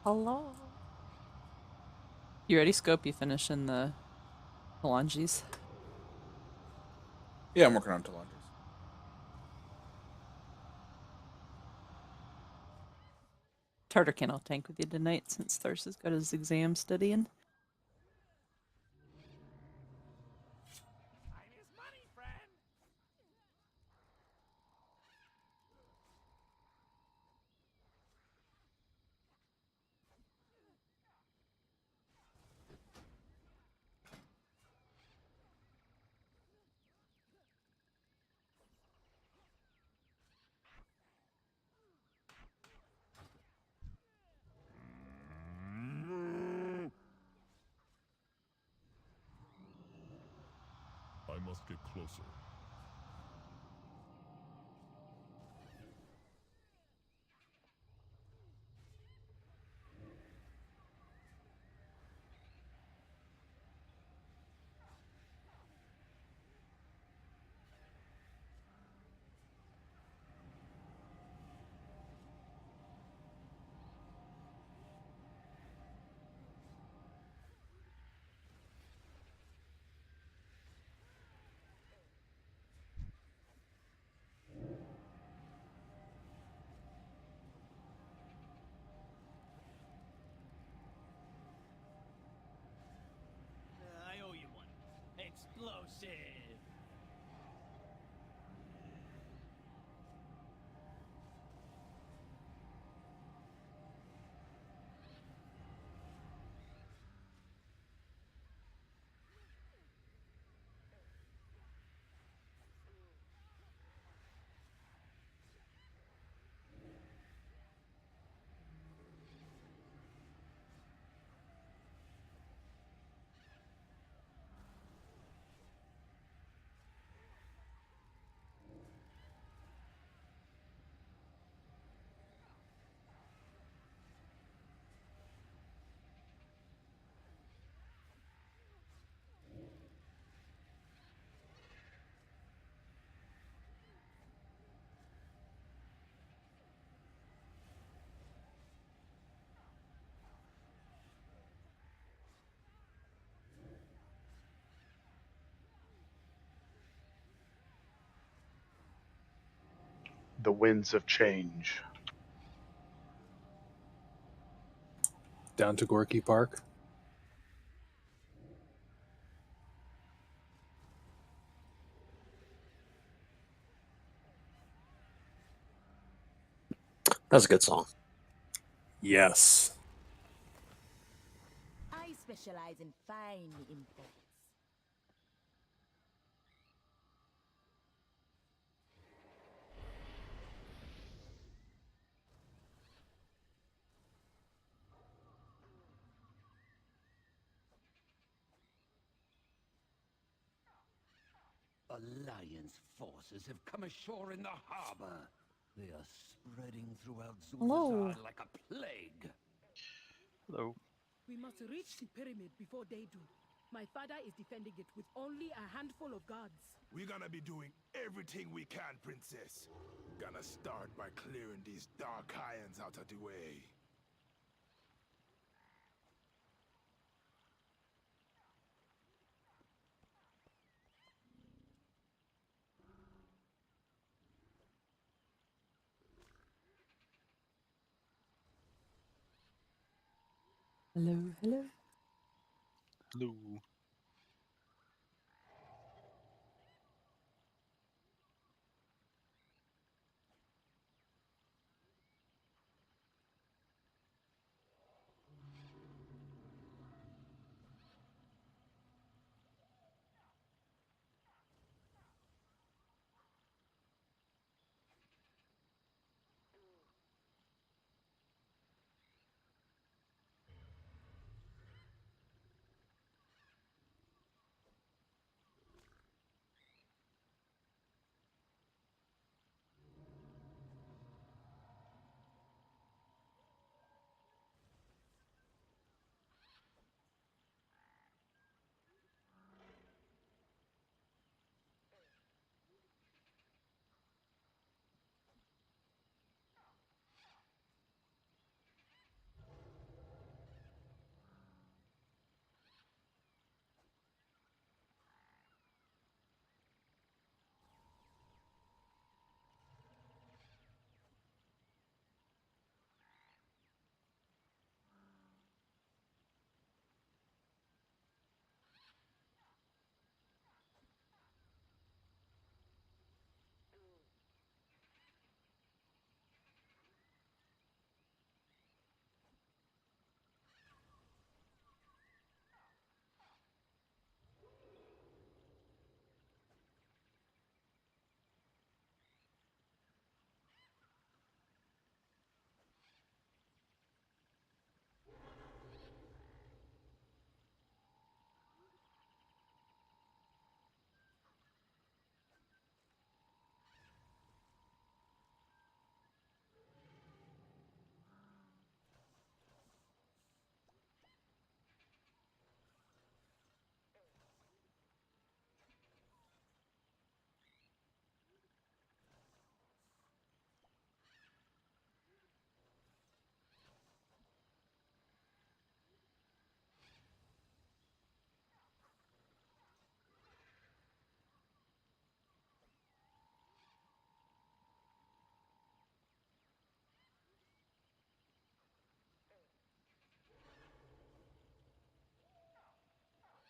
Hello. You ready, Scope? You finishing the phalanges? Yeah, I'm working on Talanges. Tartarkin, I'll tank with you tonight since Thurs has got his exam studying. I must get closer. I owe you one. Explosive! The winds of change. Down to Gorky Park. That's a good song. Yes. I specialize in fine imports. Alliance forces have come ashore in the harbor. They are spreading throughout Hello. Zul'Dazar like a plague. Hello. We must reach the pyramid before they do. My father is defending it with only a handful of guards. We're gonna be doing everything we can, Princess. Gonna start by clearing these dark ions out of the way. Hello, hello. Hello.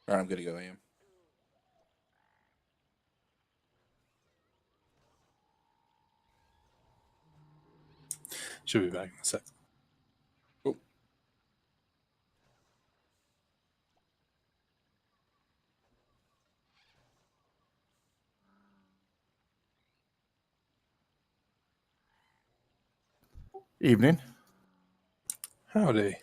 Alright, I'm good to go, AM. Should be back in a sec. Oh. Evening. Howdy.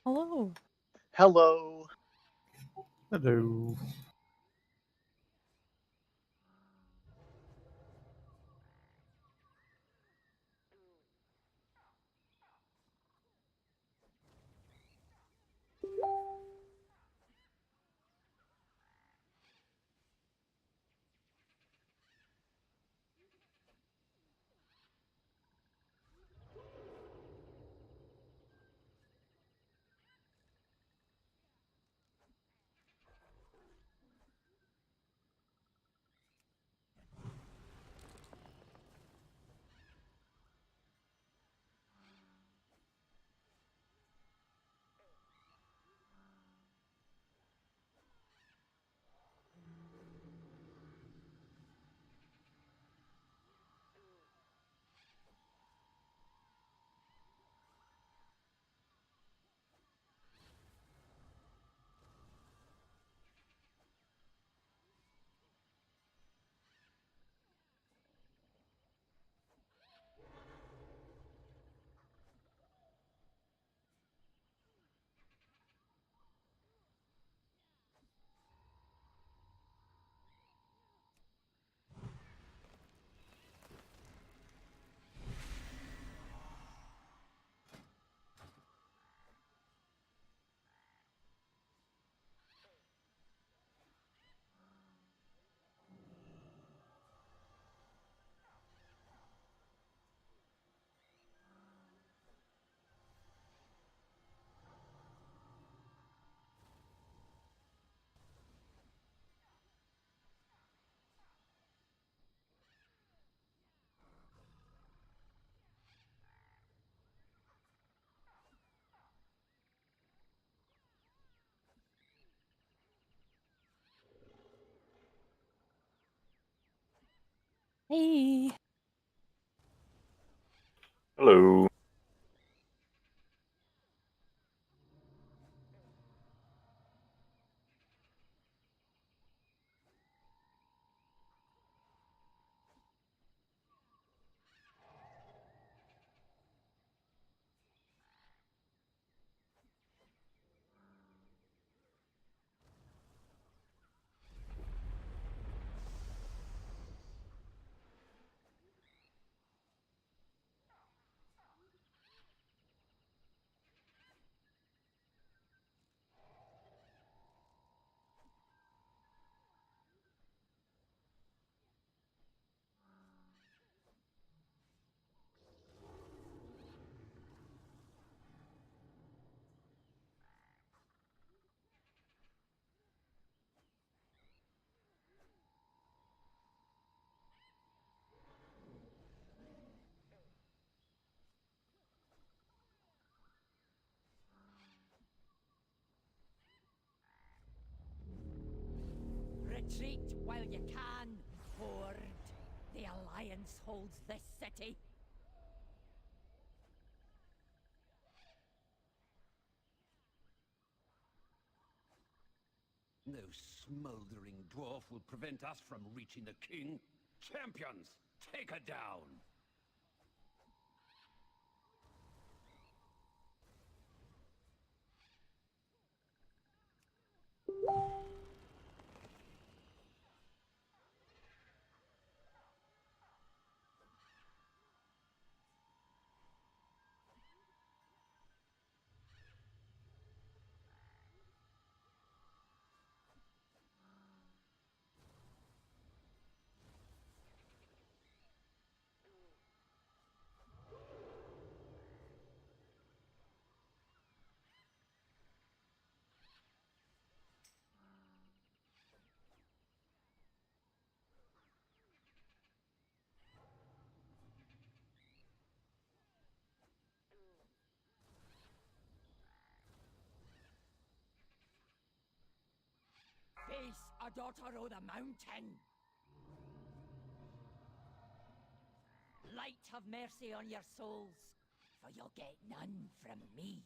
Hello. Hello. Hello. Hey. Hello. Retreat while you can, Horde. The Alliance holds this city. No smoldering dwarf will prevent us from reaching the king. Champions, take her down! Face a daughter o' the mountain. Light have mercy on your souls, for you'll get none from me.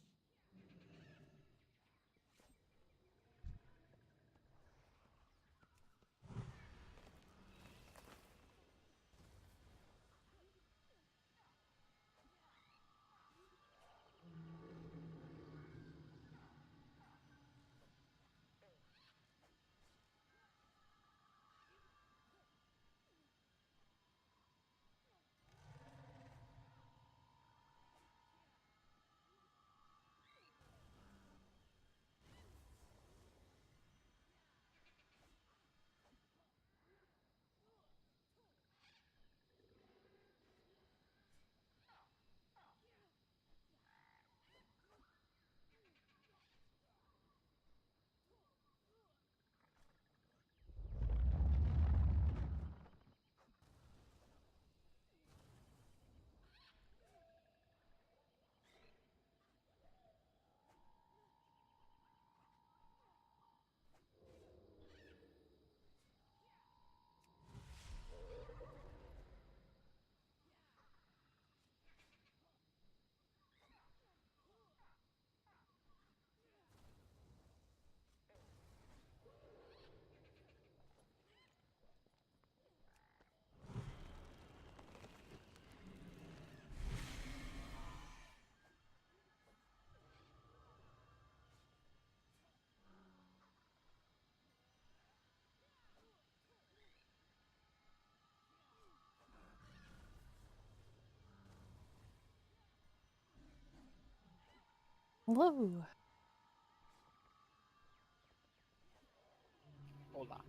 Hello. Hola.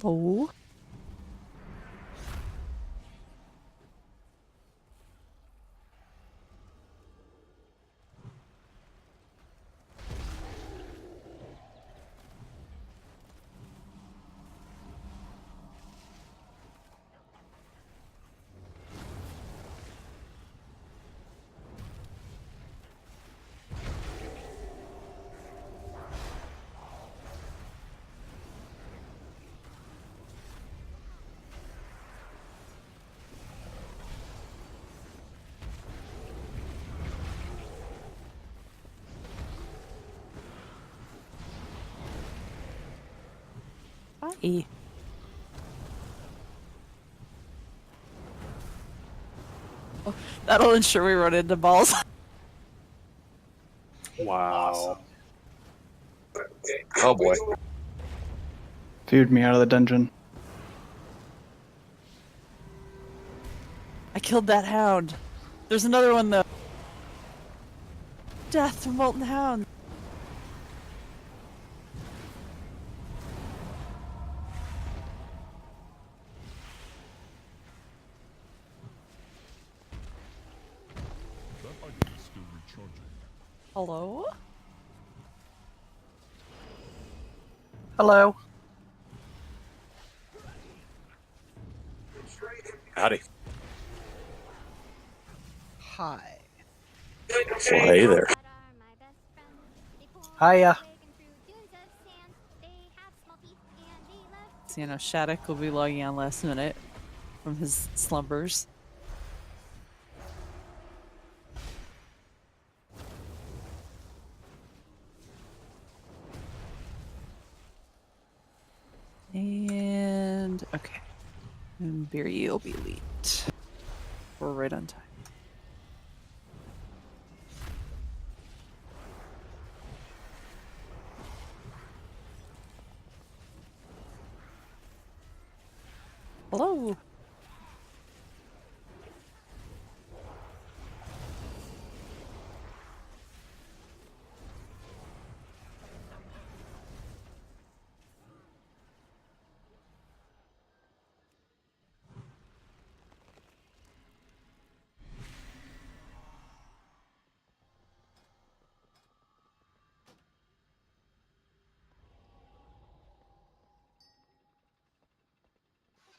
Hello. Hi. Oh, that'll ensure we run into balls. Wow. Oh boy. Feared me out of the dungeon. I killed that hound. There's another one though. Death from Molten Hound. Hello? Hello. Howdy. Hi. Well, hey there. Hiya. So, Shattuck will be logging on last minute from his slumbers. And okay. And Barry will be late. We're right on time. Hello.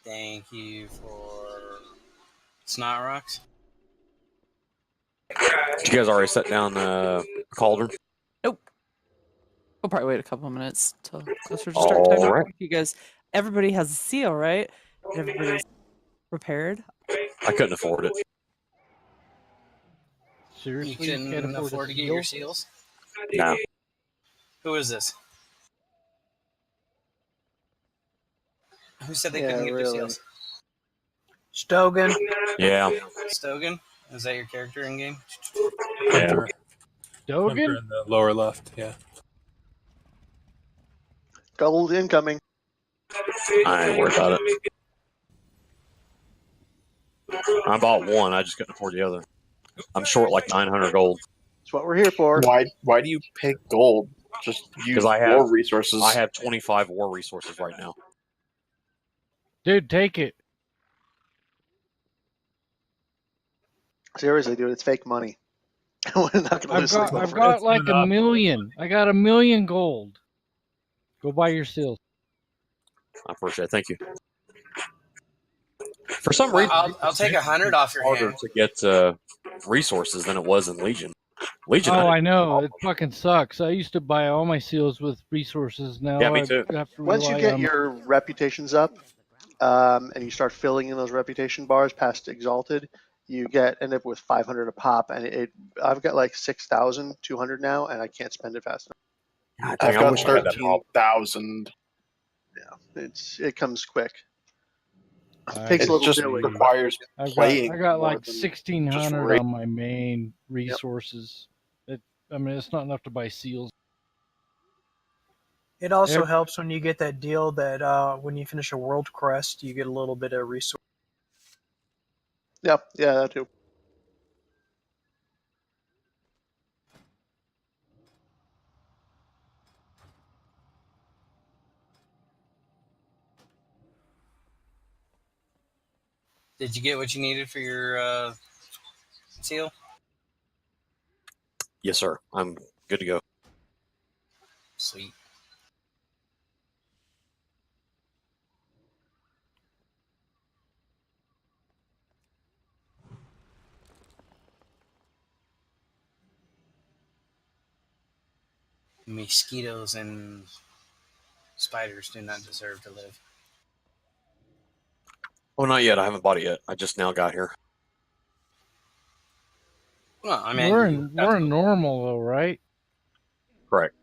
Thank you for Snot Rocks. Did you guys already set down the cauldron? Nope. We'll probably wait a couple minutes till closer to start time. Alright. You guys, everybody has a seal, right? Everybody's prepared. I couldn't afford it. You Seriously, couldn't can't afford to get your seals? No. Who is this? Who said they couldn't get their seals? Stogan. Yeah. Stogan? Is that your character in game? Yeah. Hunter Stogan? in the lower left, yeah. Gold incoming. I ain't worried about it. I bought one, I just couldn't afford the other. I'm short like 900 gold. That's what we're here for. Why do you pick gold? Just use Because I have war resources. I have 25 war resources right now. Dude, take it. Seriously, dude, it's fake money. We're not gonna lose sleep I've over got it. like a million. I got 1,000,000 gold. Go buy your seals. I appreciate it. Thank you. For some reason, I'll take 100 off your harder hand. to get resources than it was in Legion. Legion. Oh, I know. It fucking sucks. I used to buy all my seals with resources. Now Yeah, me I too. have to Once you rely get on your reputations up, and you start filling in those reputation bars past Exalted, you end up with 500 a pop, and I've got like 6,200 now, and I can't spend it fast enough. God, dang, I've I got wish I had that problem. 13,000. Yeah, it comes quick. I Takes a It little just doing. requires playing. I got more like than 1,600 raid. on my main resources. I mean, it's not enough to buy seals. It also helps when you get that deal that when you finish a world crest, you get a little bit of resource. Yeah, that too. Did you get what you needed for your seal? Yes, sir. I'm good to go. Sweet. Mosquitoes and spiders do not deserve to live. Oh, not yet. I haven't bought it yet. I just now got here. Well, I mean, we're in normal though, right? Correct.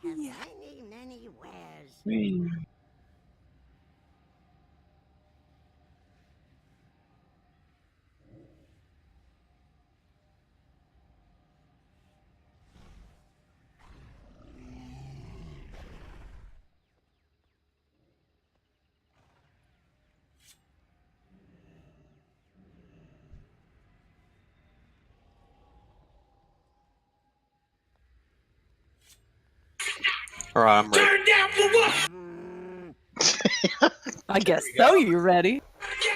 I have many wares. All right, I'm ready. Turn down for what? I guess so. You ready?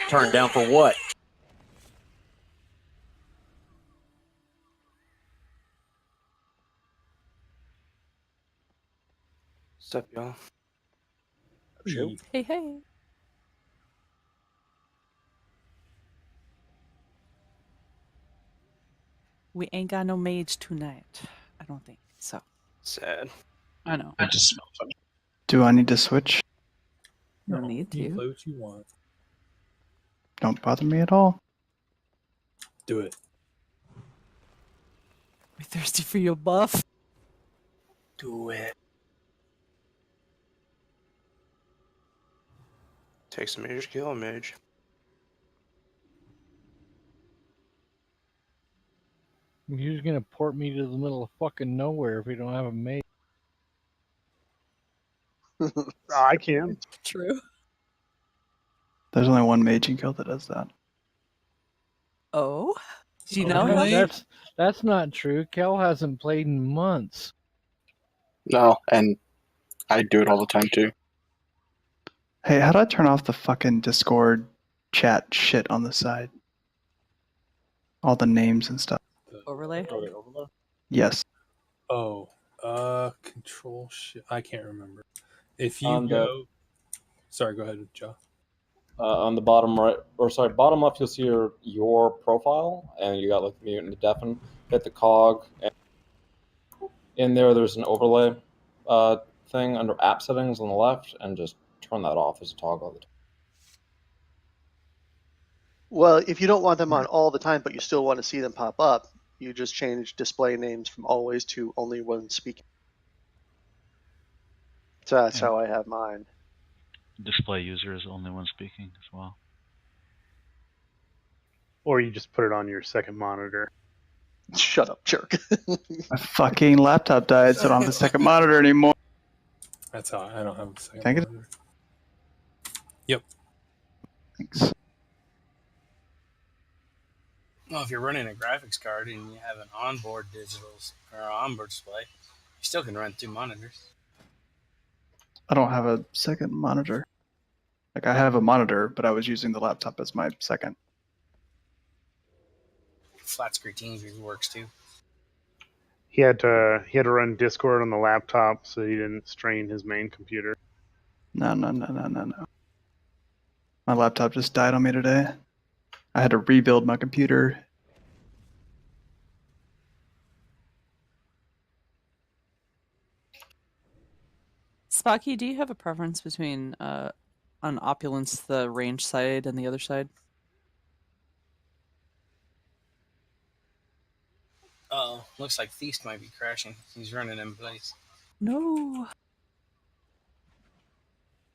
Turn down for what? What's up, y'all? Hey, hey. We ain't got no mage tonight. I don't think so. Sad. I know. I just smell funny. Do I need to switch? No need You to. play what you want. Don't bother me at all. Do it. We thirsty for your buff? Do it. Takes a mage, kill a mage. You're just gonna port me to the middle of fucking nowhere if we don't have a mate. I can. True. There's only one mage in guild that does that. Oh? Do you Oh, know him? That's not true. Kel hasn't played in months. No, and I do it all the time too. Hey, how do I turn off the fucking Discord chat shit on the side? All the names and stuff. Overlay? Yes. Oh, control shit. I can't remember. If you On go, sorry, go ahead, Joe. On the bottom right, or sorry, bottom left, you'll see your profile, and you got like the mute and the deafen. Hit the cog, and in there's an overlay thing under app settings on the left, and just turn that off as a toggle all the time. Well, if you don't want them on all the time, but you still want to see them pop up, you just change display names from always to only when speaking. So that's how I have mine. Display user is the only one speaking as well. Or you just put it on your second monitor. Shut up, jerk. My fucking laptop died, so I don't have a second monitor anymore. That's how I don't have a second Can I get monitor. Yep. Thanks. Well, if you're running a graphics card and you have an onboard digitals or onboard display, you still can run 2 monitors. I don't have a second monitor. Like, I have a monitor, but I was using the laptop as my second. Flat screen TV works too. He had to run Discord on the laptop so he didn't strain his main computer. No. My laptop just died on me today. I had to rebuild my computer. Spocky, do you have a preference between on opulence, the range side, and the other side? Oh, looks like Feast might be crashing. He's running in place. No.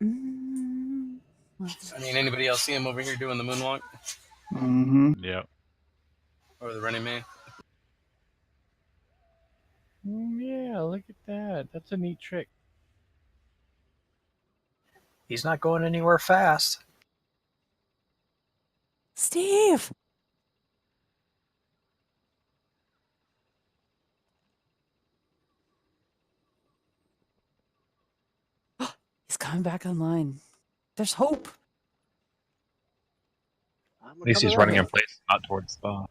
I mean, anybody else see him over here doing the moonwalk? Mm-hmm. Yeah. Or the running man? Yeah, look at that. That's a neat trick. He's not going anywhere fast. Steve! He's coming back online. There's hope. At least he's running in place, not towards the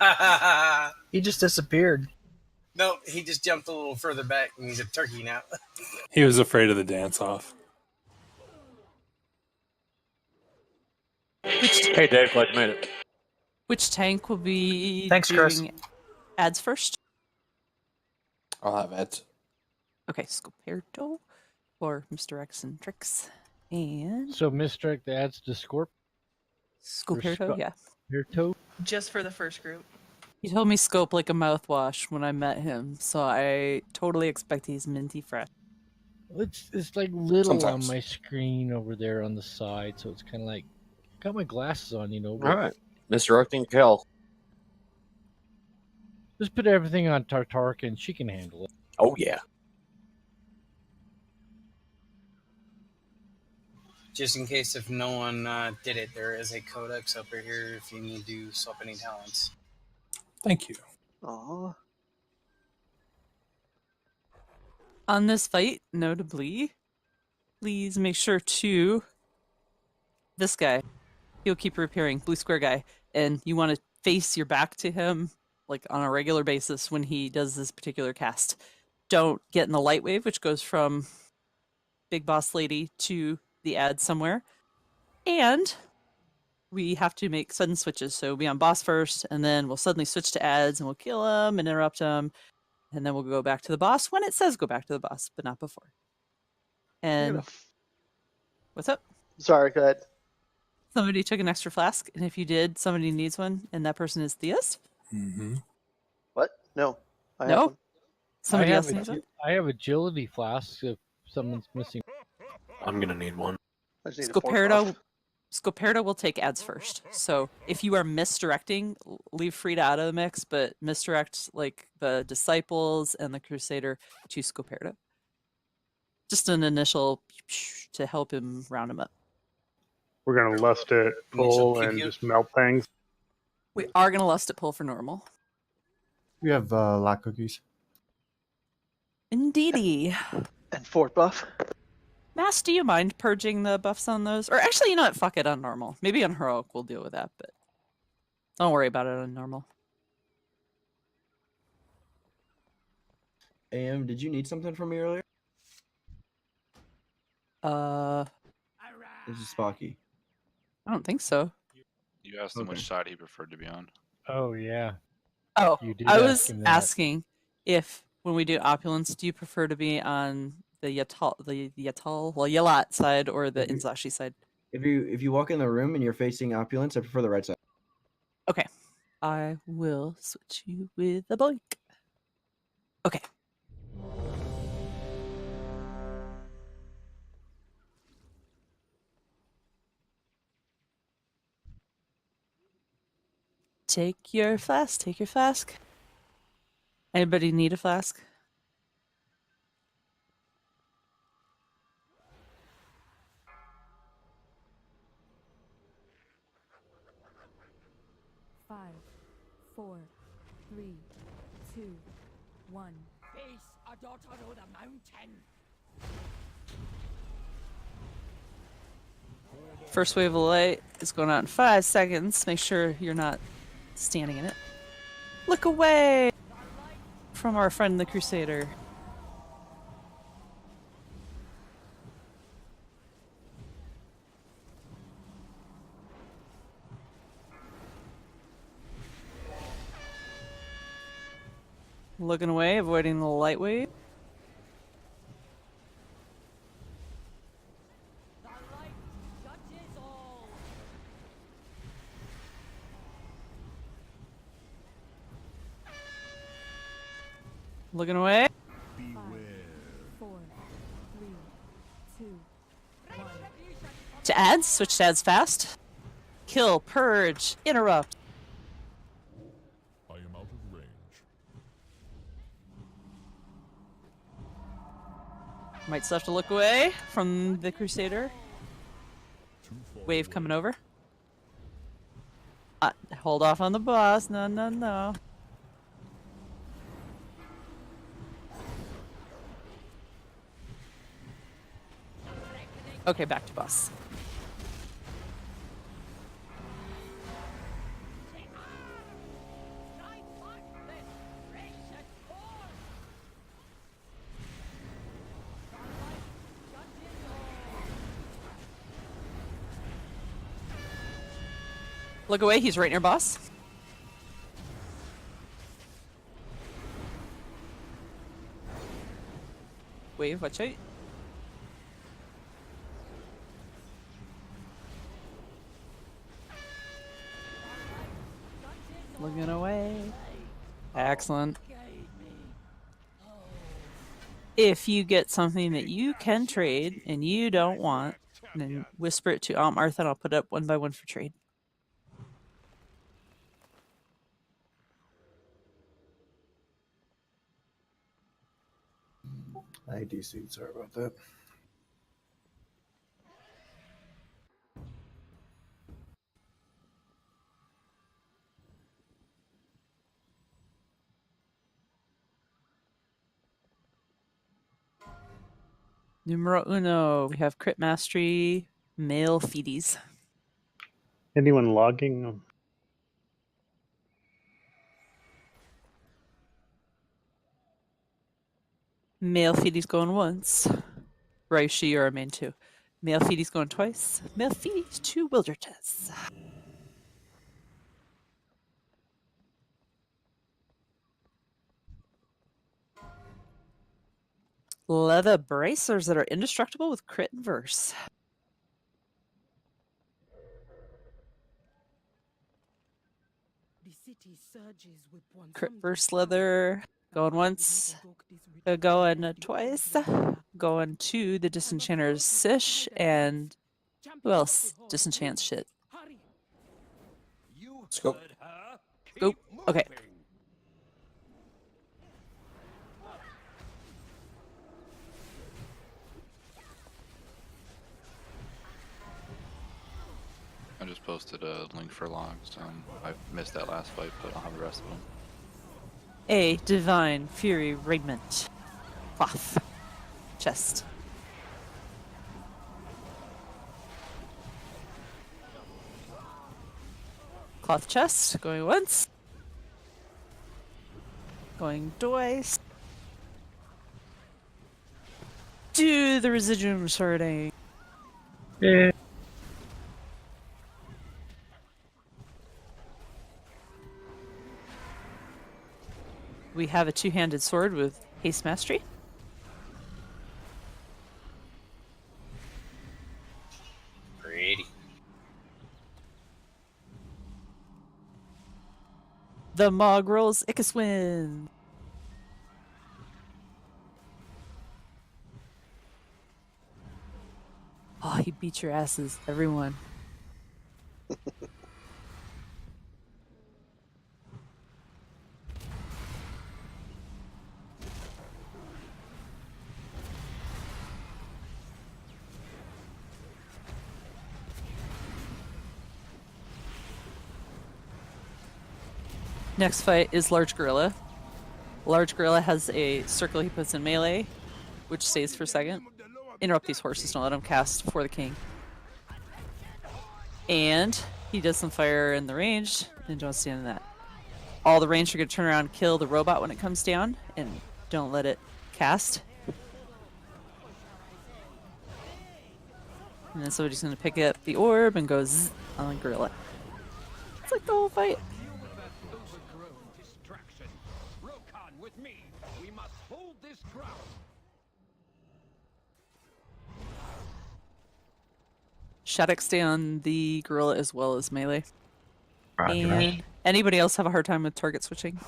spot. He just disappeared. No, he just jumped a little further back and he's a turkey now. He was afraid of the dance-off. Hey, Dave, glad you made it. Which tank will be Thanks, Chris. doing ads first? I'll have ads. Okay, Scoperto for Mr. Eccentrics. And So misdirect the ads to Scorp? Scoperto, yeah. Scoperto? Just for the first group. He told me scope like a mouthwash when I met him, so I totally expect he's minty fresh. It's like little Sometimes. on my screen over there on the side, so it's kind of like got my glasses on, you know. All right. Misdirecting Kel. Just put everything on Tartark and she can handle it. Oh, yeah. Just in case if no one did it, there is a codex over here if you need to swap any talents. Thank you. Aw. On this fight, notably, please make sure to this guy. He'll keep repairing, blue square guy, and you want to face your back to him like on a regular basis when he does this particular cast. Don't get in the light wave, which goes from Big Boss Lady to the ad somewhere. And we have to make sudden switches. So we'll be on boss first, and then we'll suddenly switch to ads, and we'll kill him and interrupt him. And then we'll go back to the boss when it says go back to the boss, but not before. And what's up? Sorry, go ahead. Somebody took an extra flask, and if you did, somebody needs one, and that person is theist. Mm-hmm. What? No. I have No. one. Somebody I else have needs one. I have agility flasks if someone's missing. I'm going to need one. I just need a fork off. Scoperto will take ads first. So if you are misdirecting, leave Frida out of the mix, but misdirect like the Disciples and the Crusader to Scoperto. Just an initial to help him round him up. We're going to lust it, pull, and just melt things. We are going to lust it pull for normal. We have lot cookies. Indeedy. And fort buff. Mass, do you mind purging the buffs on those? Or actually, you know what? Fuck it on normal. Maybe on heroic we'll deal with that, but don't worry about it on normal. AM, did you need something from me earlier? This is Spocky. I don't think so. You asked him which side he preferred to be on. Oh, yeah. Oh, You did I ask was him that. asking if when we do opulence, do you prefer to be on the Yalat side or the Inzashi side? If you walk in the room and you're facing opulence, I prefer the right side. Okay. I will switch you with a boink. Okay. Take your flask. Take your flask. Anybody need a flask? Five, 4, 3, 2, 1. Face a daughter of the mountain. First wave of light is going out in 5 seconds. Make sure you're not standing in it. Look away from our friend the Crusader. Looking away, avoiding the light wave. Looking away. 5, 4, 3, 2, 1. To ads, switch to ads fast. Kill, purge, interrupt. I am out of range. Might still have to look away from the Crusader. Wave coming over. Hold off on the boss. No, no, no. Okay, back to boss. Look away, he's right near boss. Wave, watch out. Looking away. Excellent. If you get something that you can trade and you don't want, then whisper it to Aunt Martha and I'll put it up one by one for trade. I DC, sorry about that. Numero uno. We have crit mastery, male feeties. Anyone logging? Male feeties going once. Raishi, you're our main two. Male feeties going twice. Male feeties to wilderness. Leather bracers that are indestructible with crit and verse. The city surges with one Crit verse leather. Going once. Going twice. Going to the disenchanter's Sish and who else disenchants shit? Scope. Scope. Okay. I just posted a link for logs. I missed that last fight, but I'll have the rest of them. A divine fury raiment. Cloth. Chest. Cloth chest. Going once. Going twice. Do the residuum sorting. Yeah. We have a two-handed sword with haste mastery. Pretty. The Mog rolls Ickiswin. Oh, he beat your asses, everyone. Next fight is Large Gorilla. Large Gorilla has a circle he puts in melee, which stays for a second. Interrupt these horses, don't let them cast for the king. And he does some fire in the range, and don't stand in that. All the range are going to turn around and kill the robot when it comes down, and don't let it cast. And then somebody's going to pick up the orb and go zzz on the gorilla. It's like the whole fight. With me, we must hold this ground. Shattuck stay on the gorilla as well as melee. Roger. And anybody else have a hard time with target switching?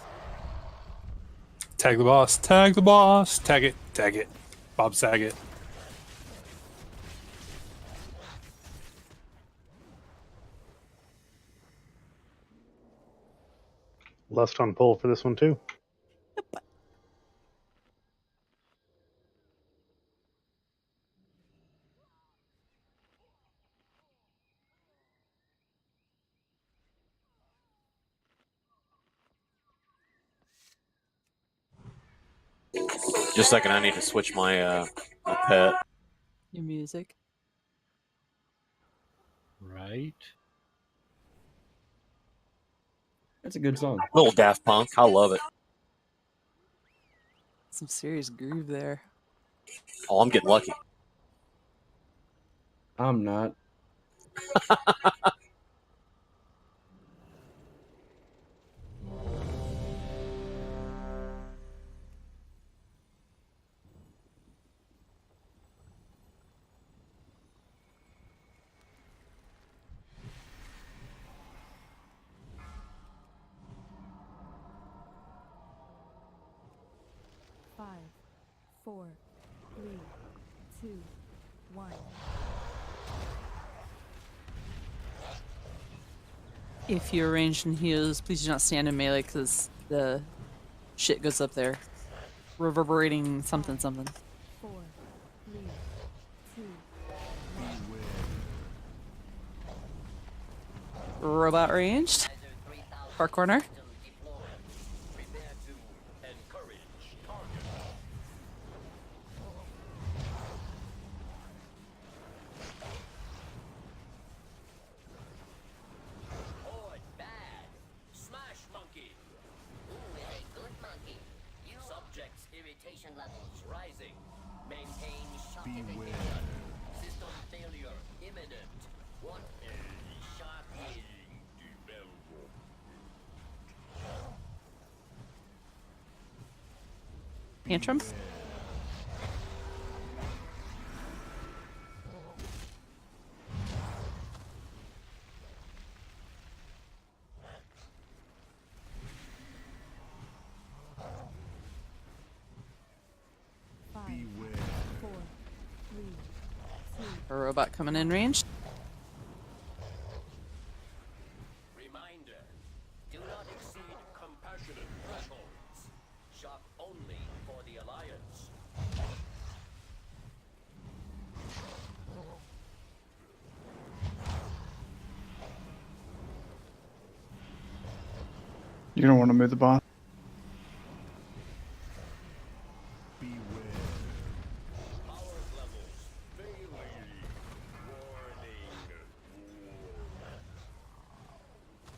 Tag the boss. Tag the boss. Tag it. Tag it. Bob Saget. Lust on pull for this one too. Just a second, I need to switch my my pet. Your music. Right. That's a good song. Little Daft Punk, I love it. Some serious groove there. Oh, I'm getting lucky. I'm not. Five, 4, 3, 2, 1. If you're ranged and heals, please do not stand in melee because the shit goes up there. Reverberating something something. 4, 3, 2. Robot ranged. Far corner. Levels rising. Maintain shock evacuation. System failure imminent. What is shocking development? Tantrum. A robot coming in range. Reminder: do not exceed compassionate thresholds. Shock only for the Alliance. You're gonna want to move the boss.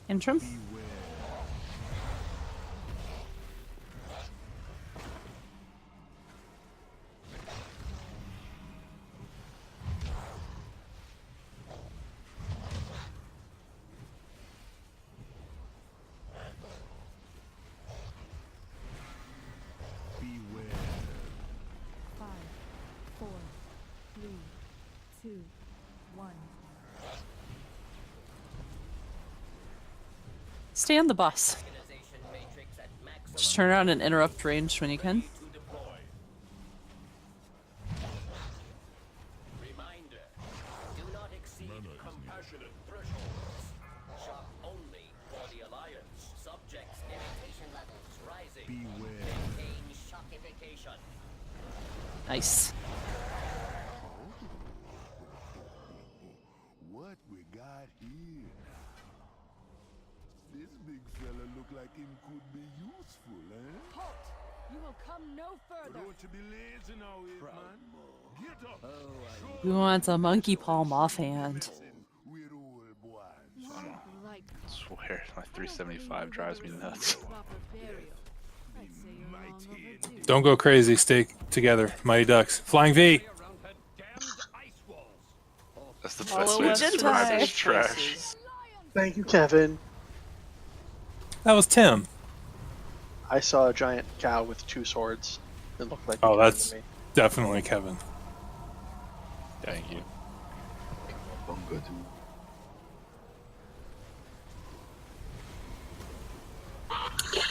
Intrum. Five, 4, 3, 2, 1. Stay on the bus. Just turn around and interrupt range when you can. Reminder: do not exceed compassionate thresholds. Shock only for the Alliance. Subjects irritation levels rising. Maintain shockification. Nice. What we got here now? This big fella look like him could be useful, eh? Halt! You will come no further. Don't you be lazy now, man. Get up. We want a monkey palm offhand. Swear, my 375 drives me nuts. Don't go crazy. Stay together. Mighty Ducks. Flying V. That's the Follow best way to us describe into this trash. Thank you, Kevin. That was Tim. I saw a giant cow with 2 swords. It looked like. Oh, Kevin that's to me. definitely Kevin. Thank you.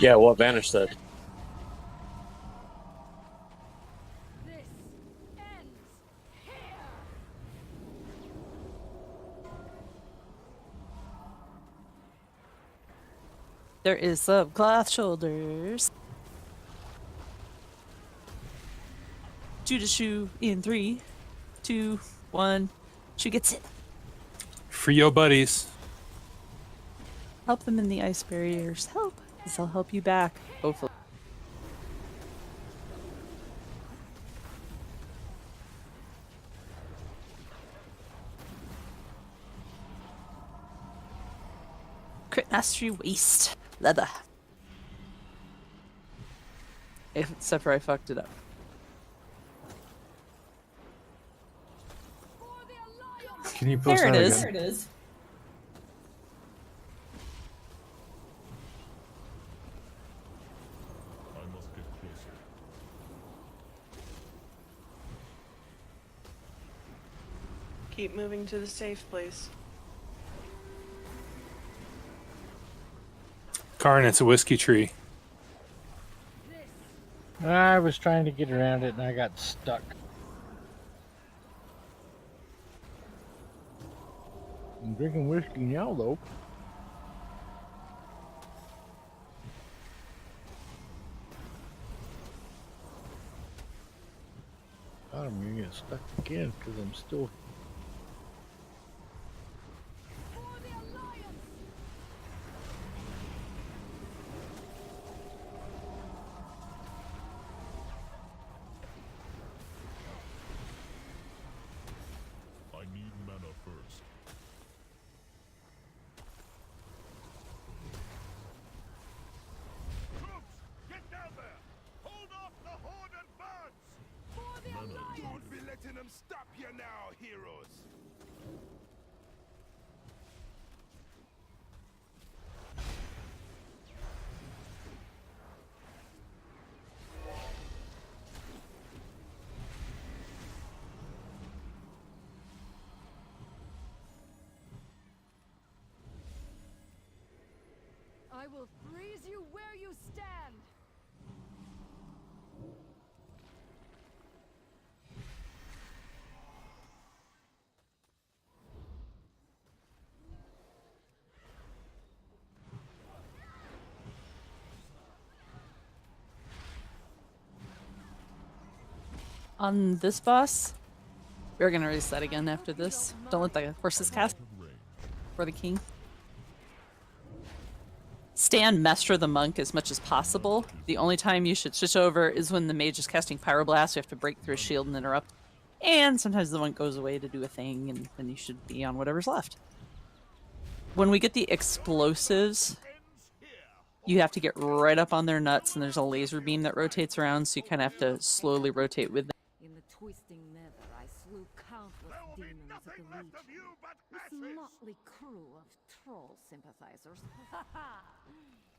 Yeah, what Vanish said. There is some cloth shoulders. Shoot a shoe in 3, 2, 1. Shoe gets it. Free your buddies. Help them in the ice barriers. Help. This will help you back. Hopefully. Crit mastery waste. Leather. Except for I fucked it up. Can you post There it that is. again? There it is. Keep moving to the safe place. Karn, it's a whiskey tree. I was trying to get around it and I got stuck. I'm drinking whiskey now, though. God, I'm gonna get stuck again because I'm still. I need mana first. Troops, get down there! Hold off the Horde advance! Don't be letting them stop you now, heroes! I will freeze you where you stand. On this boss, we're gonna reset again after this. Don't let the horses cast for the king. Stand Mestra the monk as much as possible. The only time you should switch over is when the mage is casting Pyroblast. You have to break through a shield and interrupt. And sometimes the monk goes away to do a thing, and then you should be on whatever's left. When we get the explosives, you have to get right up on their nuts, and there's a laser beam that rotates around, so you kind of have to slowly rotate with them. In the twisting nether, I slew countless demons at the Legion. This motley crew of troll sympathizers.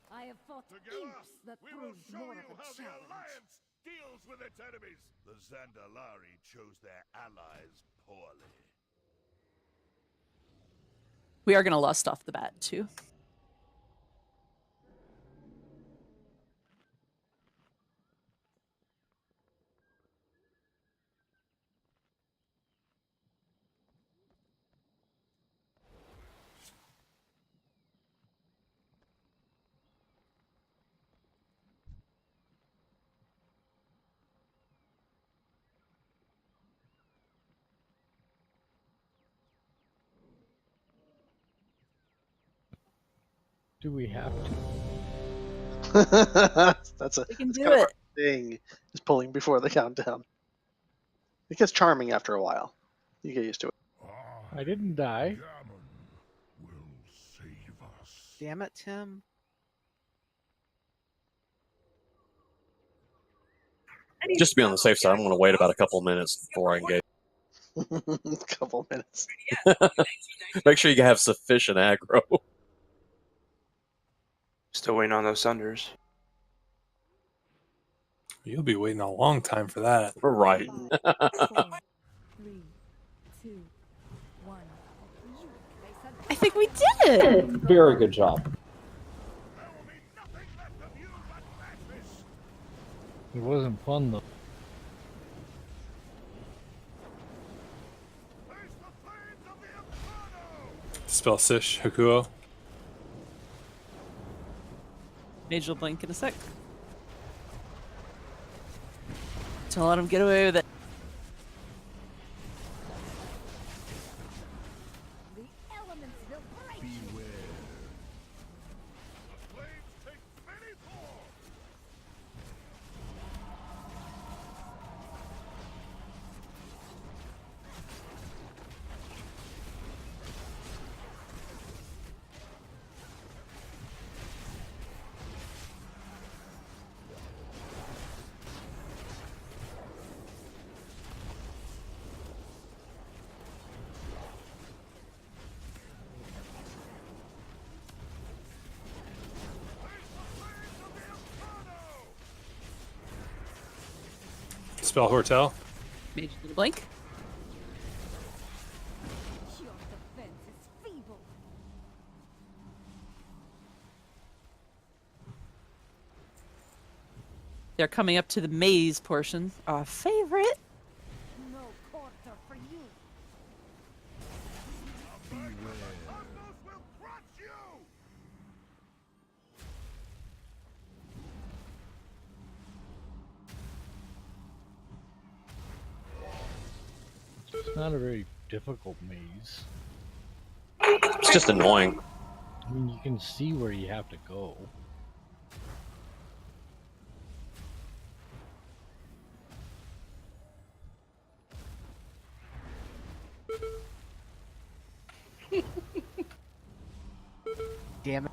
I have fought imps that proved more of a challenge. Deals with its enemies. The Zandalari chose their allies poorly. We are going to lust off the bat, too. Do we have that's We can that's do kind of it. our thing, is pulling before the countdown. It gets charming after a while. You get used to it. I didn't die. Damn it, Tim. Just to be on the safe side, I'm going to wait about a couple of minutes before I engage. Couple minutes. Make sure you have sufficient aggro. Still waiting on those thunders. You'll be waiting a long time for that. Right. 4, 3, 2, 1. I think we did it! Very good job. It wasn't fun though. Spell Sish, Hakuo. Mage will blink in a sec. Don't let him get away with it. The elements will break. Beware. The flames take many forms. Spell Hortel. Mage Little Blink. Your defense is feeble. They're coming up to the maze portion. Our favorite. No quarter for you. It's not a very difficult maze. It's just annoying. I mean, you can see where you have to go. Damn it.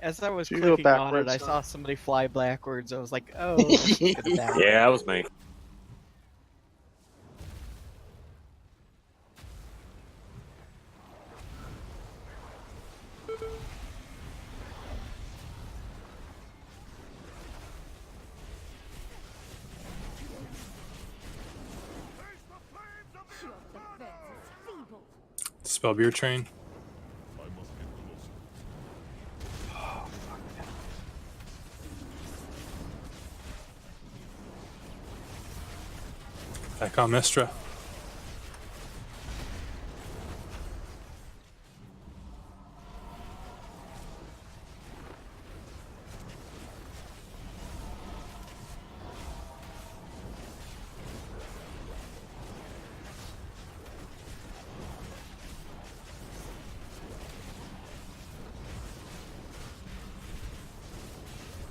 As I was You go clicking on it, backwards, I huh? saw somebody fly backwards. I was like, oh, that's good at that. Yeah, that was me. Your defense is feeble. Spell Beer Train. Back on Mistra.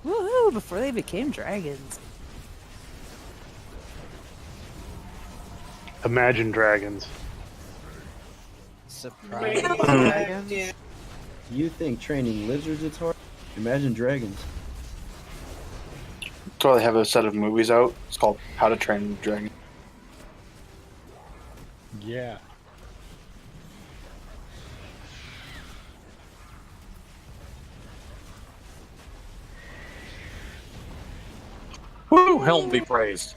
Woohoo! Before they became dragons. Imagine Dragons. Surprise dragons. You think training lizards is hard? Imagine dragons. So they have a set of movies out. It's called How to Train a Dragon. Yeah. Woo! Helm be praised.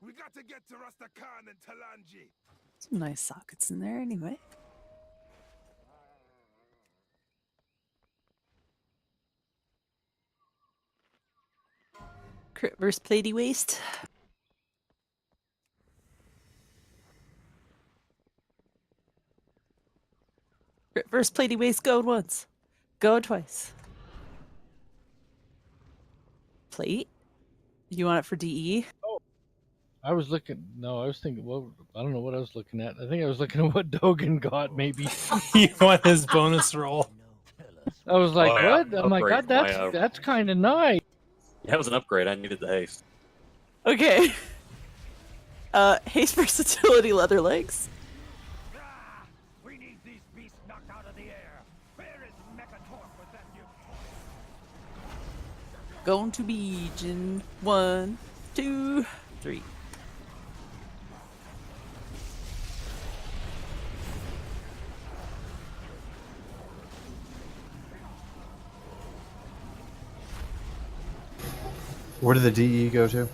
We got to get to Rastakhan and Talanji. Some nice sockets in there anyway. Crit versus Platey Waste. Crit versus Platey Waste, go once. Go twice. Plate? You want it for DE? I was looking. No, I was thinking. Well, I don't know what I was looking at. I think I was looking at what Dogan got. Maybe. You want his bonus roll? I was like, Oh, yeah. what? I'm like, Upgrade God, my, that's kind of nice. That was an upgrade. I needed the haste. Okay. Haste versatility leather legs. We need these beasts knocked out of the air. Where is Mechatorp with that new Going to be in 1, 2, 3. Where did the DE go to?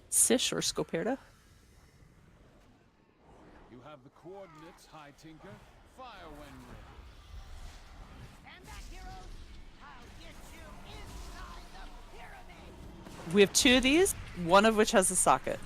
Sish or Scoperta? You have the coordinates, High Tinker. Fire when ready. Stand back, heroes. I'll get you inside the pyramid. We have 2 of these, one of which has a socket.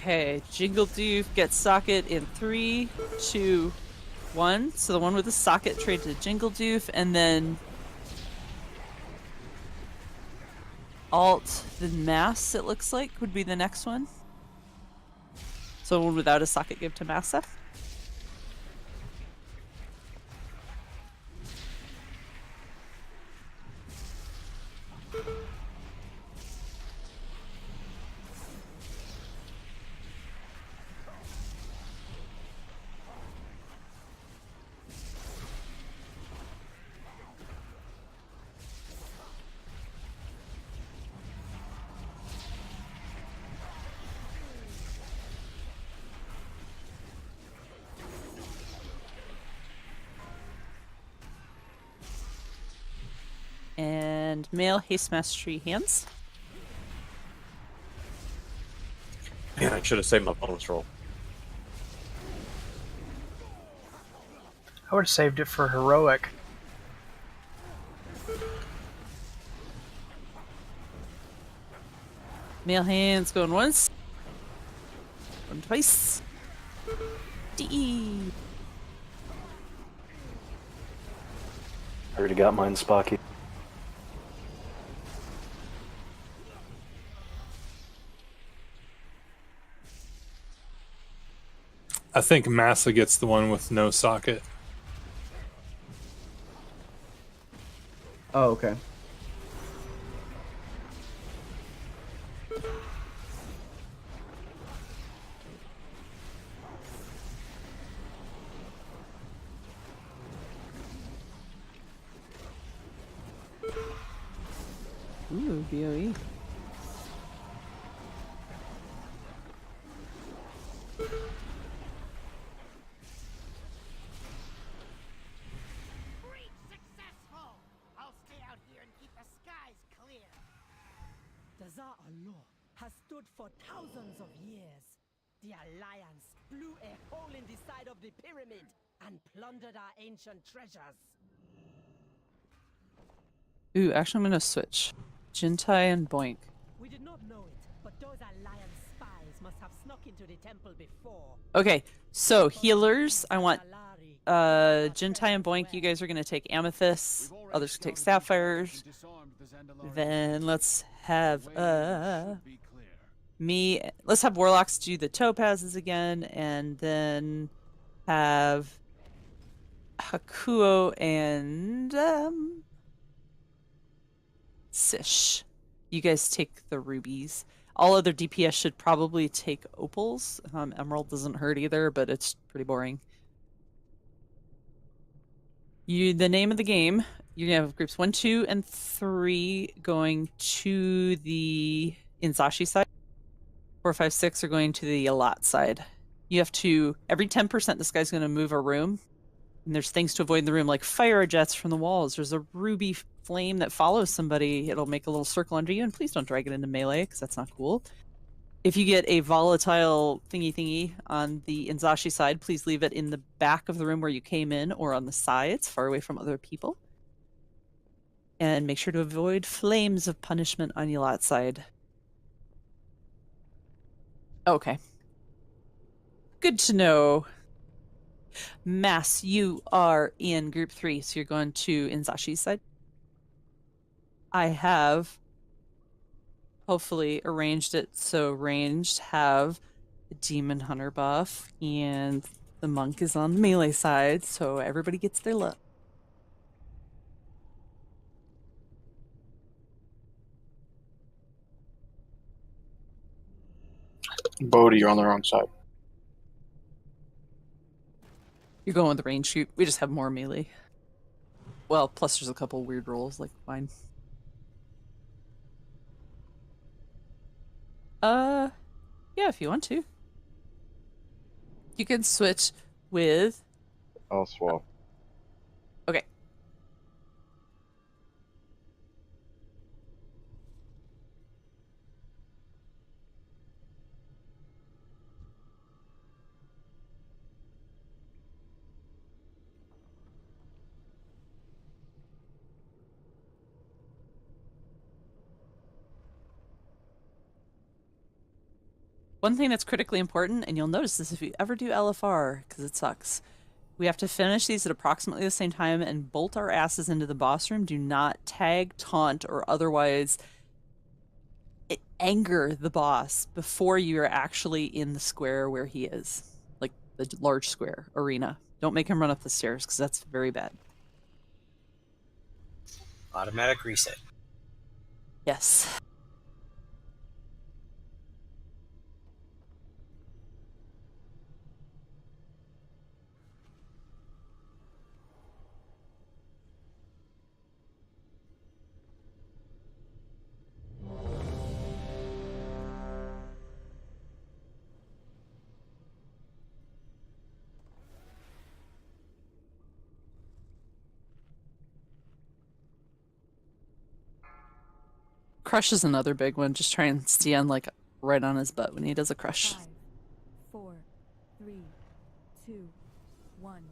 Okay, Jingle Doof gets socket in 3, 2, 1. So the one with the socket trade to Jingle Doof, and then Alt the Mass, it looks like, would be the next one. So one without a socket give to Massa. And male haste mastery hands. Man, I should have saved my bonus roll. I would have saved it for heroic. Male hands going once. Going twice. DE. I already got mine, Spocky. I think Massa gets the one with no socket. Oh, okay. Ooh, BOE. Dazar'Alor has stood for thousands of years. The Alliance blew a hole in the side of the pyramid and plundered our ancient treasures. Ooh, actually, I'm gonna switch. Jintai and Boink. We did not know it, but those Alliance spies must have snuck into the temple before. Okay, so healers, I want Jintai and Boink. You guys are gonna take amethysts. Others can take sapphires. Then let's have me. Let's have warlocks do the topazes again, and then have Hakuo and Sish. You guys take the rubies. All other DPS should probably take opals. Emerald doesn't hurt either, but it's pretty boring. The name of the game, you're gonna have groups 1, 2, and 3 going to the Inzashi side. 4, 5, 6 are going to the Alat side. You have to, every 10%, this guy's gonna move a room. And there's things to avoid in the room, like fire jets from the walls. There's a ruby flame that follows somebody. It'll make a little circle under you, and please don't drag it into melee, because that's not cool. If you get a volatile thingy on the Inzashi side, please leave it in the back of the room where you came in, or on the sides, far away from other people. And make sure to avoid flames of punishment on the Alat side. Okay. Good to know. Mass, you are in group 3, so you're going to Inzashi's side. I have hopefully arranged it so ranged have the demon hunter buff, and the monk is on the melee side, so everybody gets their luck. Bodhi, you're on the wrong side. You're going with the range shoot. We just have more melee. Well, plus there's a couple weird rolls, like mine. Yeah, if you want to. You can switch with... I'll swap. Okay. One thing that's critically important, and you'll notice this if you ever do LFR, because it sucks. We have to finish these at approximately the same time and bolt our asses into the boss room. Do not tag, taunt, or otherwise anger the boss before you're actually in the square where he is. Like the large square arena. Don't make him run up the stairs, because that's very bad. Automatic reset. Yes. Crush is another big one. Just try and stand like right on his butt when he does a crush. 5, 4, 3, 2, 1.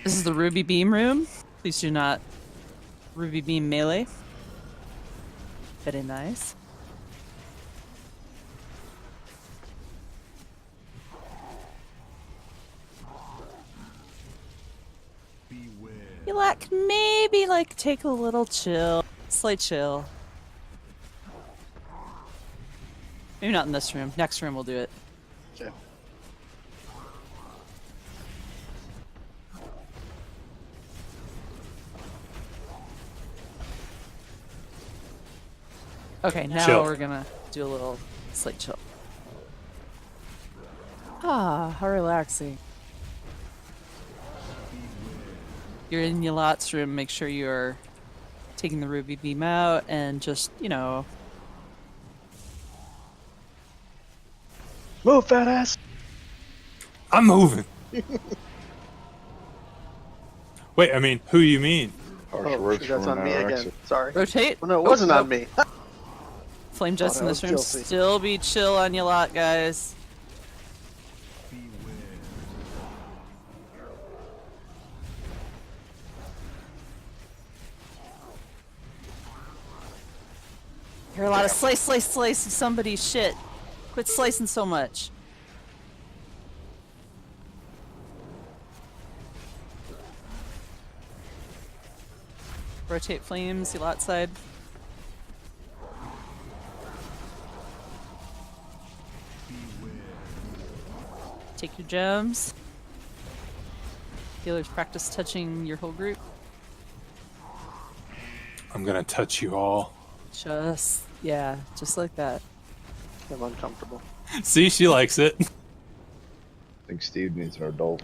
This is the Ruby Beam room. Please do not Ruby Beam melee. Very nice. You like maybe like take a little chill, slight chill. Maybe not in this room. Next room we'll do it. Okay. Okay, now Chill. we're gonna do a little slight chill. Ah, how relaxing. You're in Yalat's room, make sure you're taking the Ruby Beam out and just, you know... Move, fat ass! I'm moving. Wait, I mean, who you mean? Oh, shit, that's on me again. Sorry. Rotate. Oh, no, it wasn't on me. Flame Jets Oh, in that this was room. guilty. Still be chill on Yalat, guys. Hear a lot of slice, slice, slice of somebody's shit. Quit slicing so much. Rotate flames, Yalat side. Take your gems. Healers practice touching your whole group. I'm gonna touch you all. Just, yeah, just like that. I'm uncomfortable. See, she likes it. I think Steve needs an adult.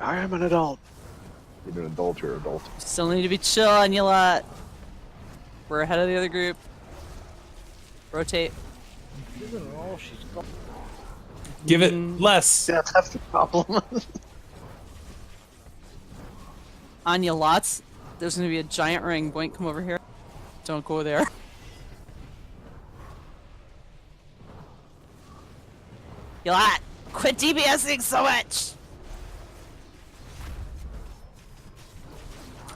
I am an adult. You're an adult, you're an adult. Still need to be chill on Yalat. We're ahead of the other group. Rotate. Give it less. That's half the problem. On Yalat's, there's going to be a giant ring. Boink, come over here. Don't go there. Yalat, quit DBSing so much!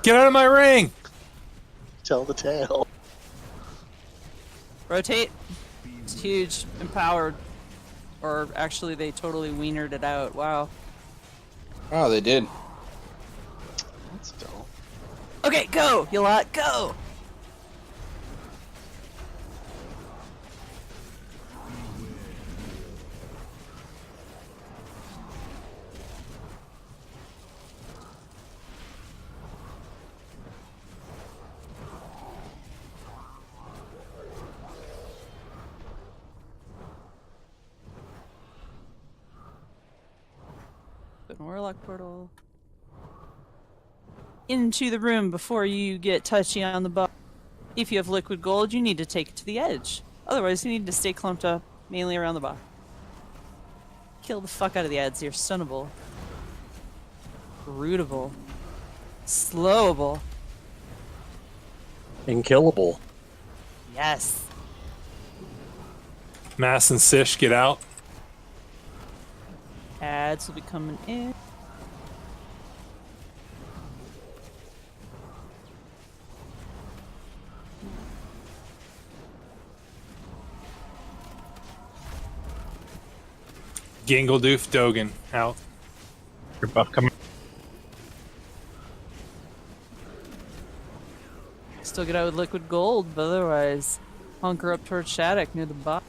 Get out of my ring! Tell the tale. Rotate. It's huge. Empowered. Or actually, they totally wienered it out. Wow. Oh, they did. That's dull. Okay, go! Yalat, go! Open Warlock portal. Into the room before you get touchy on the butt. If you have liquid gold, you need to take it to the edge. Otherwise, you need to stay clumped up, mainly around the bar. Kill the fuck out of the ads here. Stunnable. Rootable. Slowable. Inkillable. Yes. Mass and Sish, get out. Ads will be coming in. Gingledoof Dogan, out. Your buff coming. Still get out with liquid gold, but otherwise, hunker up towards Shattuck near the bottom.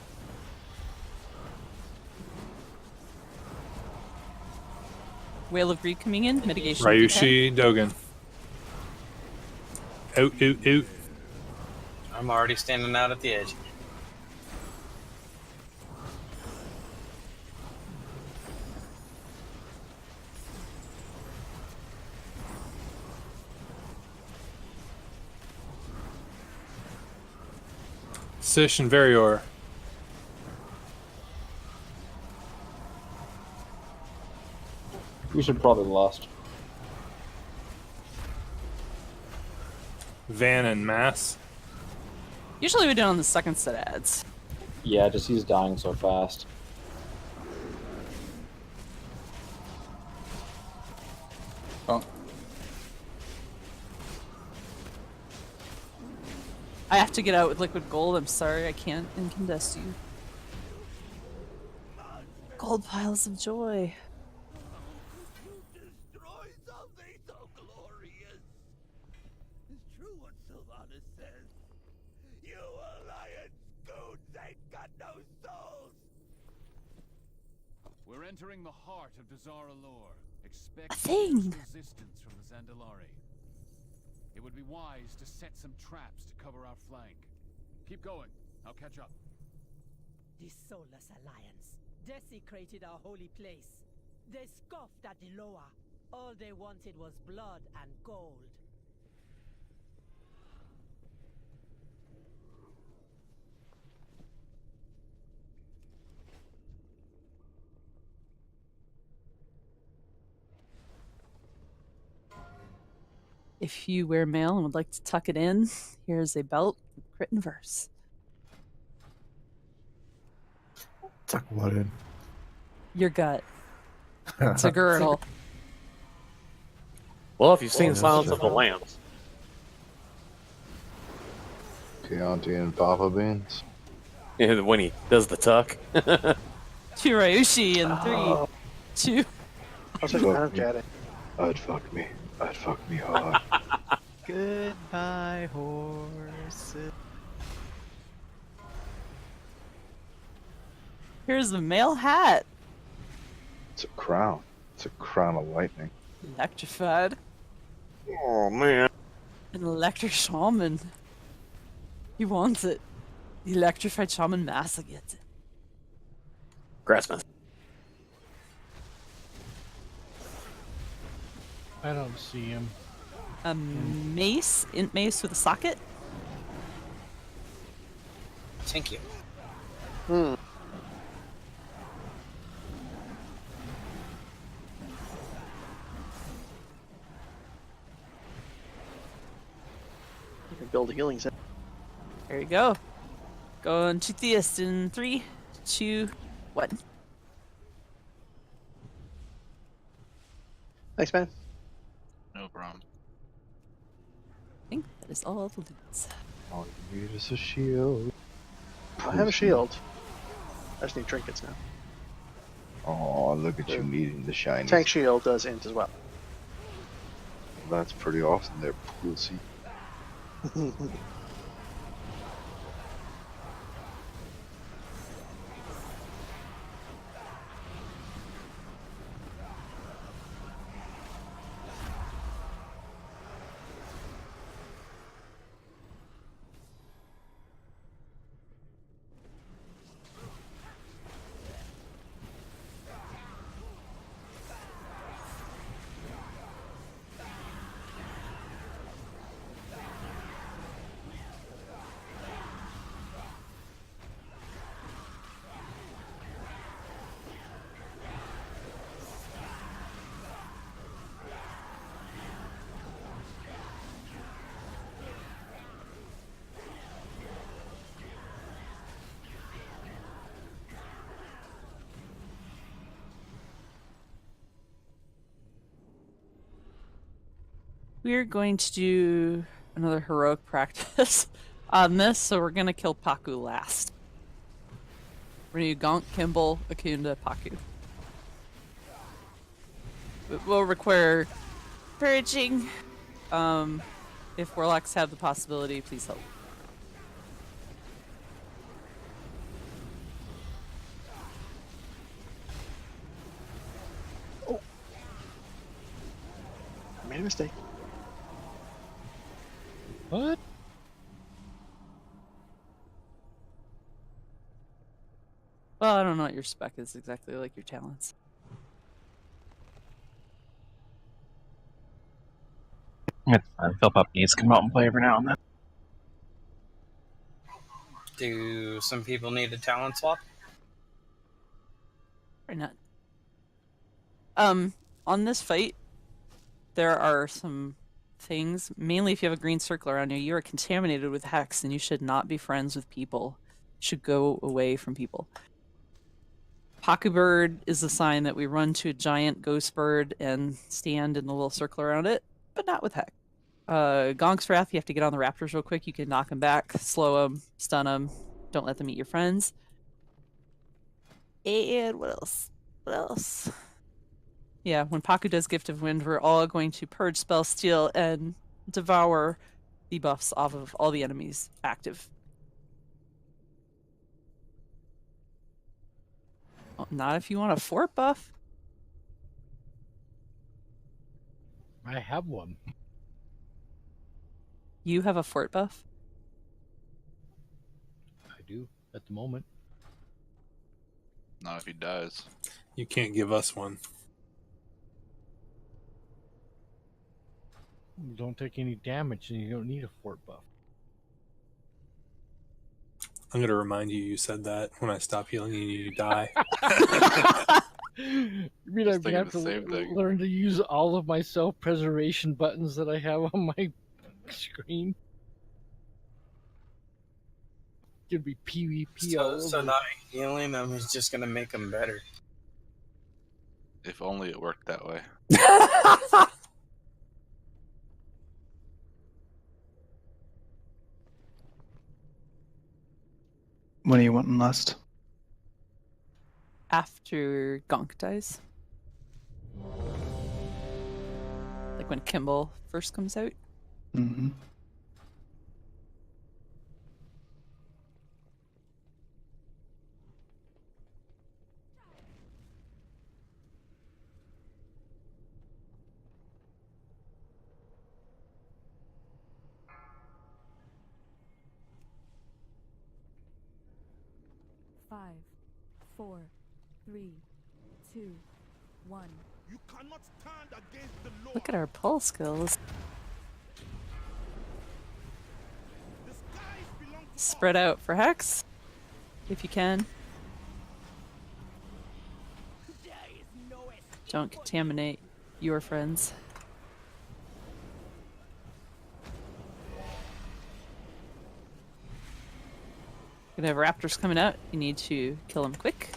Whale of Greed coming in. Mitigation. Ryushi Dogen. Out. I'm already standing out at the edge. Sish and Varior. We should probably lost. Van and Mass. Usually we do it on the second set ads. Yeah, just he's dying so fast. Oh. I have to get out with liquid gold. I'm sorry, I can't incandesce you. Gold piles of joy. We're entering the heart of Dazar'Alor. Expect A thing. resistance from the Zandalari. It would be wise to set some traps to cover our flank. Keep going. I'll catch up. The Soulless Alliance desecrated our holy place. They scoffed at the Loa. All they wanted was blood and gold. If you wear mail and would like to tuck it in, here's a belt with crit and verse. Tuck what in? Your gut. It's a girdle. Well, if you've seen Oh, Silence that's of the Lambs, Chianti and Papa Beans. yeah, when he does the tuck. Chirayushi in 3, 2. I was like, I'm chatting. I'd fuck me. I'd fuck me hard. Goodbye, horses. Here's the male hat. It's a crown. It's a crown of lightning. Electrified. Oh, man. An electric shaman. He wants it. The electrified shaman Massa gets it. Grassmith. I don't see him. A mace, int mace with a socket. Thank you. Hmm. You can build a healing set. There you go. Going to Theist in 3, 2, 1. Thanks, man. No problem. I think that is all the loots. All you need is a shield. I have a shield. I just need trinkets now. Oh, look at you needing the shiny. Tank shield does int as well. That's pretty awesome there, pussy. We're going to do another heroic practice on this, so we're going to kill Paku last. We're going to do Gonk, Kimball, Akunda, Paku. It will require purging, If warlocks have the possibility, please help. I made a mistake. What? Well, I don't know what your spec is exactly, like your talents. It's fine. Phil Pup needs to come out and play every now and then. Do some people need a talent swap? Or not. On this fight, there are some things. Mainly, if you have a green circle around you, you are contaminated with hex, and you should not be friends with people. You should go away from people. Paku bird is a sign that we run to a giant ghost bird and stand in the little circle around it, but not with hex. Gonk's Wrath, you have to get on the raptors real quick. You can knock them back, slow them, stun them. Don't let them eat your friends. And what else? What else? Yeah, when Paku does Gift of Wind, we're all going to purge spell steal and devour the buffs off of all the enemies active. Oh, not if you want a fort buff. I have one. You have a fort buff? I do at the moment. Not if he dies. You can't give us one. You don't take any damage and you don't need a fort buff. I'm going to remind you you said that when I stop healing you, you die. You mean I have to learn to use all of my self-preservation buttons that I have on my screen? It's gonna be PvP all over. So not healing them is just gonna make them better. If only it worked that way. When are you wanting last? After Gonk dies. Like when Kimball first comes out. Mm-hmm. Five, 4, 3, 2, 1. You cannot stand against the law. Look at our pull skills. Spread out for Hex, if you can. Don't contaminate your friends. Gonna have raptors coming out. You need to kill them quick.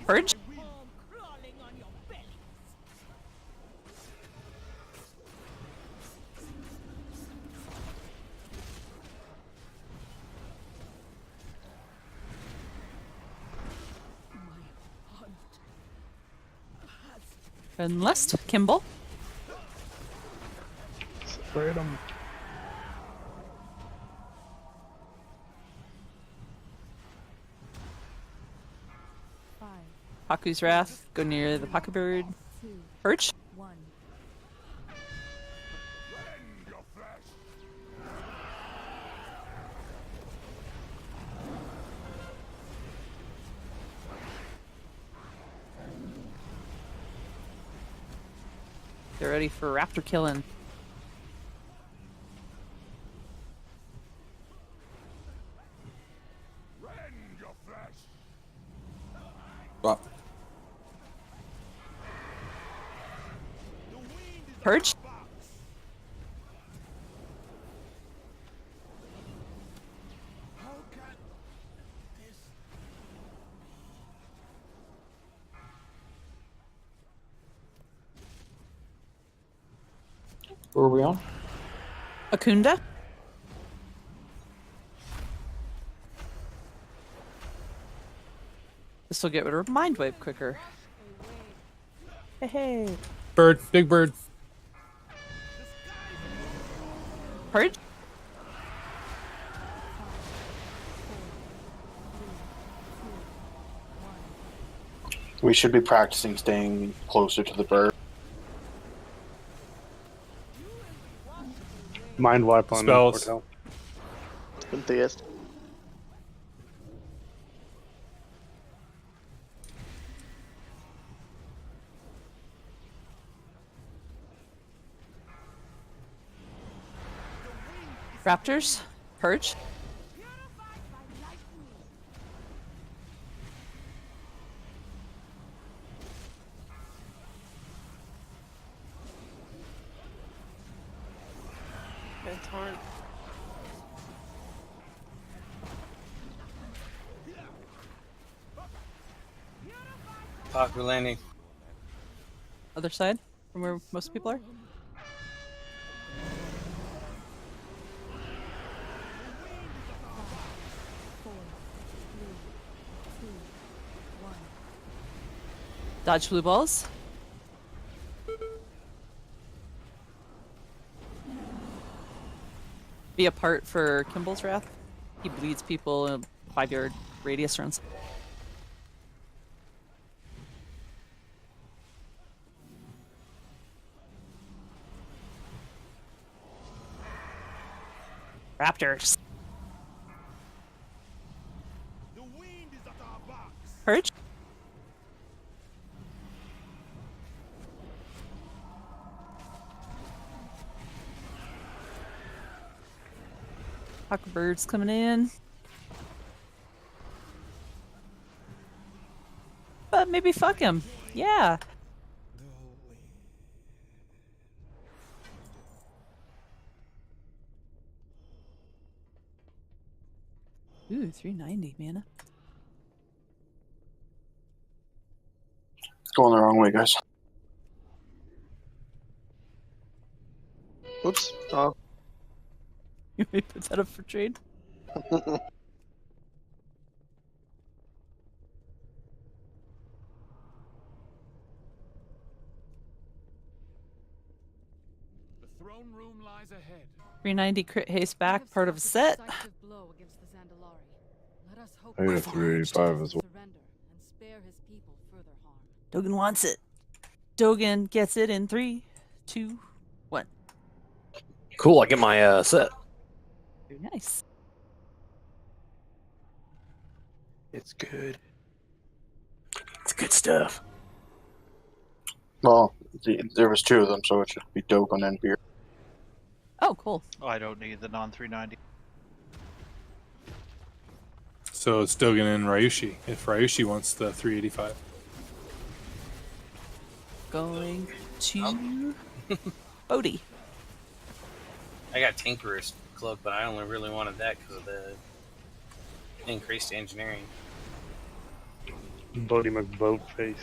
Purge. And list, Kimball. Separate them. Paku's Wrath, go near the Paku Bird. Purge. 1. Get ready for raptor killing. What? Purge. Who are we on? Akunda. This will get rid of Mind Wipe quicker. Hey, hey. Bird, big bird. Purge? We should be practicing staying closer to the bird. Mind wipe on Spells. Portal. Enthusiast. Raptors? Purge? And Torrent. Paku landing. Other side? From where most people are? Dodge blue balls. Be apart for Kimball's Wrath. He bleeds people in 5-yard radius runs. Raptors. Purge? Birds coming in. But maybe fuck him. Yeah. Ooh, 390 mana. It's going the wrong way, guys. Oops. Oh. You may put that up for trade. The throne room lies ahead. 390 crit haste back, part of a set. Blow against the Dazar'Alor. Let us hope I got a 385 as well. surrender and spare his people further harm. Dogen wants it. Dogen gets it in 3, 2, 1. Cool, I get my set. Very nice. It's good. It's good stuff. Well, there was 2 of them, so it should be Dogon and Beer. Oh, cool. Oh, I don't need the non-390. So it's Dogen and Ryushi. If Ryushi wants the 385. Going to Bodhi. I got Tinkerer's Cloak, but I only really wanted that because of the increased engineering. Bodie McBoatface.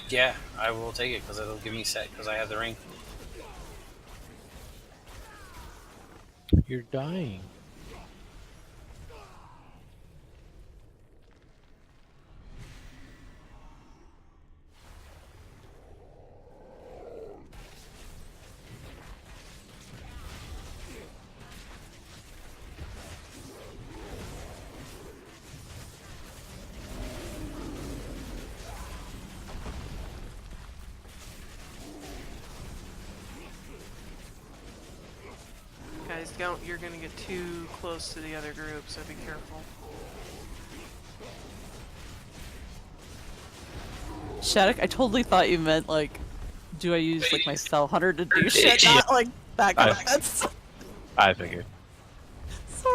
Yeah, I will take it because it'll give me set because I have the ring. You're dying. Guys, you're gonna get too close to the other group, so be careful. Shattuck, I totally thought you meant like, do I use like my spell hunter to do shit? Not like that kind of thing. That's I figured.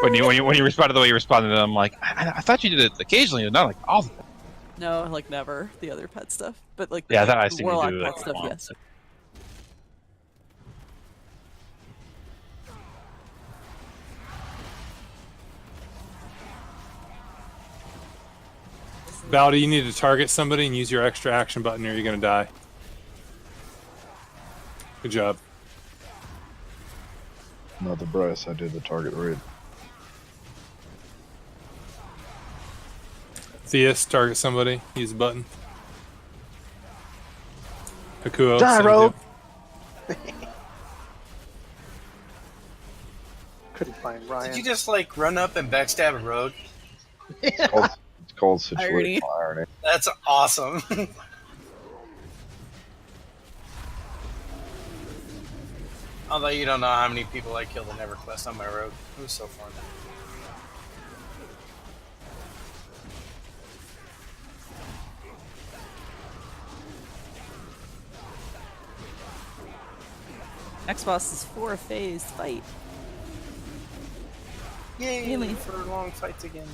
When you responded the way you responded, I'm like, I thought you did it occasionally, not like all the time. no, like never the other pet stuff, but like Yeah, I thought I the seen you warlock do pet it stuff, once. yes. Valdy, you need to target somebody and use your extra action button or you're gonna die. Good job. Not the Bryce, I did the target raid. Theus, target somebody. Use a button. Hakuo, Gyro! same deal. Couldn't find Ryan. Did you just like run up and backstab a rogue? It's called situational irony. That's awesome. Although you don't know how many people I killed in EverQuest on my rogue. It was so fun. Next boss is 4-phase fight. Yay! Really? For long fights again.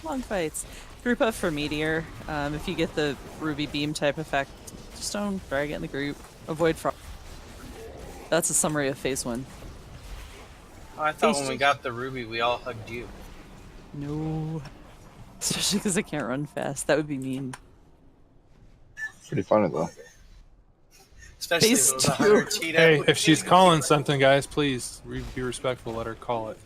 Long fights. Group up for Meteor. If you get the Ruby Beam type effect, just don't drag it in the group. Avoid frost. That's a summary of phase 1. Oh, I thought Phase when we 2. got the ruby, we all hugged you. No. Especially because I can't run fast. That would be mean. Pretty funny though. Especially Phase if it was 2. 100 Cheeto. Hey, if she's calling something, guys, please be respectful. Let her call it.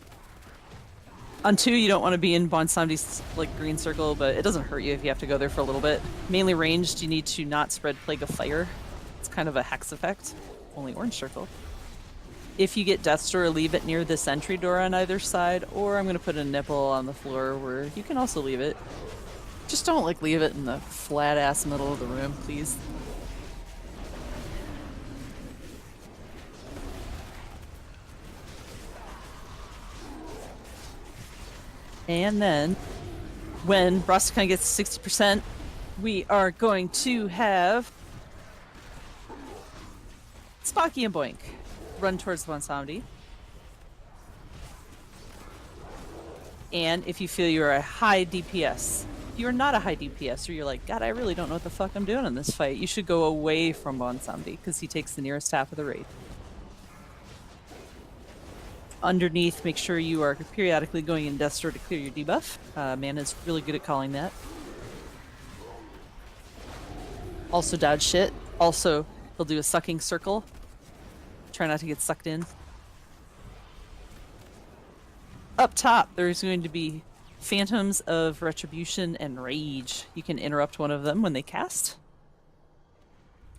On 2, you don't want to be in Bonsamdi's like green circle, but it doesn't hurt you if you have to go there for a little bit. Mainly ranged, you need to not spread Plague of Fire. It's kind of a hex effect. Only orange circle. If you get Death's Door, leave it near this entry door on either side, or I'm going to put a nipple on the floor where you can also leave it. Just don't like leave it in the flat ass middle of the room, please. And then, when Rastakhan gets 60%, we are going to have Spocky and Boink run towards Bonsamdi. And if you feel you're a high DPS, if you're not a high DPS, or you're like, God, I really don't know what the fuck I'm doing in this fight, you should go away from Bonsamdi, because he takes the nearest half of the raid. Underneath, make sure you are periodically going in Death's Door to clear your debuff. Mana's really good at calling that. Also dodge shit. Also, he'll do a sucking circle. Try not to get sucked in. Up top, there's going to be Phantoms of Retribution and Rage. You can interrupt one of them when they cast.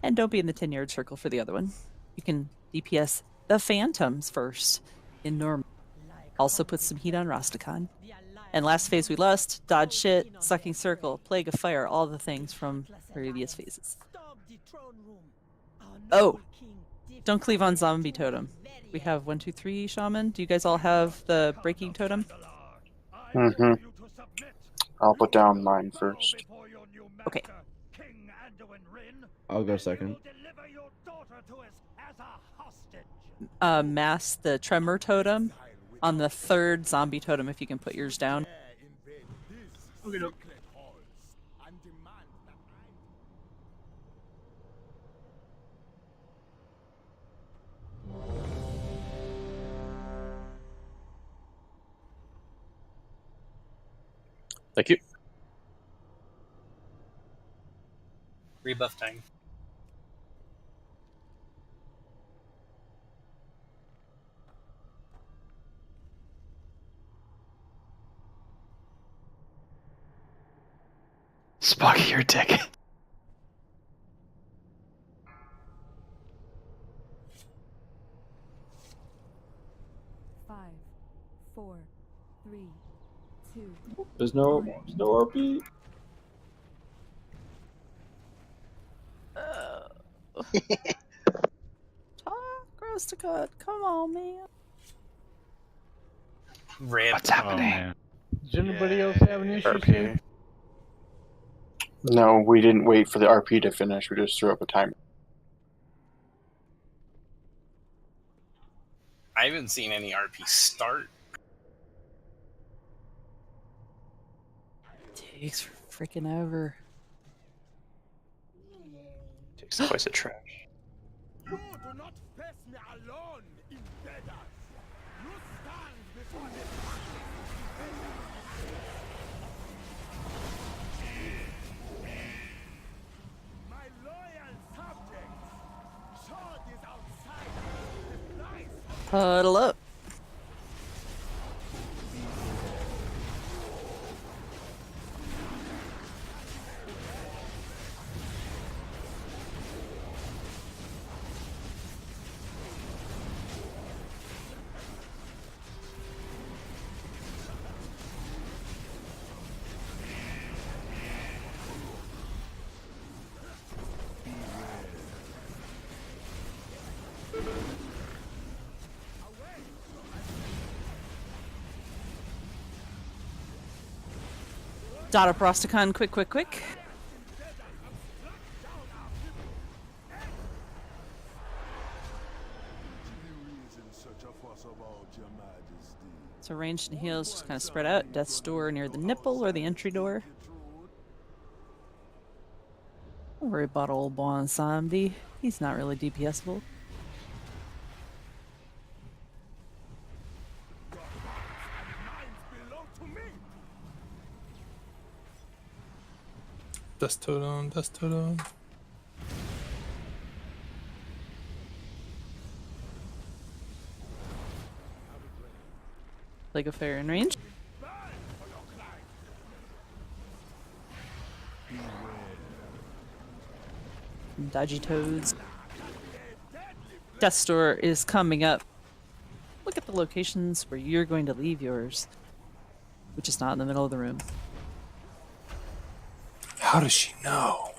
And don't be in the 10-yard circle for the other one. You can DPS the Phantoms first in normal. Also put some heat on Rastakhan. And last phase we lost, dodge shit, sucking circle, plague of fire, all the things from previous phases. Oh, don't cleave on zombie totem. We have 1, 2, 3 shaman. Do you guys all have the breaking totem? Mm-hmm. I'll put down mine first. Okay. I'll go second. Mass the tremor totem on the 3rd zombie totem if you can put yours down. Thank you. Rebuff time. Spocky, your dick. Five, 4, 3, 2. There's no RP. Rastakhan, come on, man. Rip. What's happening? Does anybody else have an issue here? No, we didn't wait for the RP to finish. We just threw up a timer. I haven't seen any RP start. Takes for freaking ever. Takes twice a trash. You do not face me alone, invaders. You stand before me. My loyal subjects. Horde is outside. The nice Huddle up. Data Prosticon, quick, quick, quick. So ranged and heals just kind of spread out. Death's Door near the nipple or the entry door. Don't worry about old Bon Zombie. He's not really DPSable. Dust Totem, Dust Totem. Like a fair in range. Dodgy toads. Death's Door is coming up. Look at the locations where you're going to leave yours, which is not in the middle of the room. How does she know?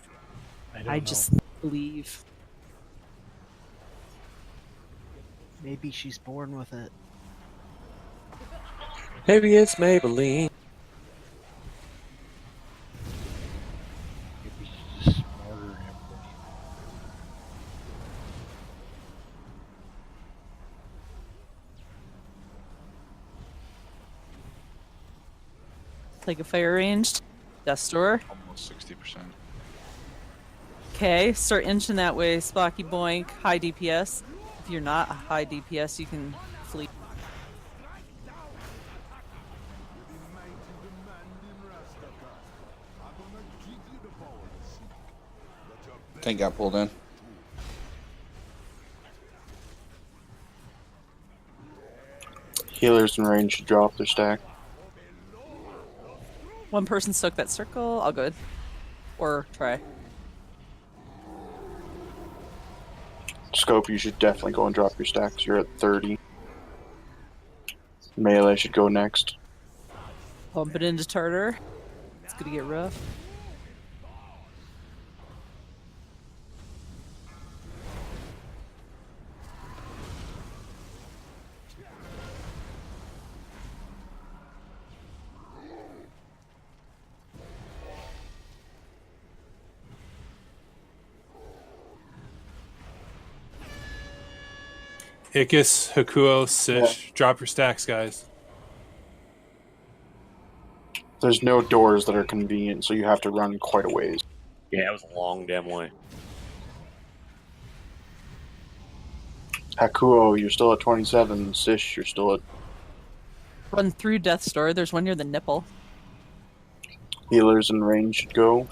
I just believe. Maybe she's born with it. Maybe it's Maybelline. Maybe she's just smarter than everybody. Like a fire ranged. Death's Door. Almost 60%. Okay, start inching that way. Spocky Boink, high DPS. If you're not a high DPS, you can flee. Tank got pulled in. Healers in range to drop their stack. One person soak that circle. I'll go ahead. Or try. Scope, you should definitely go and drop your stacks. You're at 30. Melee should go next. Bump it into Tartar. It's gonna get rough. Ickis, Hakuo, Sish. Drop your stacks, guys. There's no doors that are convenient, so you have to run quite a ways. Yeah, it was a long damn way. Hakuo, you're still at 27. Sish, you're still at... Run through Death's Door. There's one near the nipple. Healers in range should go.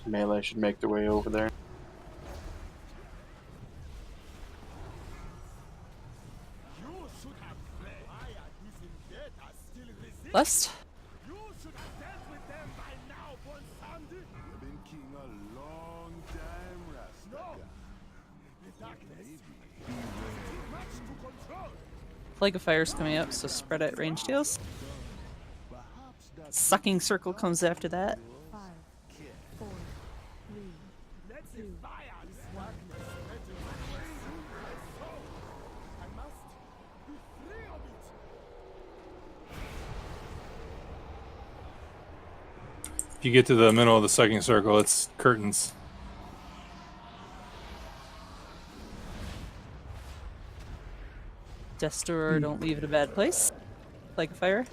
Melee should make their way over there. Lust. Flag of Fire's coming up, so spread out range deals. Sucking Circle comes after that. 5, 4, 3, 2, 1. If you get to the middle of the sucking circle, it's curtains. Death's Door, don't leave it a bad place. Flag of Fire.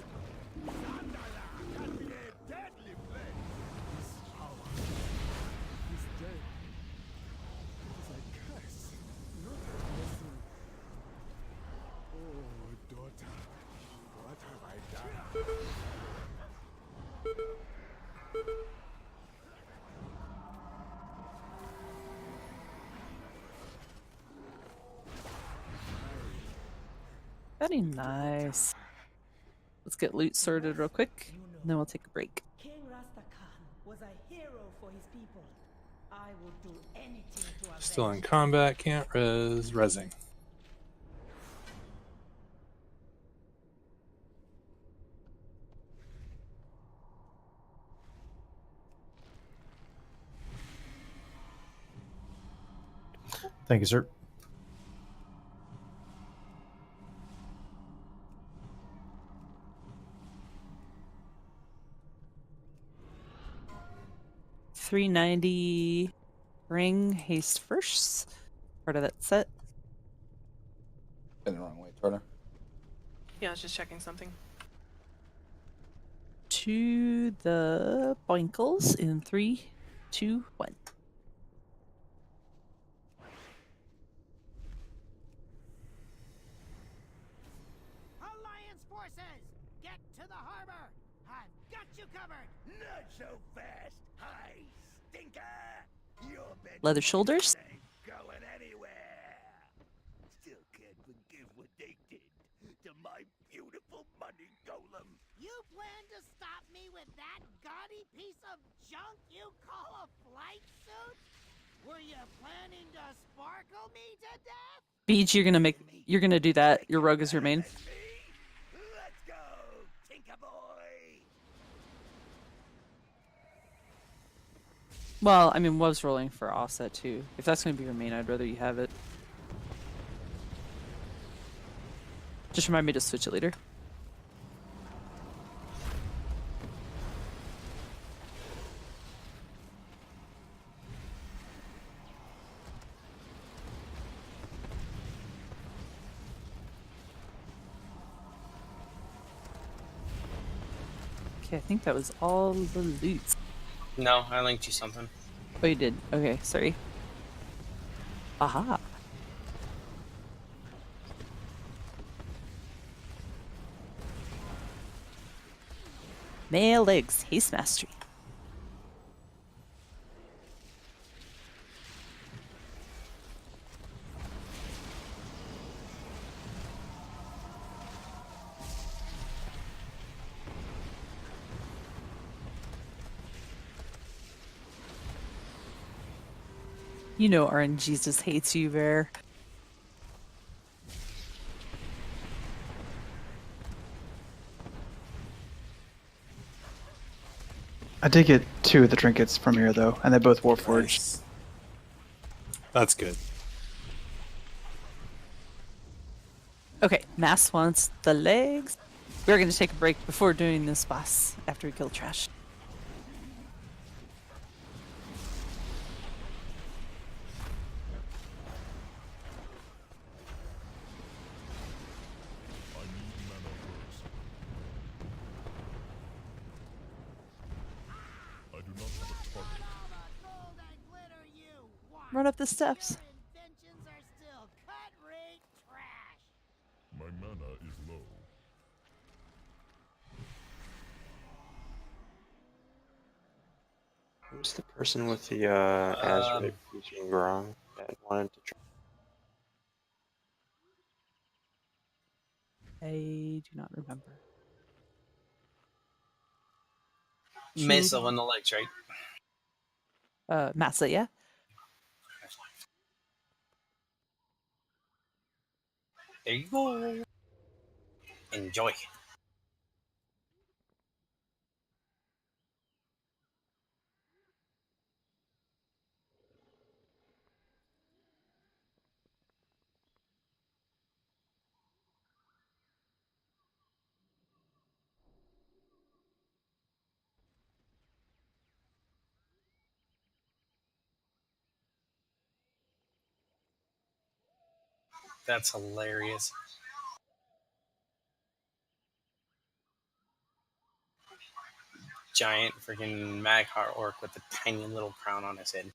Very nice. Let's get loot sorted real quick, and then we'll take a break. King Rastakhan was a hero for his people. I will do anything to avenge. Still in combat, can't resing. Thank you, sir. $390 ring haste first. Part of that set. In the wrong way, Turner. Yeah, I was just checking something. To the boinkles in 3, 2, 1. Alliance forces, get to the harbor. I've got you covered. Not so fast, hi, stinker! Your Leather shoulders. ain't going anywhere. Still can't forgive what they did to my beautiful money golem. You plan to stop me with that gaudy piece of junk you call a flight suit? Were you planning to sparkle me to death? Beach, you're gonna do that. Your rogue is your main. Let's go, Tinker Boy! Well, I mean, was rolling for offset too. If that's gonna be your main, I'd rather you have it. Just remind me to switch it later. Okay, I think that was all the loot. No, I linked you something. Oh, you did? Okay, sorry. Aha. Male legs, haste mastery. You know RNG just hates you, Bear. I did get 2 of the trinkets from here, though, and they're both Warforged. Nice. That's good. Okay, Mass wants the legs. We're going to take a break before doing this boss after we kill Trash. Run up the steps. My mana is low. Who's the person with the Azure using Grong that wanted to try? I do not remember. Mesa on the legs, right? Massa, yeah? There you go. Enjoy. That's hilarious. Giant freaking Magheart orc with a tiny little crown on his head.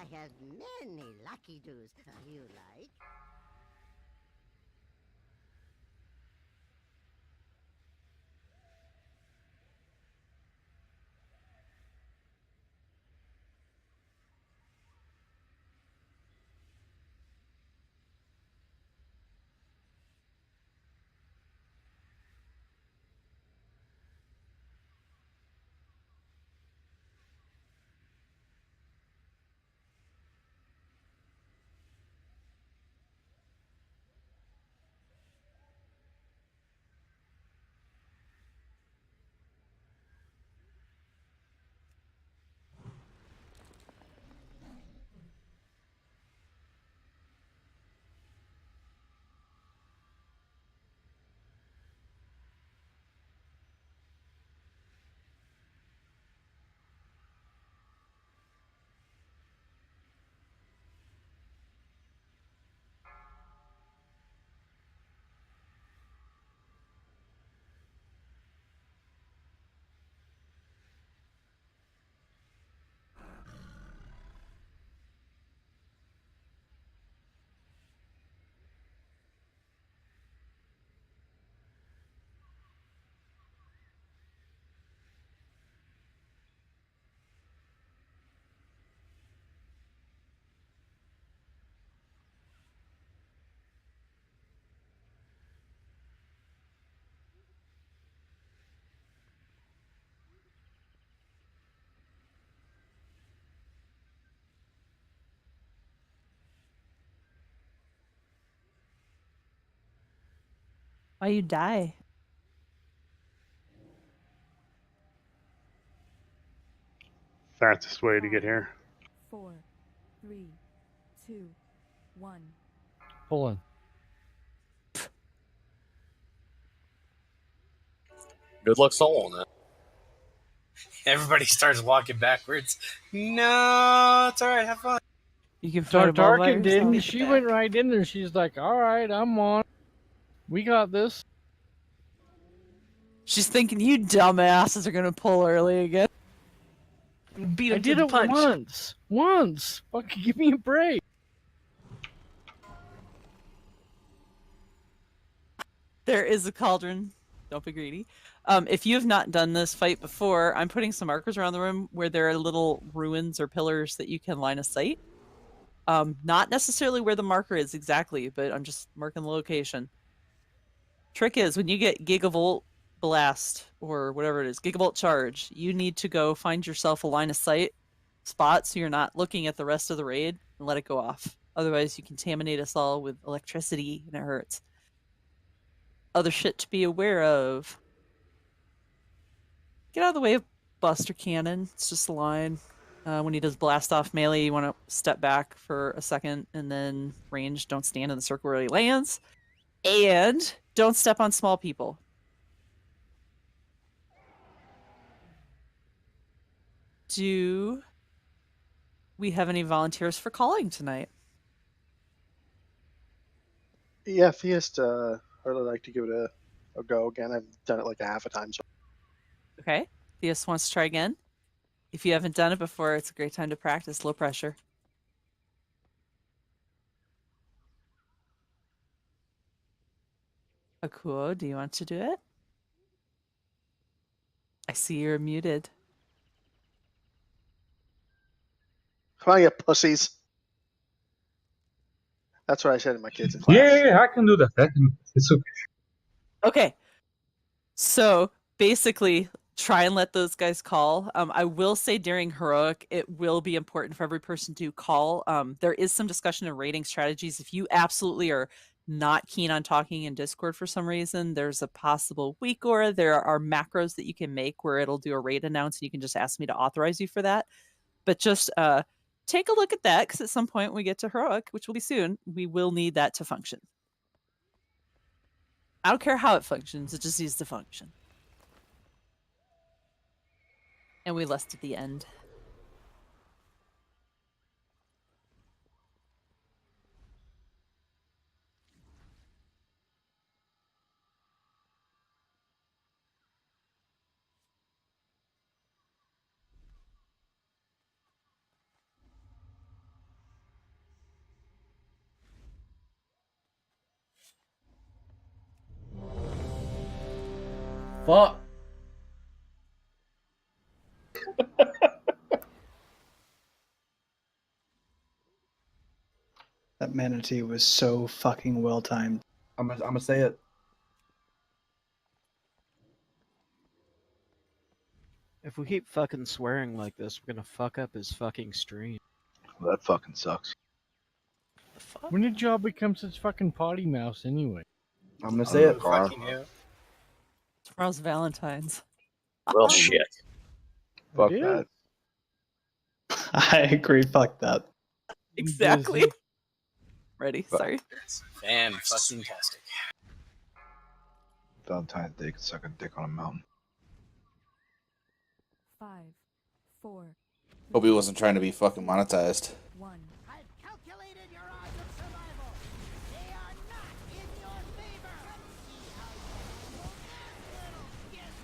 I had many lucky doos. You like? Why you die? Fastest way to get here. 4, 3, 2, 1. Pulling. Good luck soloing that. Everybody starts walking backwards. No, it's alright, have fun. You can fight them all by Tarkin didn't. yourself. She went right in there. She's like, all right, I'm on. We got this. She's thinking you dumbasses are gonna pull early again. Beat I him did to the it punch. once. Once. Fucking give me a break. There is a cauldron. Don't be greedy. If you have not done this fight before, I'm putting some markers around the room where there are little ruins or pillars that you can line of sight. Not necessarily where the marker is exactly, but I'm just marking the location. Trick is when you get gigavolt blast or whatever it is, gigavolt charge, you need to go find yourself a line of sight spot so you're not looking at the rest of the raid and let it go off. Otherwise, you contaminate us all with electricity and it hurts. Other shit to be aware of. Get out of the way of Buster Cannon. It's just a line. When he does blast off melee, you want to step back for a second and then range. Don't stand in the circle where he lands. And don't step on small people. Do we have any volunteers for calling tonight? Yeah, Theist, I'd really like to give it a go again. I've done it like a half a time. So Okay. Theus wants to try again. If you haven't done it before, it's a great time to practice low pressure. Akuo, do you want to do it? I see you're muted. come on, you pussies. That's what I said to my kids in class. Yeah, I can do that. It's okay. Okay. So basically, try and let those guys call. I will say during heroic, it will be important for every person to call. There is some discussion of rating strategies. If you absolutely are not keen on talking in Discord for some reason, there's a possible weak aura. There are macros that you can make where it'll do a raid announce and you can just ask me to authorize you for that. But just take a look at that because at some point we get to heroic, which will be soon, we will need that to function. I don't care how it functions, it just needs to function. And we left at the end. fuck? That manatee was so fucking well timed. I'm gonna say it. If we keep fucking swearing like this, we're gonna fuck up his fucking stream. Well, that fucking sucks. When did y'all become such fucking potty mouse anyway? I'm gonna say it. Fucking hell. Tomorrow's Valentine's. Well, shit. Fuck It is? that. I agree. Fuck that. Exactly. Ready? Sorry. Fan fucking tastic. Valentine's Day could suck a dick on a mountain. 5, 4, Hope he wasn't trying to be fucking monetized. 1. I've calculated your odds of survival. They are not in your favor. Let's see how you handle this little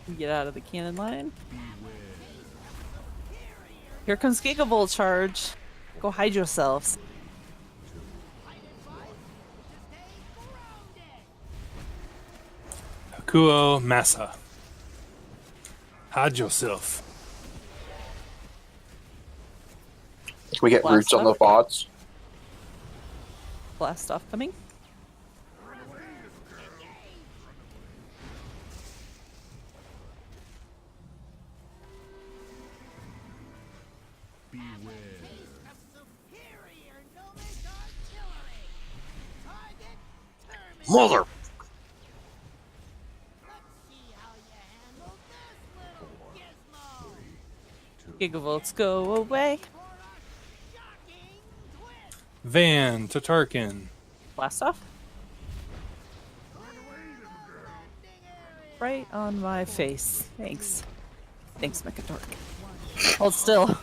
gizmo. Get out of the cannon line. Here comes Gigavolt charge. Go hide yourselves. Hakuo Masa. Hide yourself. We get Blast roots on the off. bots. Blast off coming. Mother! Gigavolts go away. Van Tatarkin. Blast off. Right on my face. Thanks. Thanks, Mechatork. Hold still.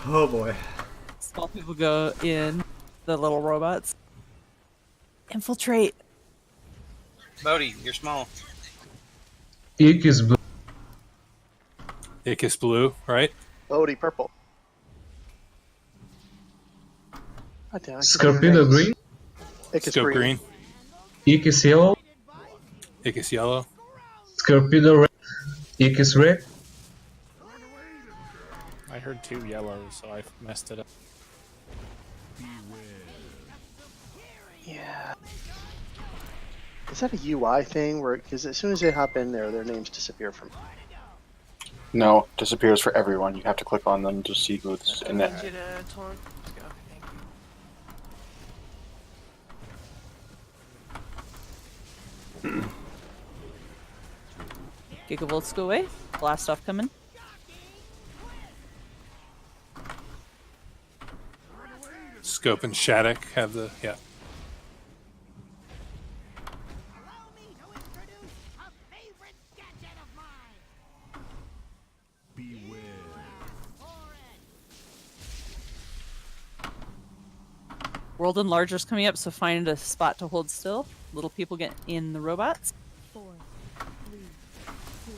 Oh boy. Small people go in the little robots. Infiltrate. Bodhi, you're small. Ink is blue. Ick is blue, right? Bodhi purple. God damn, I keep Scorpido doing names. green. Ick Scope green. Ink is yellow. Ick is yellow. Scorpido red. Ink is red. I heard 2 yellows, so I messed it up. Yeah. Is that a UI thing where, because as soon as they hop in there, their names disappear from? No, disappears for everyone. You have to click on them to see who's in I it. need you to taunt. Let's go. Thank you. Gigavolts go away. Blast off coming. Scope and Shattuck have the yeah. World Enlarger's coming up, so find a spot to hold still. Little people get in the robots. 4, 3, 2,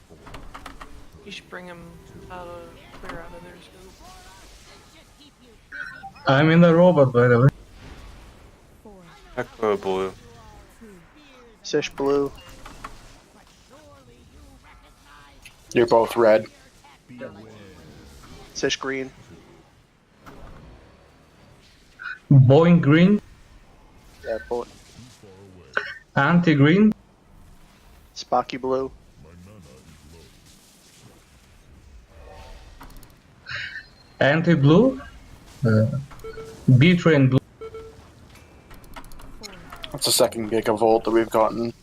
1. You should bring him out of clear out of there. I'm in the robot, by the way. Echo blue. Sish blue. You're both red. Sish green. Boeing green. Yeah, boy. Anti green. Spocky blue. Anti blue. B train blue. That's the second gigavolt that we've gotten.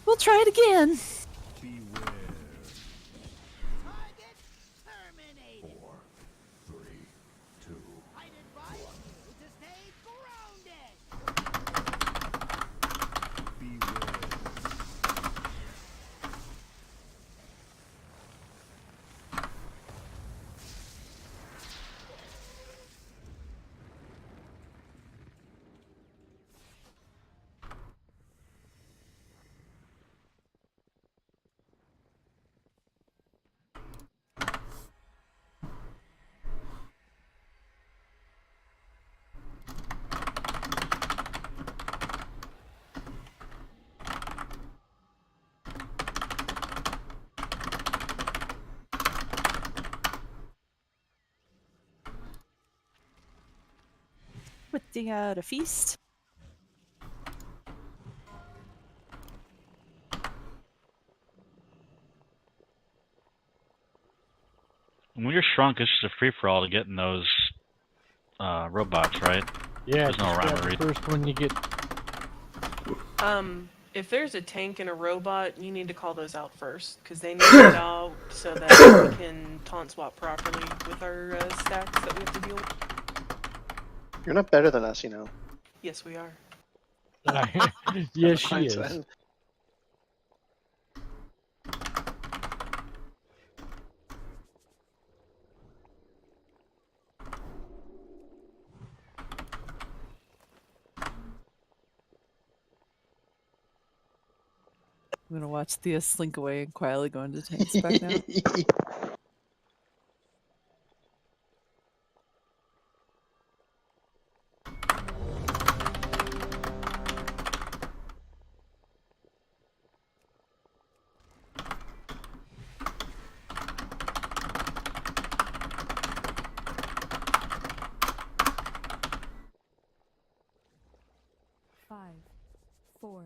We'll try it again. Ding out a feast. When you're shrunk, it's just a free for all to get in those robots, right? Yeah, There's no just rhyme grab or the reason. first one you get. If there's a tank and a robot, you need to call those out first, because they need to get out so that we can taunt swap properly with our stacks that we have to deal with. You're not better than us, you know. Yes, we are. Yes, she Fine, is. Sven. I'm gonna watch Thea slink away and quietly go into tank spec now. Five, four,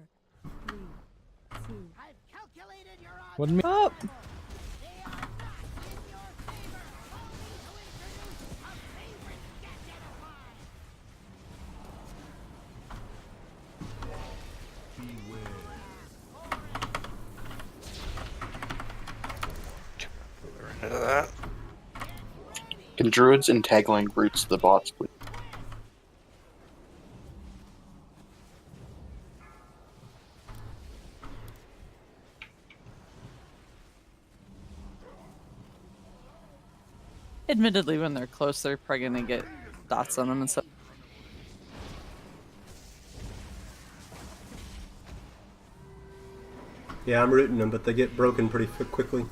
three, two. I've calculated your odds. What do you mean? Oh, They are not in your favor. Allow me to introduce a favorite gadget of mine. Rid of that. Can druids and tagline brutes the bots, please? admittedly, when they're close, they're probably gonna get dots on them and stuff. Yeah, I'm rooting them, but they get broken pretty quickly.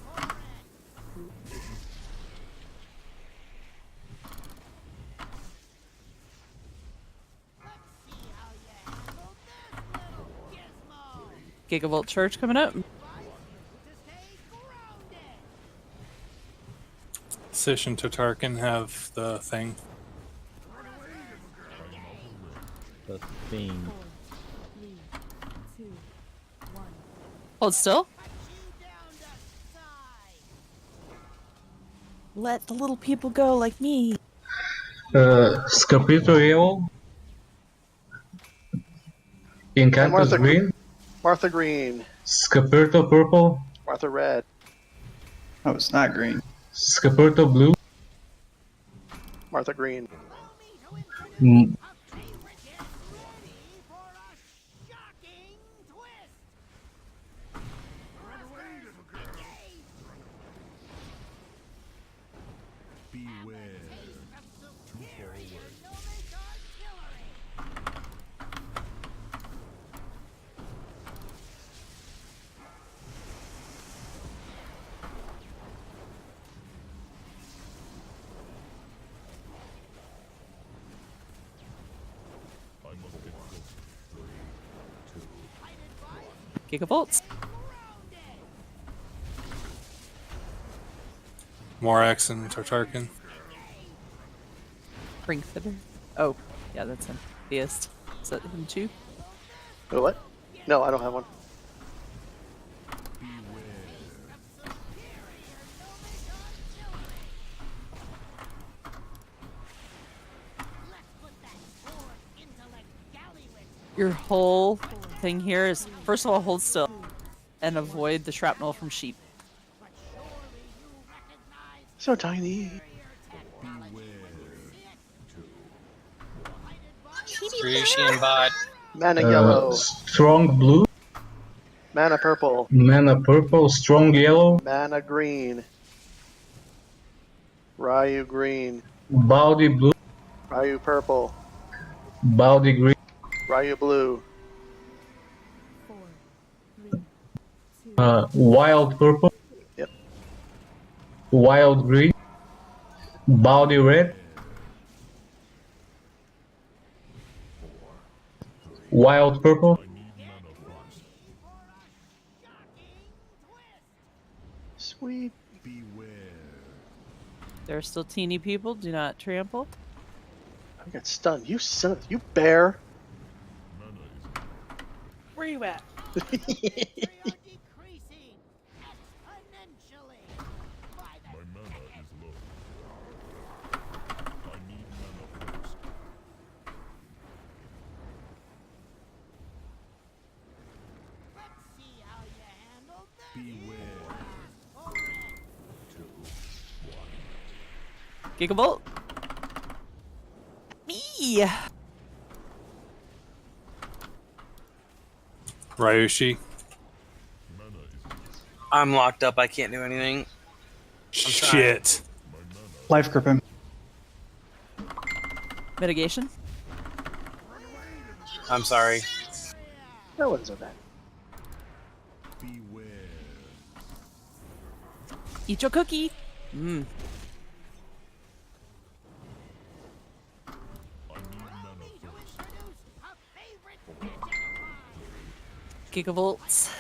Gigavolt charge coming up. Sish and Tatarkin have the thing. The thing. Hold still. Let the little people go like me. Scapito yellow. Incantus Martha green. Martha Green. Scapito purple. Martha Red. Oh, it's not green. Scapito blue. Martha Green. Mm, Gigavolts. Morax and Tatarkin. Ring fitter. Oh, yeah, that's him. Theist. Is that him too? What? No, I don't have one. Your whole thing here is, first of all, hold still and avoid the shrapnel from sheep. So tiny. Crucian bot. Mana yellow. strong blue. Mana purple. Mana purple. Strong yellow. Mana green. Ryu green. Body blue. Ryu purple. Body green. Ryu blue. Wild purple. Yep. Wild green. Body red. Wild purple. Sweet. There are still teeny people. Do not trample. I got stunned. You son of, you bear. Where you at? Gigavolt. Me. Ryushi. I'm locked up. I can't do anything. Shit. Life grip him. Mitigation. I'm sorry. That wasn't so bad. Eat your cookie. Mmm. Gigavolts.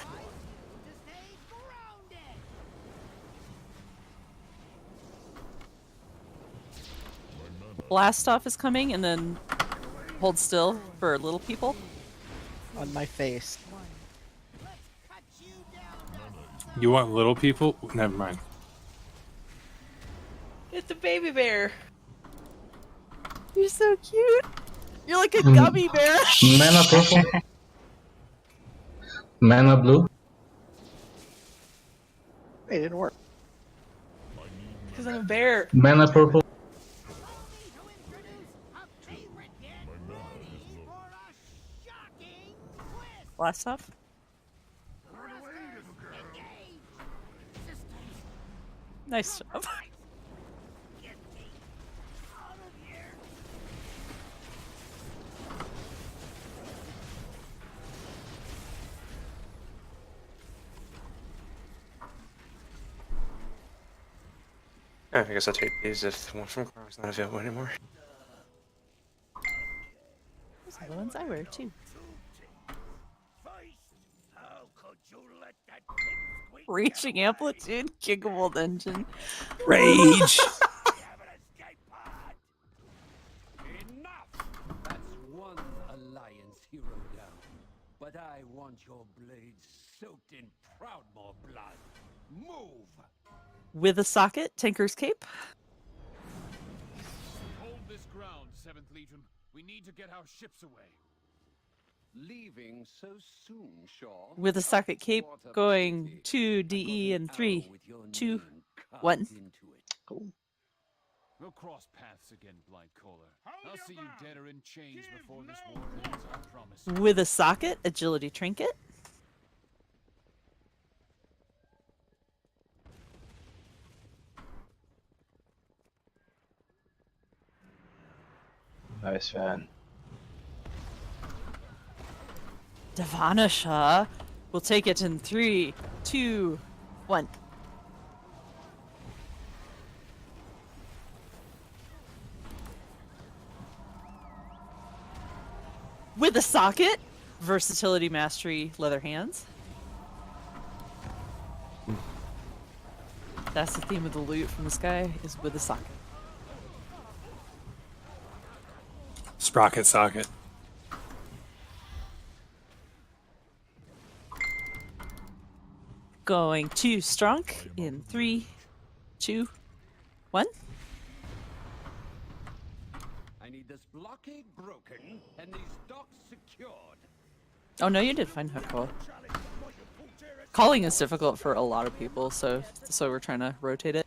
Blast off is coming, and then hold still for little people. On my face. You want little people? Never mind. It's a baby bear. You're so cute. You're like a gummy bear. Mana purple. Mana blue. It didn't work. Because I'm a bear. Mana purple. Blast off. Nice job. I guess I'll take these if the one from Grog's not available anymore. Those are the ones I wear too. Reaching amplitude, Gigavolt engine. Rage. Enough! That's one Alliance hero down. But I want your blades soaked in Proudmoore blood. Move! With a socket, Tinker's Cape. Hold this ground, 7th Legion. We need to get our ships away. Leaving so soon, Shaw. With a socket cape, going to DE in 3, 2, 1. Cool. We'll cross paths again, Blightcaller. I'll see you dead or in chains before this war ends, I promise. With a socket, agility trinket. Nice, man. Devanisha. We'll take it in 3, 2, 1. With a socket, versatility, mastery, leather hands. That's the theme of the loot from this guy, is with a socket. Sprocket socket. Going to Strunk in 3, 2, 1. I need this blockade broken and these docks secured. Oh no, you did fine, Huckle. Calling is difficult for a lot of people, so we're trying to rotate it.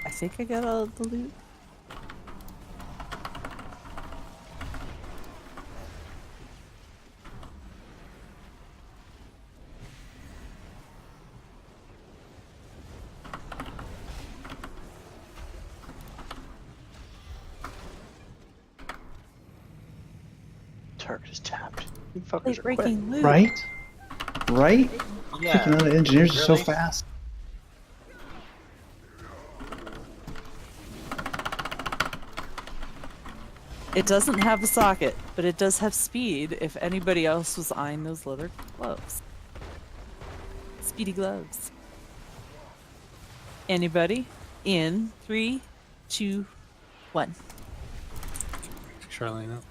I think I got all the loot. Turret is tapped. You fuckers are Breaking quick. loot. Right? Right? Yeah. Freaking other engineers are so Really? fast. It doesn't have a socket, but it does have speed if anybody else was eyeing those leather gloves. Speedy gloves. Anybody? In 3, 2, 1. Charlene up.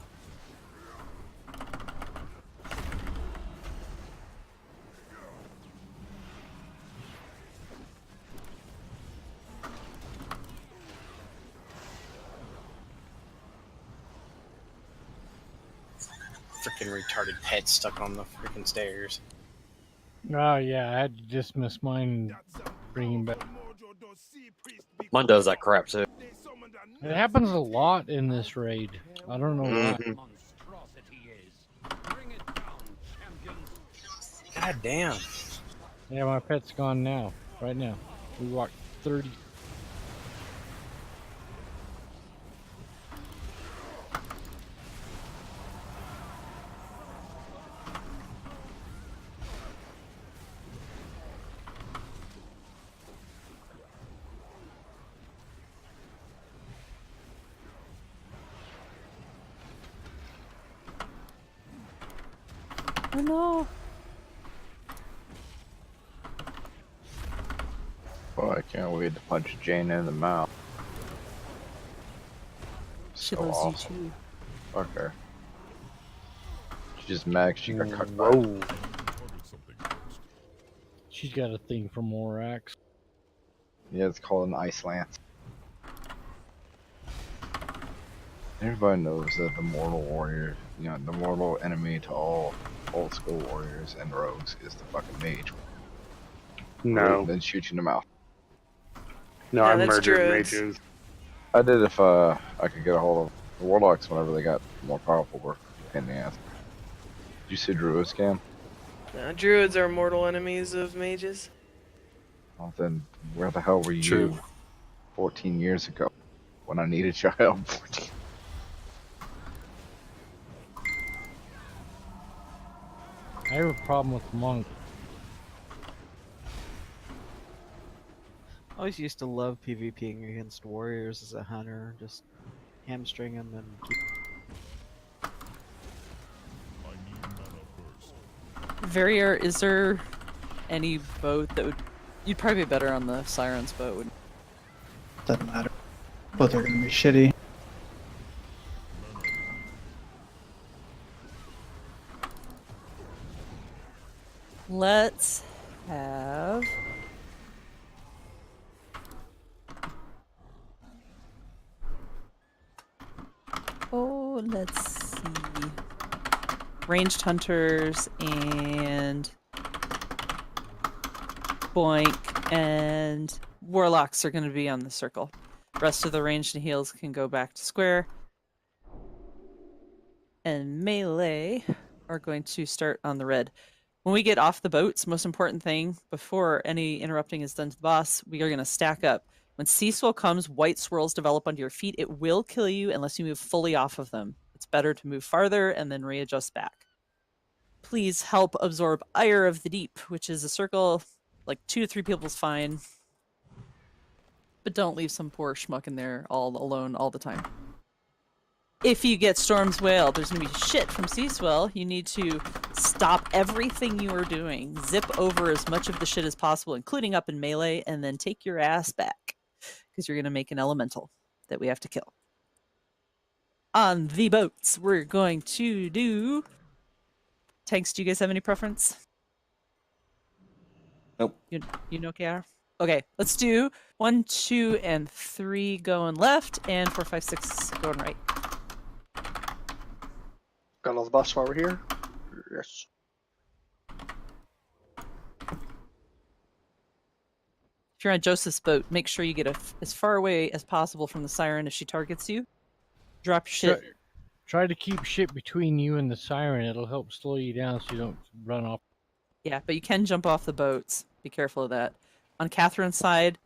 Freaking retarded pet stuck on the freaking stairs. Oh yeah, I had to dismiss mine. Bringing back. Mine does that crap too. It happens a lot in this raid. I don't know why. God damn. Yeah, my pet's gone now. Right now. We walked 30. Oh no. Oh, I can't wait to punch Jane in the mouth. She So loves awesome. you too. Fuck her. She's just mad 'cause she got cucked by. Whoa. She's got a thing for Morax. Yeah, it's called an ice lance. Everybody knows that the mortal warrior, you know, the mortal enemy to all old school warriors and rogues is the fucking mage. No. Then shoot you in the mouth. No, I murdered mages. I did if I could get a hold of the warlocks whenever they got more powerful. Were a pain in the ass. Did you see druids, Cam? Druids are mortal enemies of mages. Well, then where the hell were you True. 14 years ago when I needed your help? I have a problem with monk. I always used to love PvPing against warriors as a hunter. Just hamstring them and keep. Verrier, is there any boat that would... You'd probably be better on the Siren's boat, wouldn't Doesn't matter. Both are gonna be shitty. Let's have... Oh, let's see. Ranged hunters and boink and warlocks are going to be on the circle. Rest of the ranged and heals can go back to square. And melee are going to start on the red. When we get off the boats, most important thing before any interrupting is done to the boss, we are going to stack up. When sea swell comes, white swirls develop under your feet. It will kill you unless you move fully off of them. It's better to move farther and then readjust back. Please help absorb Ire of the Deep, which is a circle, like 2 to 3 people is fine. But don't leave some poor schmuck in there all alone all the time. If you get Storm's Whale, there's going to be shit from Sea Swell. You need to stop everything you are doing, zip over as much of the shit as possible, including up in melee, and then take your ass back. Because you're going to make an elemental that we have to kill. On the boats, we're going to do... Tanks, do you guys have any preference? Nope. You know KR? Okay, let's do 1, 2, and 3 going left, and 4, 5, 6 going right. Got all the buffs while we're here? Yes. If you're on Joseph's boat, make sure you get as far away as possible from the siren if she targets you. Drop your shit. Try to keep shit between you and the siren. It'll help slow you down so you don't run off. Yeah, but you can jump off the boats. Be careful of that. On Catherine's side,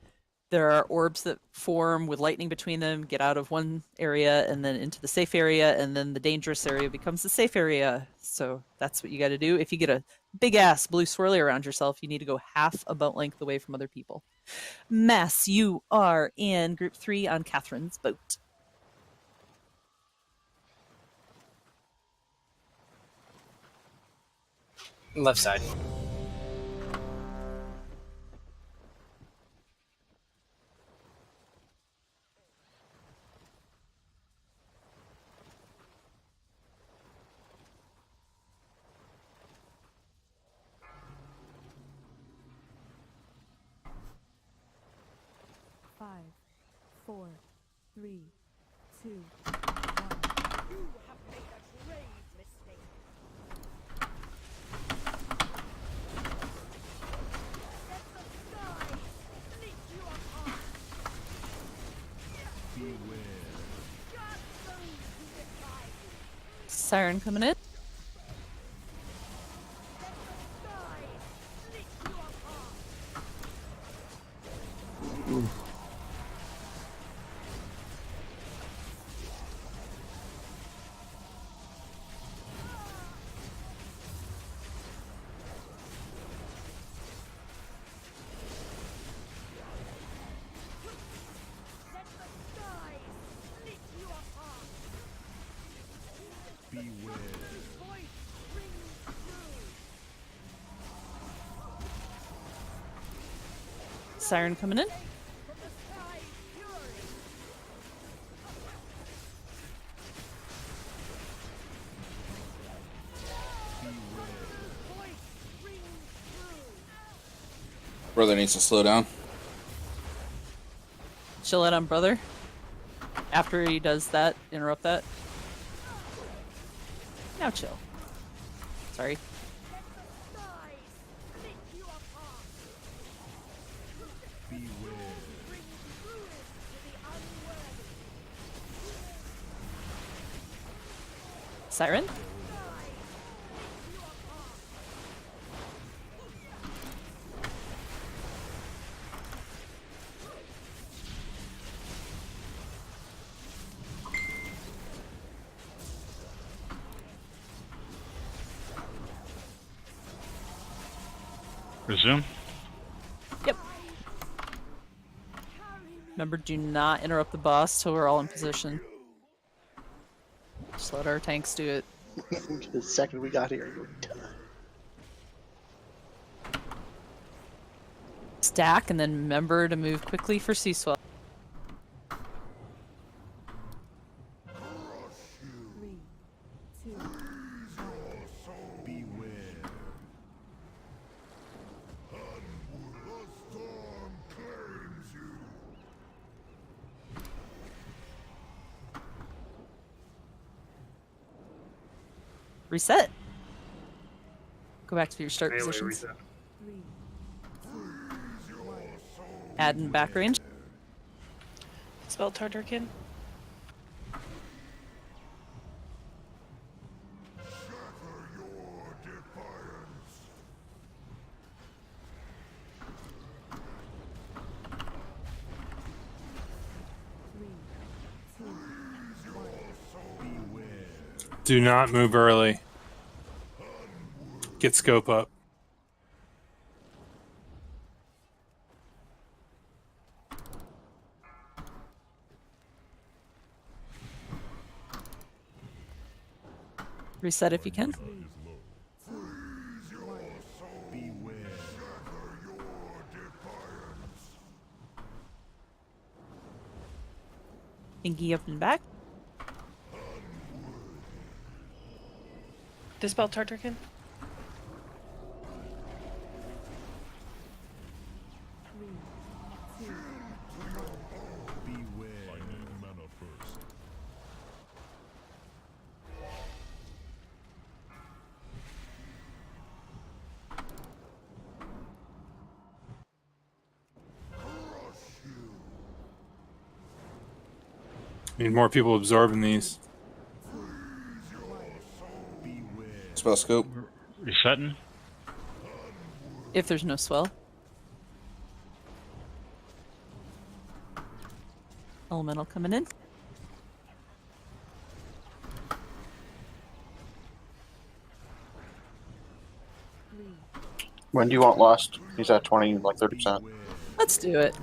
there are orbs that form with lightning between them, get out of one area and then into the safe area, and then the dangerous area becomes the safe area. So that's what you got to do. If you get a big ass blue swirly around yourself, you need to go half a boat length away from other people. Mass, you are in group 3 on Catherine's boat. Left side. 4, 3, 2, 1. You have made a grave mistake. Let the skies split you apart. Beware. Just those who defy you. Siren coming in. Skies split you apart. Let the skies split you apart. Beware. His voice rings true. Siren coming in. From the sky's fury. Voice rings true. Brother needs to slow down. Chill out on brother. After he does that, interrupt that. Now chill. Sorry. Skies split you apart. Beware. Brings ruin to the unworthy. Siren. Resume. Yep. Remember, do not interrupt the boss till we're all in position. Just let our tanks do it. The second we got here, you're done. Stack, and then remember to move quickly for sea swell. 3, 2, 1. Beware. Reset. Go back to your start Melee positions. reset. 3, 2, 1. Add in back range. Spell Tartarkin. Do not move early. Get scope up. Reset if you can. Beware. Thingy up and back. Dispel Tartarkin. 3, 2, Beware. I need mana first. Need more people absorbing these. Spell scope. Resetting. If there's no swell. Elemental coming in. When do you want Lust? He's at 20, like 30%. Let's do it.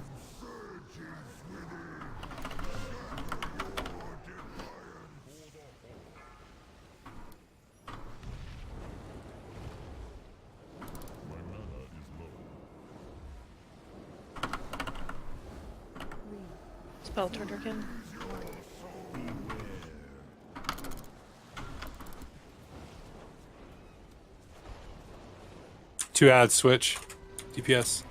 Spell Tartarkin. Two add switch. DPS.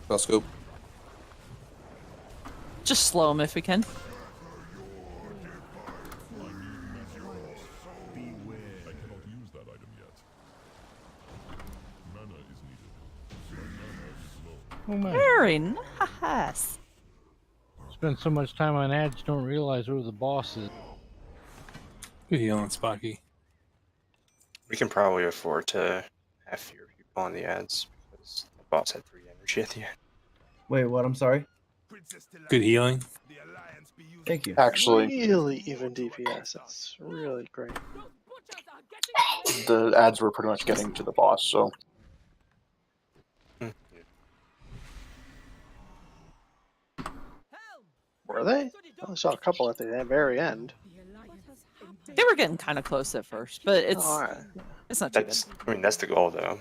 Spell scope. Just slow him if we can. Beware. I cannot use that item yet. Mana is needed. My mana is low. Oh man. Very nice. Spend so much time on ads, you don't realize who the boss is. Good healing, Spocky. We can probably afford to have fewer people on the ads because the boss had 3 energy at the end. Wait, what? I'm sorry. Good healing. Thank you. Actually, Really even DPS. That's really great. the ads were pretty much getting to the boss, so Were they? I only saw a couple at the very end. They were getting kind of close at first, but it's Alright. it's not too That's, bad. I mean, that's the goal, though.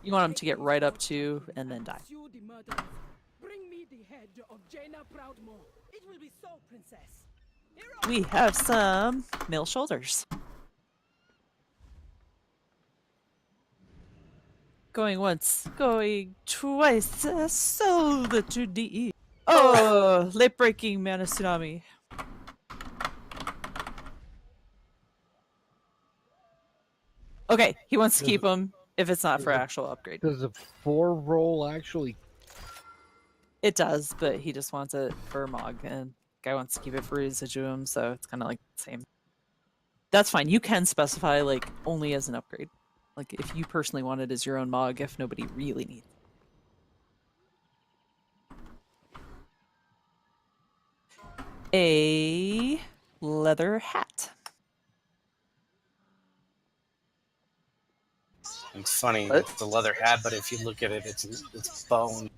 You want them to get right up to and then die. Bring me the head of Jaina Proudmore. It will be so, princess. We have some male shoulders. Going once, going twice, so the 2D. Oh, late breaking mana tsunami. Okay, he wants to keep him if it's not for actual upgrade. Does a 4 roll actually? It does, but he just wants it for Mog, and guy wants to keep it for residuum, so it's kind of like the same. That's fine. You can specify like only as an upgrade, like if you personally want it as your own Mog, if nobody really needs. A leather hat. It's funny, it's the leather hat, but if you look at it, it's bone.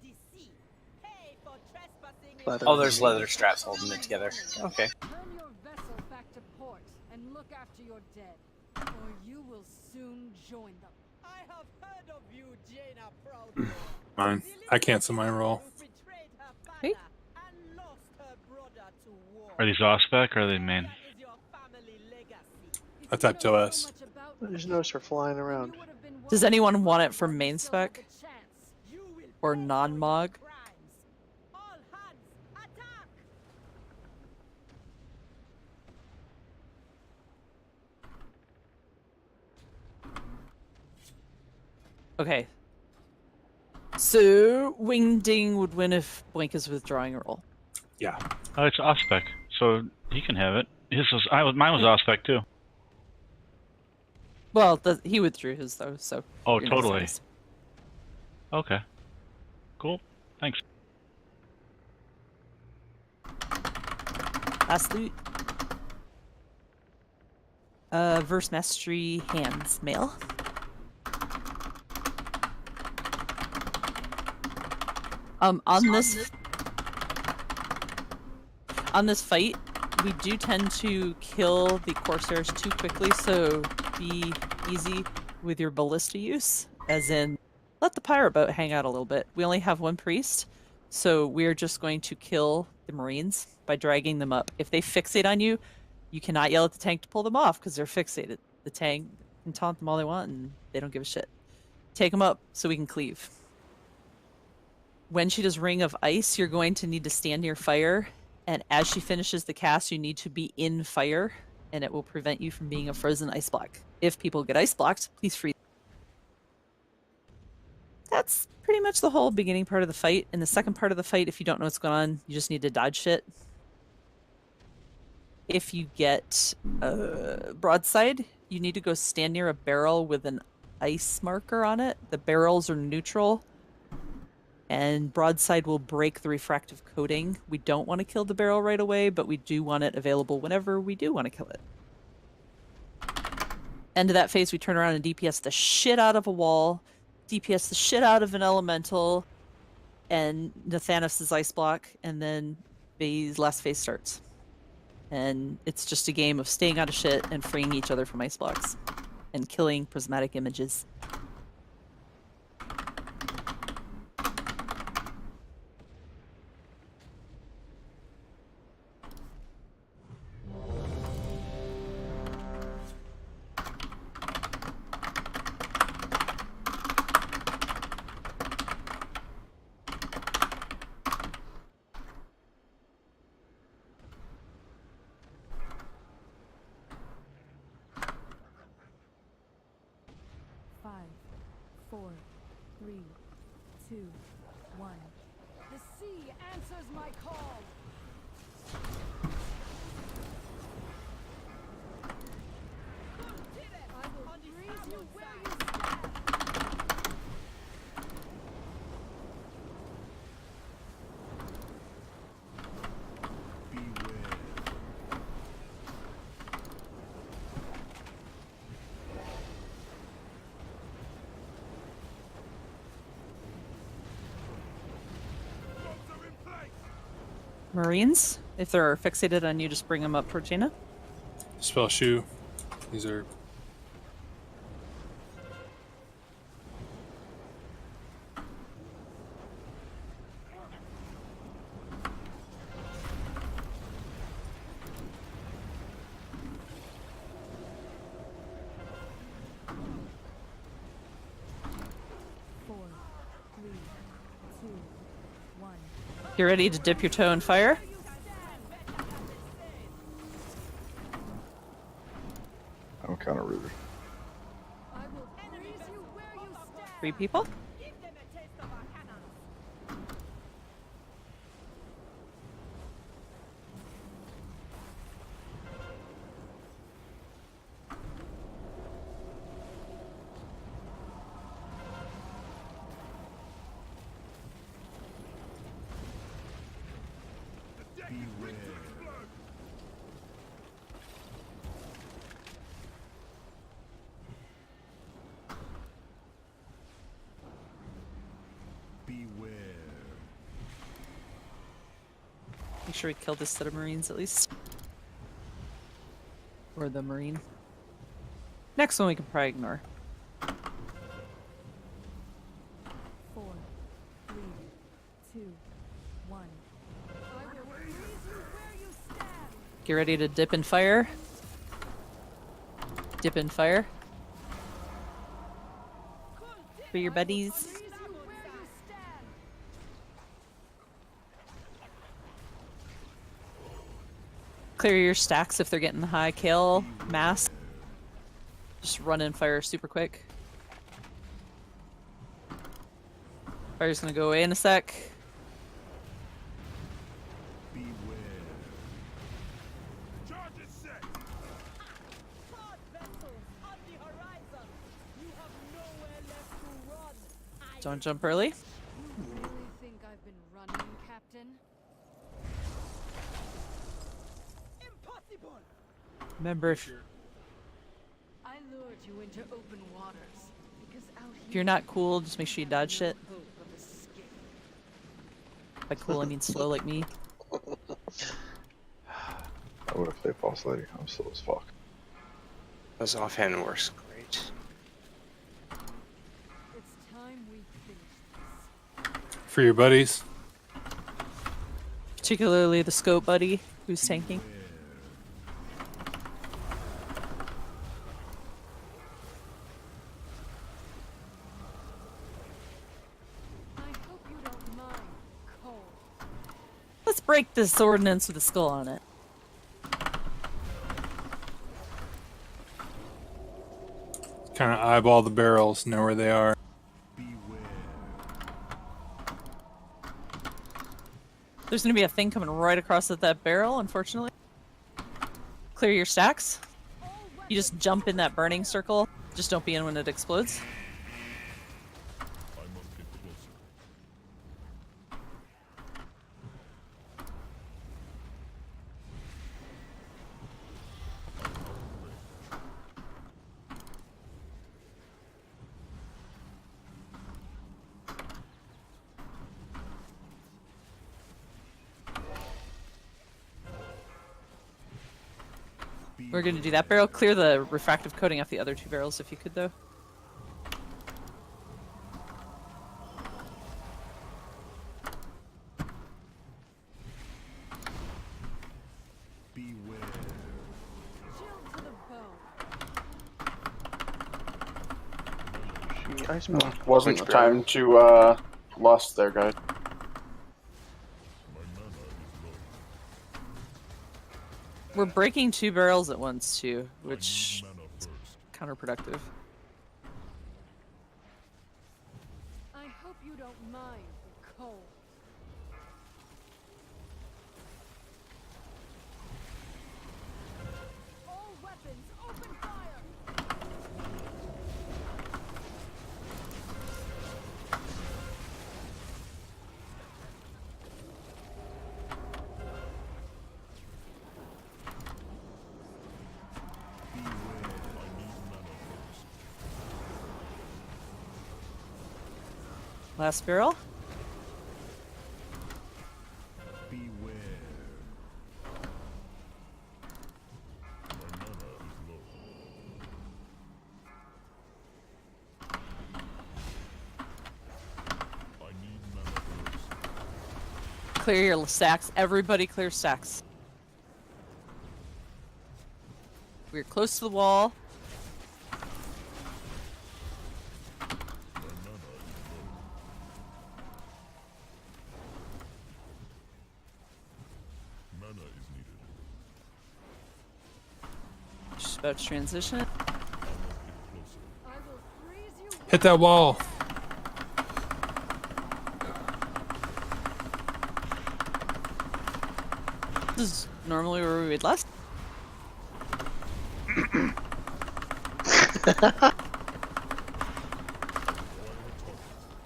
Leather. Oh, there's leather straps holding it together. Okay. Turn your vessel back to port and look after your dead, or you will soon join them. I have heard of you, Jaina Proudmore. Mine. I cancel my roll. Hey. And lost her brother to war. Are these off spec or are they main? I typed OS. There's notes for flying around. Does anyone want it for main spec or non-Mog? Okay. So Wingding would win if Blink is withdrawing a roll. Yeah. Oh, it's off spec, so he can have it. Mine was off spec too. Well, he withdrew his though, so. Oh, you're totally. nice. Okay. Cool. Thanks. Last loot. Verse Mastery Hands Mail. On this fight, we do tend to kill the Corsairs too quickly, so be easy with your ballista use, as in let the pirate boat hang out a little bit. We only have 1 priest, so we're just going to kill the Marines by dragging them up. If they fixate on you, you cannot yell at the tank to pull them off because they're fixated. The tank can taunt them all they want and they don't give a shit. Take them up so we can cleave. When she does Ring of Ice, you're going to need to stand near fire, and as she finishes the cast, you need to be in fire, and it will prevent you from being a frozen ice block. If people get ice blocked, please freeze. That's pretty much the whole beginning part of the fight. In the second part of the fight, if you don't know what's going on, you just need to dodge shit. If you get broadside, you need to go stand near a barrel with an ice marker on it. The barrels are neutral, and broadside will break the refractive coating. We don't want to kill the barrel right away, but we do want it available whenever we do want to kill it. End of that phase, we turn around and DPS the shit out of a wall, DPS the shit out of an elemental, and Nathanos' ice block, and then the last phase starts. And it's just a game of staying out of shit and freeing each other from ice blocks and killing prismatic images. 4, 3, 2, 1. The sea answers my call. I will freeze you where you stand. Marines, if they're fixated on you, just bring them up towards Jaina. Spell shoe. These are. Get ready to dip your toe in fire. I'm kind of rude. 3 people. Make sure we kill this set of Marines at least. Or the Marine. Next one we can probably ignore. 4, 3, 2, 1. I will freeze you where you stand. Get ready to dip in fire. Dip in fire. For your buddies. Clear your stacks if they're getting high kill mass. Just run in fire super quick. Fire's gonna go away in a sec. Don't jump early. You really think I've been running, Captain? Remember, if I lured you into open waters because out you're not cool, just make sure you dodge shit. By cool, I mean slow like me. I would have played Boss Lady. I'm slow as fuck. Those offhand works great. It's time we finish this. For your buddies. Particularly the scope buddy who's tanking. Let's break this ordnance with a skull on it. Kind of eyeball the barrels, know where they are. There's gonna be a thing coming right across at that barrel, unfortunately. Clear your stacks. You just jump in that burning circle. Just don't be in when it explodes. We're gonna do that barrel. Clear the refractive coating off the other 2 barrels if you could, though. Wasn't the time to lust there, guys. We're breaking 2 barrels at once, too, which is counterproductive. you don't mind the cold. All weapons, open fire! Last barrel. Clear your stacks. Everybody clear stacks. We're close to the wall. Mana is needed. Just about to transition. Hit that wall. This is normally where we would last.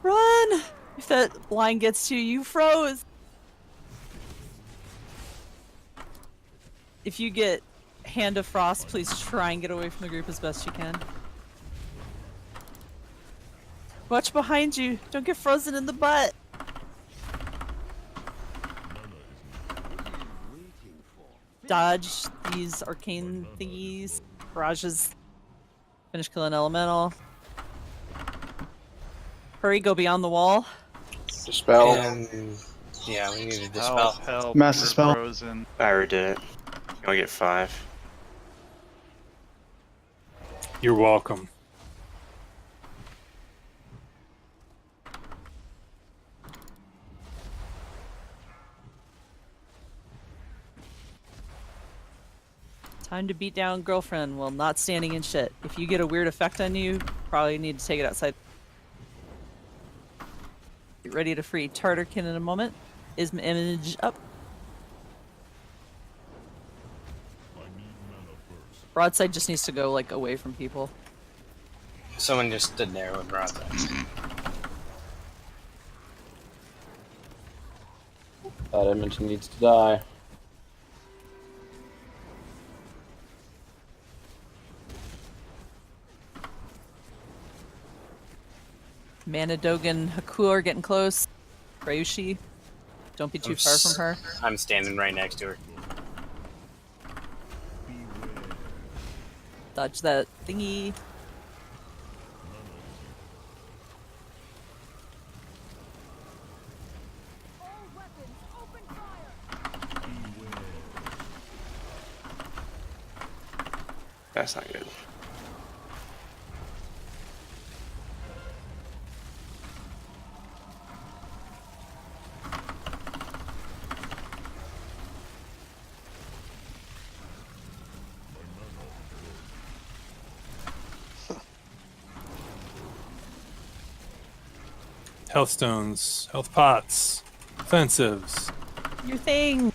Run! If that line gets to you, you froze. If you get Hand of Frost, please try and get away from the group as best you can. Watch behind you. Don't get frozen in the butt. Dodge these arcane thingies, barrages. Finish killing elemental. Hurry, go beyond the wall. Dispel. Yeah, we need to dispel. Help, Mass dispel. I already did it. You only get 5. You're welcome. Time to beat down girlfriend while not standing in shit. If you get a weird effect on you, probably need to take it outside. Get ready to free Tartarkin in a moment. Is my image up? Broadside just needs to go like away from people. Someone just stood there with broadside. That image needs to die. Manadogan Haku are getting close. Ryushi, don't be too far from her. I'm standing right next to her. Dodge that thingy. That's not good. Health stones, health pots, offensives. Your thing.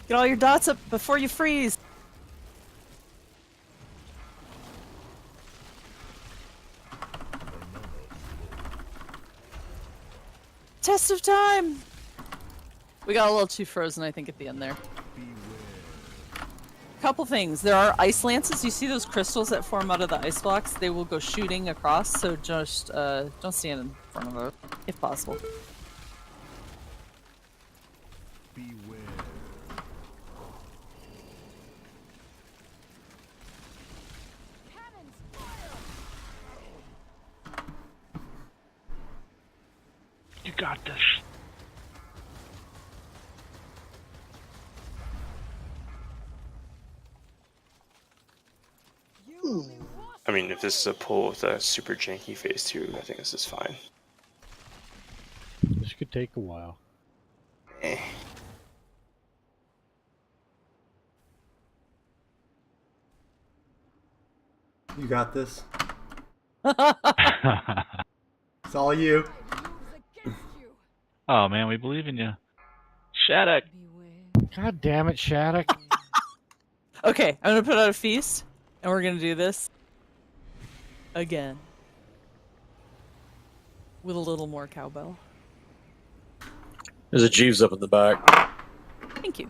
Get all your dots up before you freeze. Test of time. We got a little too frozen, I think, at the end there. Couple things. There are ice lances. You see those crystals that form out of the ice blocks? They will go shooting across, so just don't stand in front of those, if possible. You got this. I mean, if this is a pull with a super janky phase 2, I think this is fine. This could take a while. Eh. You got this. It's all you. Oh man, we believe in you. Shattuck. God damn it, Shattuck. Okay, I'm gonna put out a feast, and we're gonna do this again with a little more cowbell. There's a Jeeves up in the back. Thank you.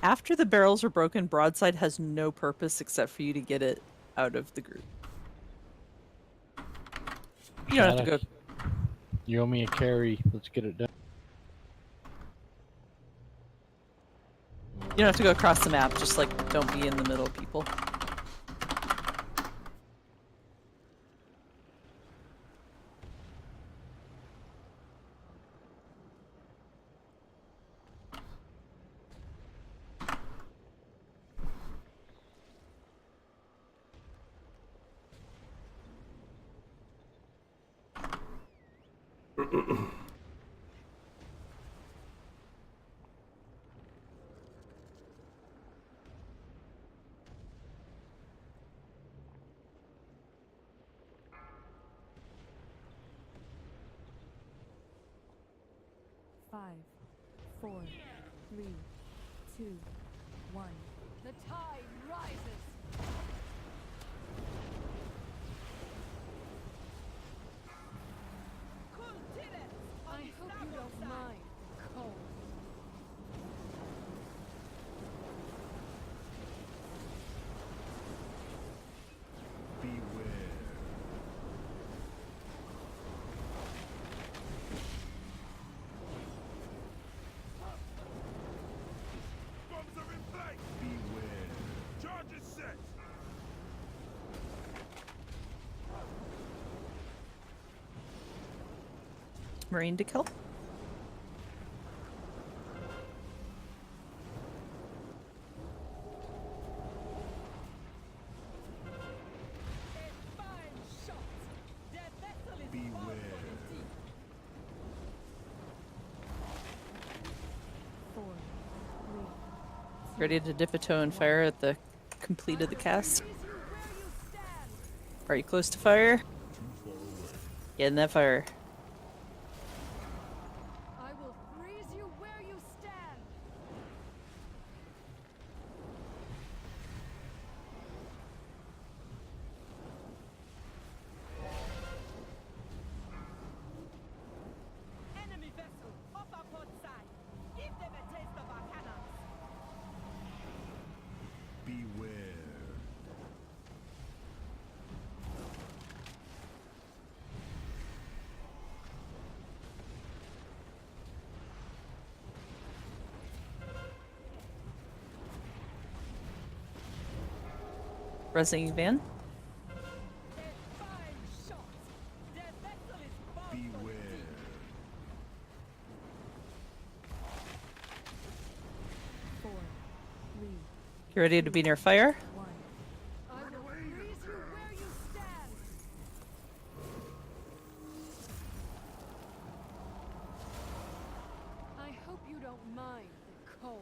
After the barrels are broken, broadside has no purpose except for you to get it out of the group. You don't have to go. Shattuck, you owe me a carry. Let's get it done. You don't have to go across the map. Just like don't be in the middle, people. Five, 4, 3, 2, 1. The tide rises. I hope you don't mind the cold. Marine to kill. Ready to dip a toe in fire at the complete of the cast. Are you close to fire? Get in that fire. I will freeze you where you stand. Enemy vessel off our port side. Give them a taste of our cannons. Beware. Resing van. Beware. You ready to be near fire? I will freeze you where you stand. I hope you don't mind the cold.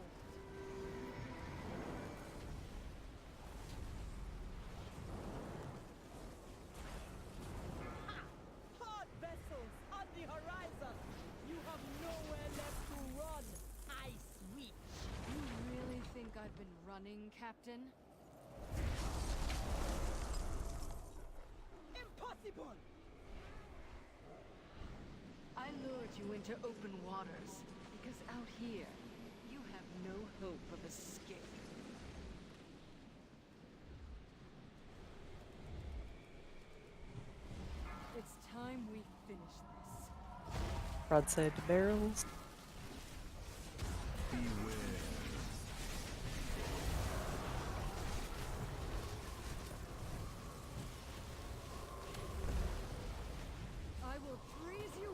Horde vessels on the horizon. You have nowhere left to run. Ice weak. You really think I've been running, Captain? Impossible. I lured you into open waters because out here you have no hope of escape. It's time we finish this. Broadside to barrels. I will freeze you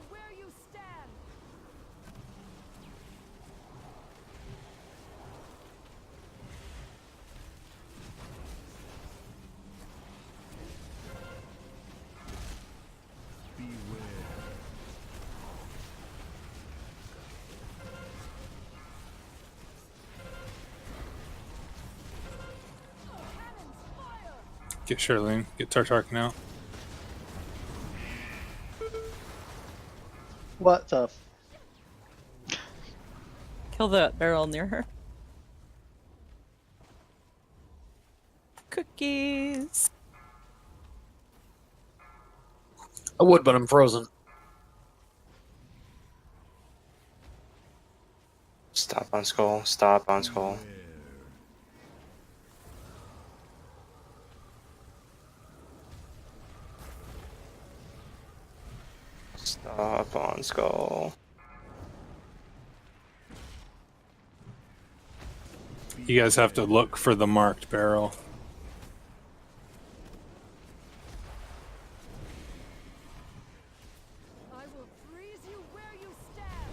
Get Charlene. Get Tartarkin out. What the? Kill that barrel near her. Cookies. I would, but I'm frozen. Stop on skull. Stop on skull. Stop on skull. You guys have to look for the marked barrel. I will freeze you where you stand.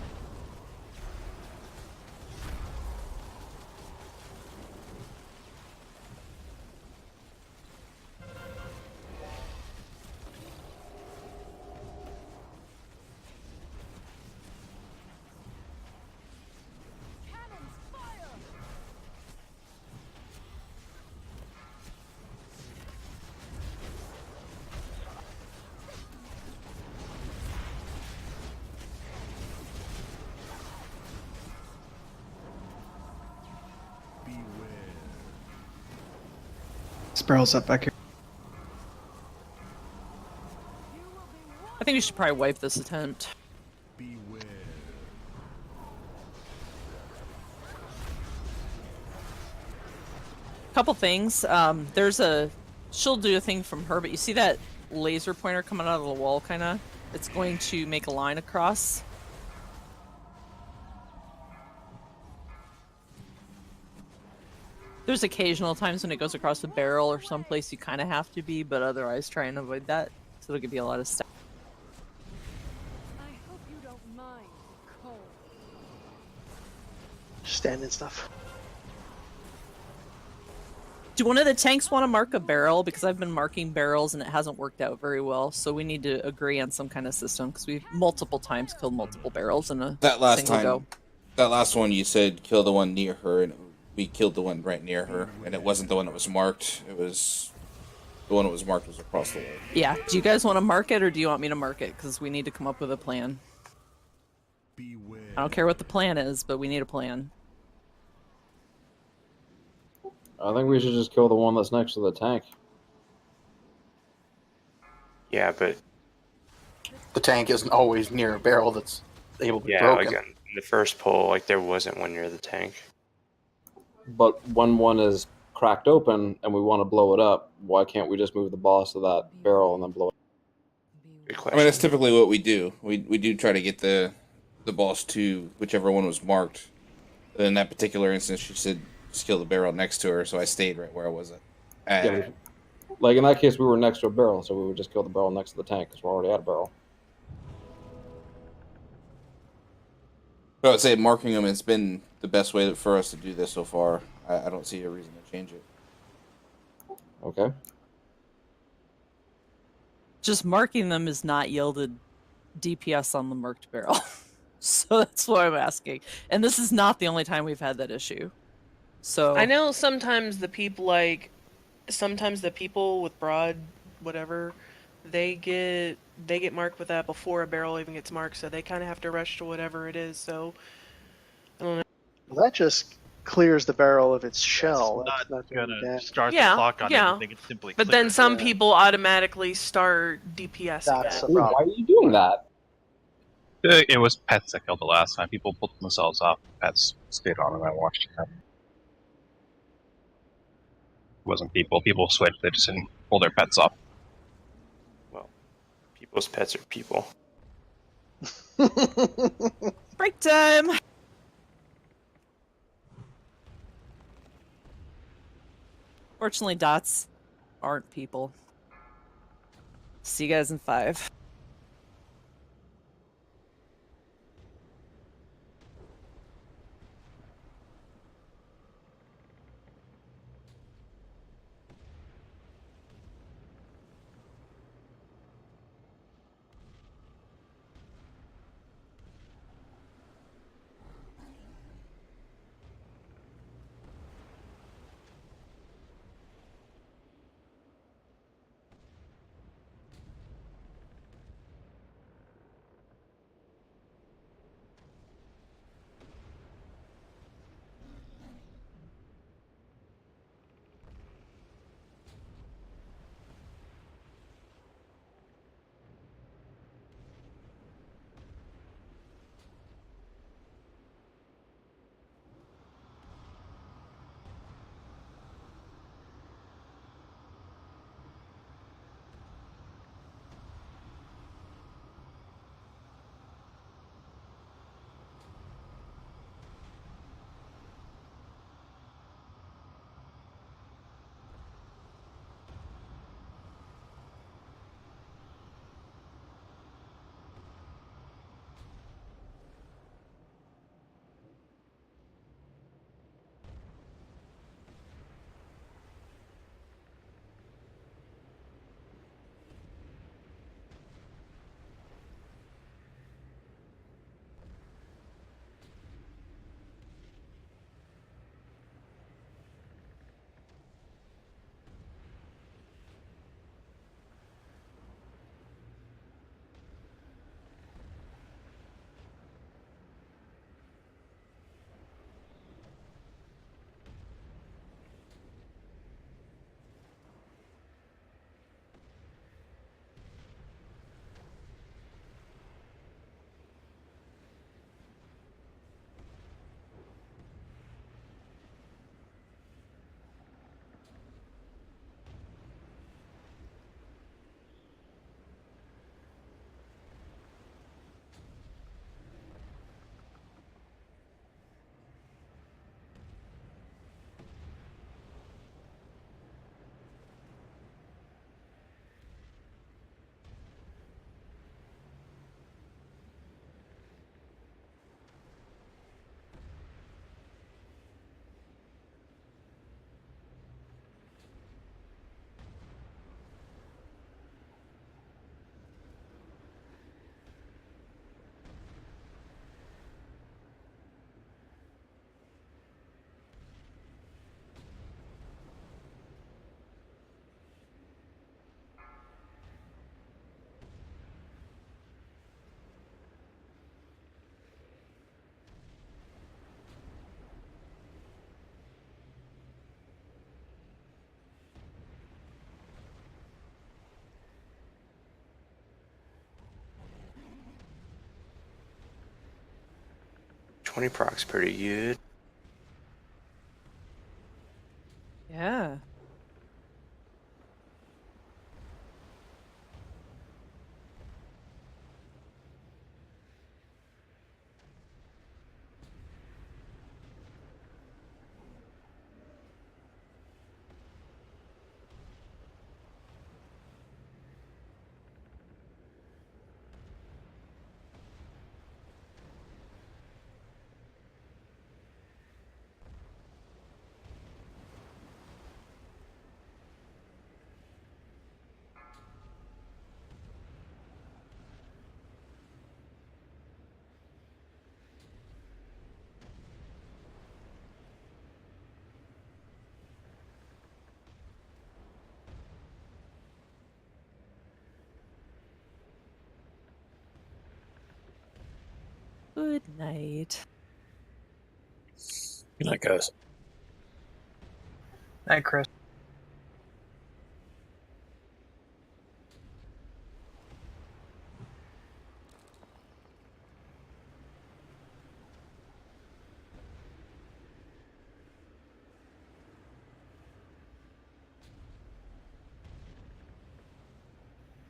Cannons fire! This barrel's up back here. I think you should probably wipe this attempt. Couple things. She'll do a thing from her, but you see that laser pointer coming out of the wall, kind of? It's going to make a line across. There's occasional times when it goes across the barrel or someplace you kind of have to be, but otherwise try and avoid that. So it'll give you a lot of stuff. I hope you don't mind the cold. Standing stuff. Do one of the tanks want to mark a barrel? Because I've been marking barrels and it hasn't worked out very well. So we need to agree on some kind of system because we've multiple times killed multiple barrels in a That last single time, go. that last one you said kill the one near her, and we killed the one right near her, and it wasn't the one that was marked. It was the one that was marked was across the wall. Yeah. Do you guys want to mark it or do you want me to mark it? Because we need to come up with a plan. I don't care what the plan is, but we need a plan. I think we should just kill the one that's next to the tank. Yeah, but The tank isn't always near a barrel that's able to be yeah, broken. again, in the first pull, like there wasn't one near the tank. But when one is cracked open and we want to blow it up, why can't we just move the boss to that barrel and then blow it? Good I question. mean, that's typically what we do. We do try to get the boss to whichever one was marked. And in that particular instance, she said just kill the barrel next to her, so I stayed right where I was at. Yeah, like in that case, we were next to a barrel, so we would just kill the barrel next to the tank because we're already at a barrel. But I would say marking them has been the best way for us to do this so far. I don't see a reason to change it. Okay. Just marking them has not yielded DPS on the marked barrel. So that's what I'm asking. And this is not the only time we've had that issue. So I know sometimes the people with broad whatever, they get marked with that before a barrel even gets marked, so they kind of have to rush to whatever it is. So I don't know. Well, that just clears the barrel of its shell. It's That's not gonna doing damage. start the Yeah, clock on yeah. anything. It's simply But then clear. some people automatically start DPS That's again. the Why problem. are you doing that? It was pets that killed the last time. People pulled themselves off. Pets stayed on, and I watched it happen. It wasn't people. People switched. They just didn't pull their pets off. Well, people's pets are people. break time. Fortunately, dots aren't people. See you guys in 5. 20 proc's pretty good. Yeah. Good night. Good night, guys. Night, Chris.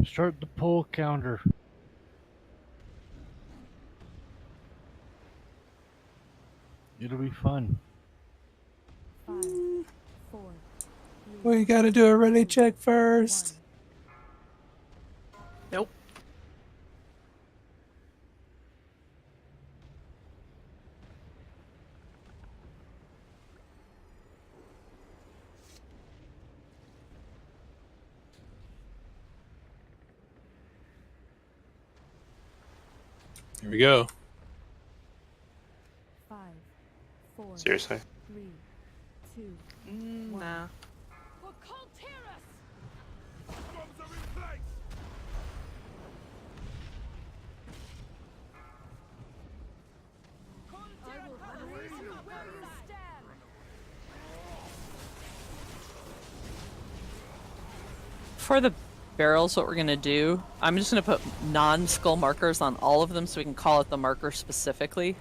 Start the pull counter. It'll be fun. 5, 4, Well, you gotta do a ready check first. Nope. Here we go. 5, 4, Seriously? 3, 2, Nah. For the barrels, what we're going to do, I'm just going to put non-skull markers on all of them so we can call it the marker specifically.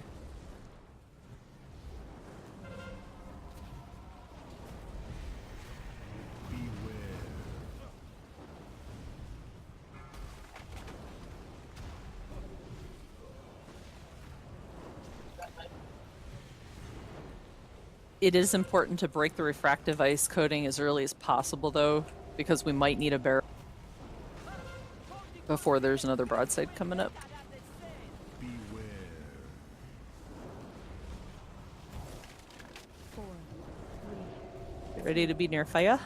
It is important to break the refractive ice coating as early as possible, though, because we might need a barrel before there's another broadside coming up. Get ready to be near fire.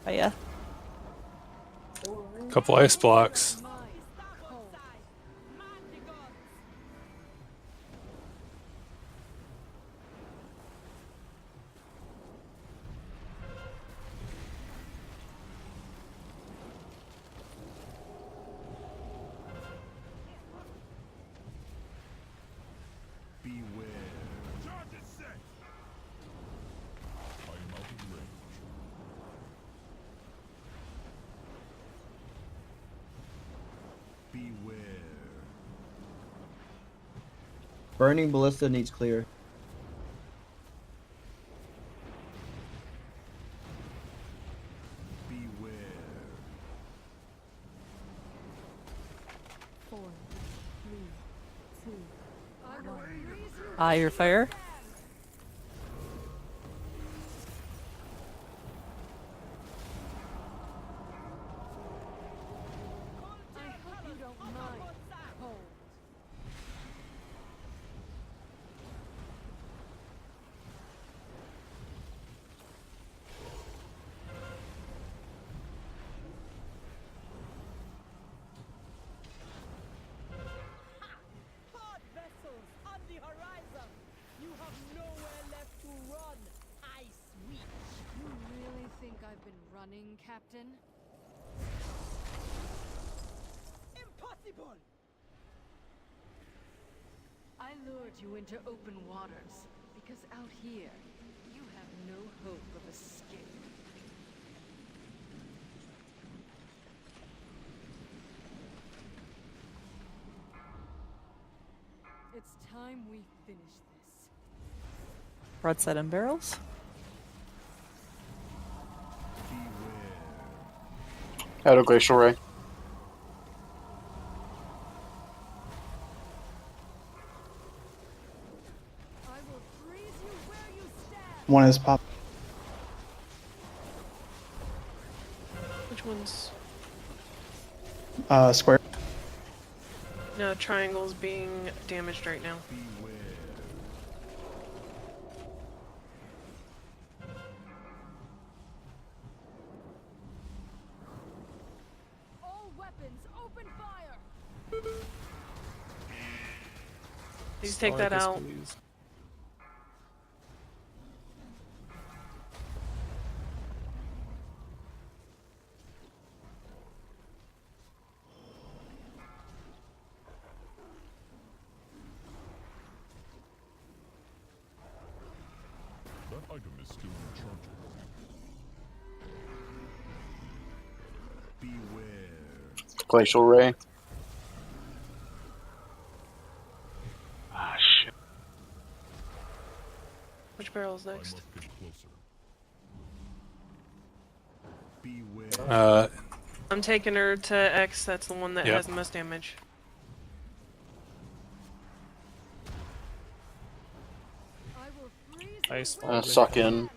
Fire. Couple ice blocks. Burning ballista needs clear. Your fire. Horde vessels on the horizon. You have nowhere left to run. Ice Witch. You really think I've been running, Captain? Impossible. I lured you into open waters because out here you have no hope of escape. It's time we finish this. Broadside and barrels. Out of Glacial Ray. I will freeze you where you stand. One is pop. Which one's? Square. No, triangle's being damaged right now. All weapons, open fire. Please take that out. That item is still enchanted. Glacial Ray. Ah, shit. Which barrel's next? I'm taking her to X. That's the one that has the most damage. Ice. Suck in.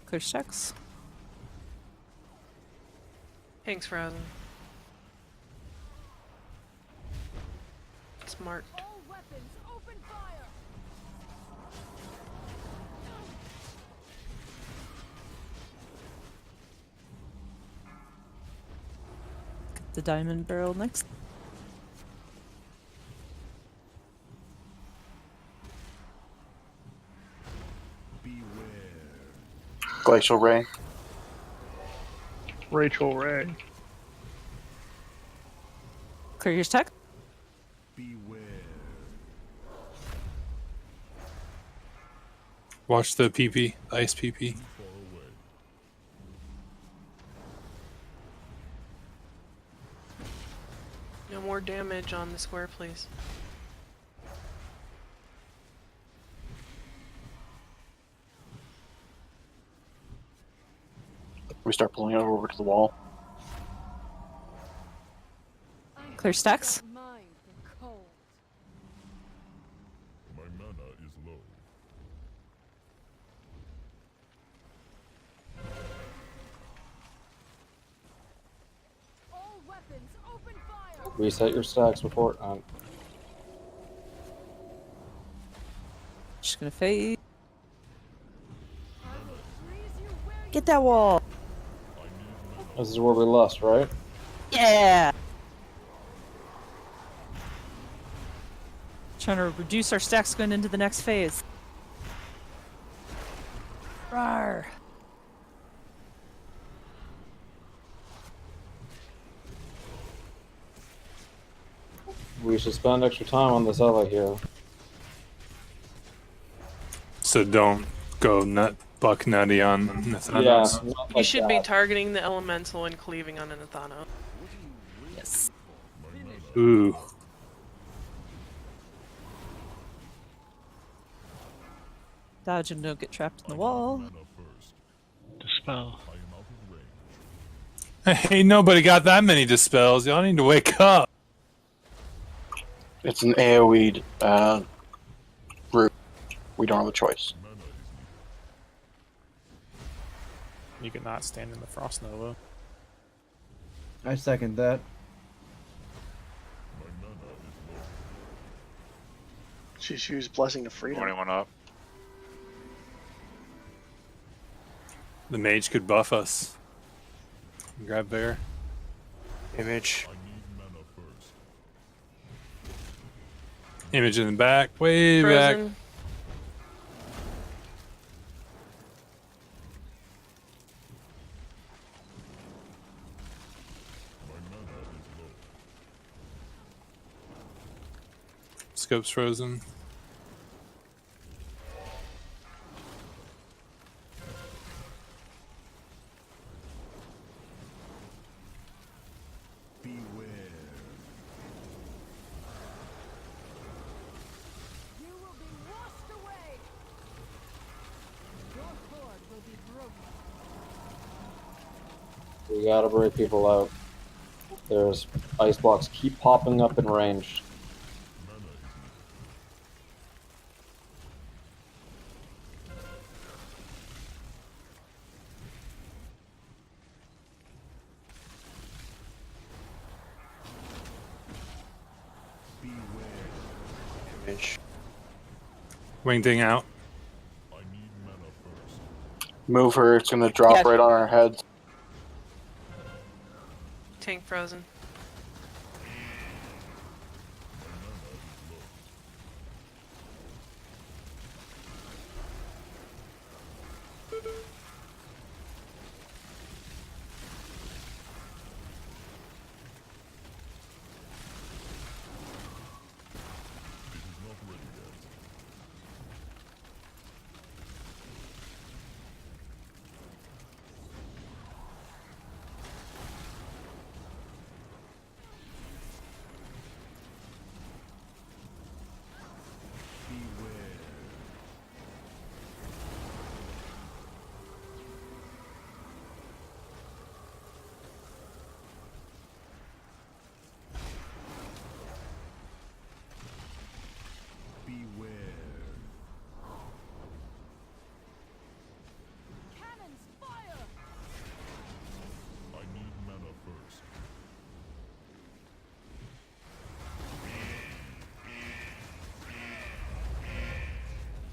Clear checks. Hank's frozen. It's marked. All weapons, open fire. Get the diamond barrel next. Glacial Ray. Rachel Ray. Clear your tech. Watch the PP, the ice PP. No more damage on the square, please. We start pulling it over to the wall. Clear stacks. Mind the cold. My mana is low. All weapons, open fire. Reset your stacks before. Just gonna fade. Get that wall. This is where we lost, right? Yeah. Trying to reduce our stacks going into the next phase. Rawr. We should spend extra time on this other hero. So don't go buck nutty on Nathanos. Yeah. You should be targeting the elemental and cleaving on an Athano. Yes. Ooh. Dodge and don't get trapped in the wall. Dispel. Hey, nobody got that many dispels. Y'all need to wake up. It's an AoE route. We don't have a choice. You cannot stand in the Frost Nova. I second that. She's used Blessing of Freedom. Anyone up? The mage could buff us. Grab bear. Image. Image in the back. Way Frozen. back. Scope's frozen. We gotta break people out. There's ice blocks keep popping up in range. Damage. Wingding out. Move her. It's gonna drop right on our heads. Tank frozen.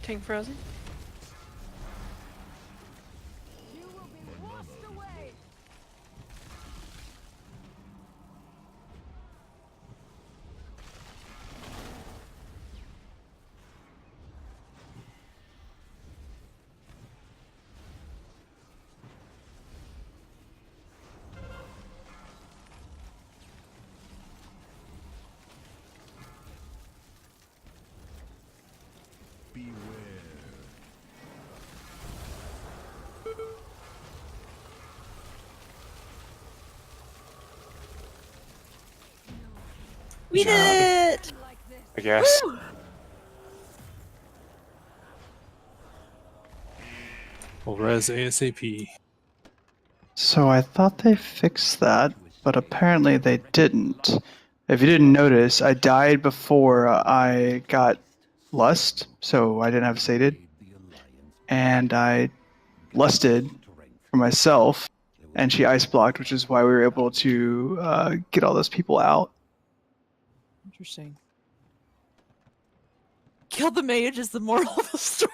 Tank frozen. We did it! I guess. Woo! We'll res ASAP. So I thought they fixed that, but apparently they didn't. If you didn't notice, I died before I got lust, so I didn't have sated. And I lusted for myself, and she ice blocked, which is why we were able to get all those people out. Interesting. Kill the mage is the moral of the story.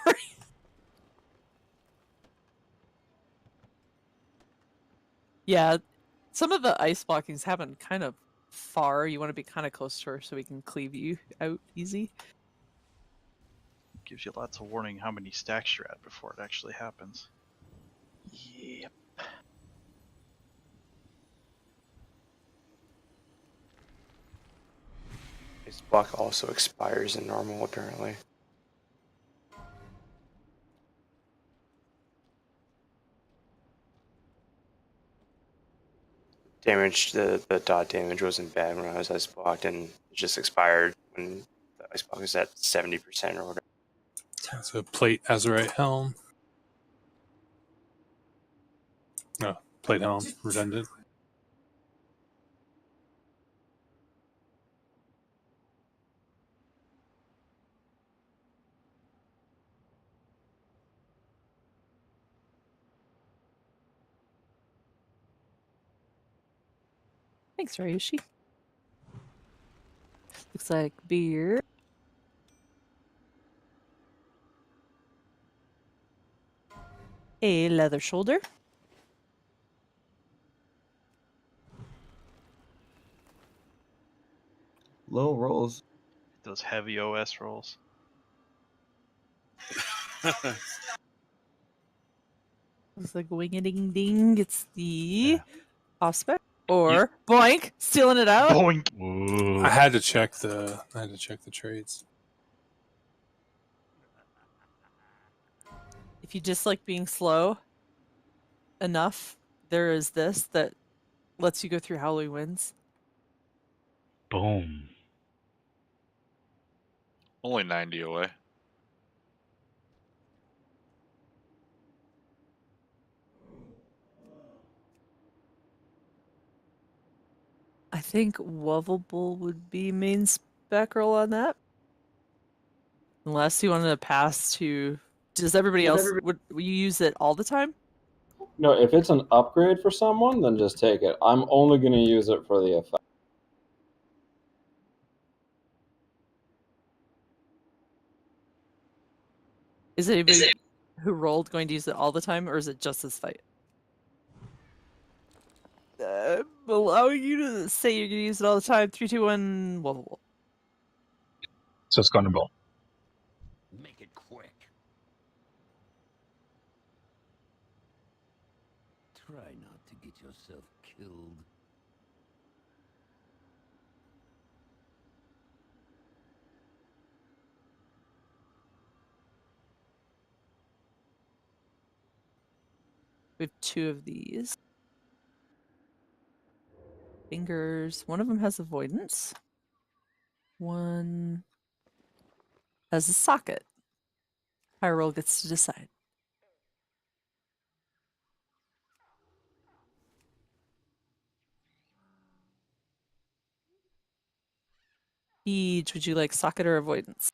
Yeah, some of the ice blockings happen kind of far. You want to be kind of close to her so we can cleave you out easy. Gives you lots of warning how many stacks you're at before it actually happens. Yep. His block also expires in normal, apparently. Damage, the dot damage wasn't bad when I was ice blocked, and it just expired when the ice block was at 70% or whatever. So plate Azurite helm. No, plate helm, redundant. Thanks, Ryushi. Looks like beer. A leather shoulder. Low rolls. Those heavy OS rolls. Looks like wing-a-ding-ding. It's the Osprey. Or boink, stealing it out. Boink. I had to check the trades. If you just like being slow enough, there is this that lets you go through Howling Winds. Boom. Only 90 away. I think Wovable would be main spec roll on that. Unless you wanted to pass to... Does everybody else... Would you use it all the time? No, if it's an upgrade for someone, then just take it. I'm only going to use it for the effect. Is anybody who rolled going to use it all the time, or is it just this fight? Allowing you to say you're going to use it all the time. 3, 2, 1, Wovable. So it's going to roll. Make it quick. Try not to get yourself killed. We have 2 of these. Fingers. One of them has avoidance. One has a socket. High roll gets to decide. Each, would you like socket or avoidance?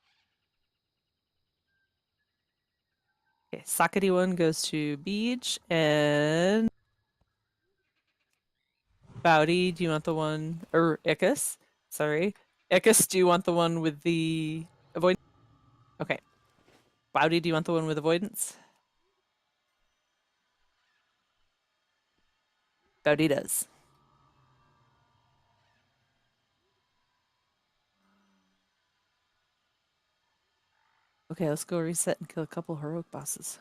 Okay, sockety one goes to Beach, and Bowdy, do you want the one, or Ickis? Sorry. Ickis, do you want the one with the avoidance? Okay. Bowdy, do you want the one with avoidance? Bowdy does. Okay, let's go reset and kill a couple heroic bosses.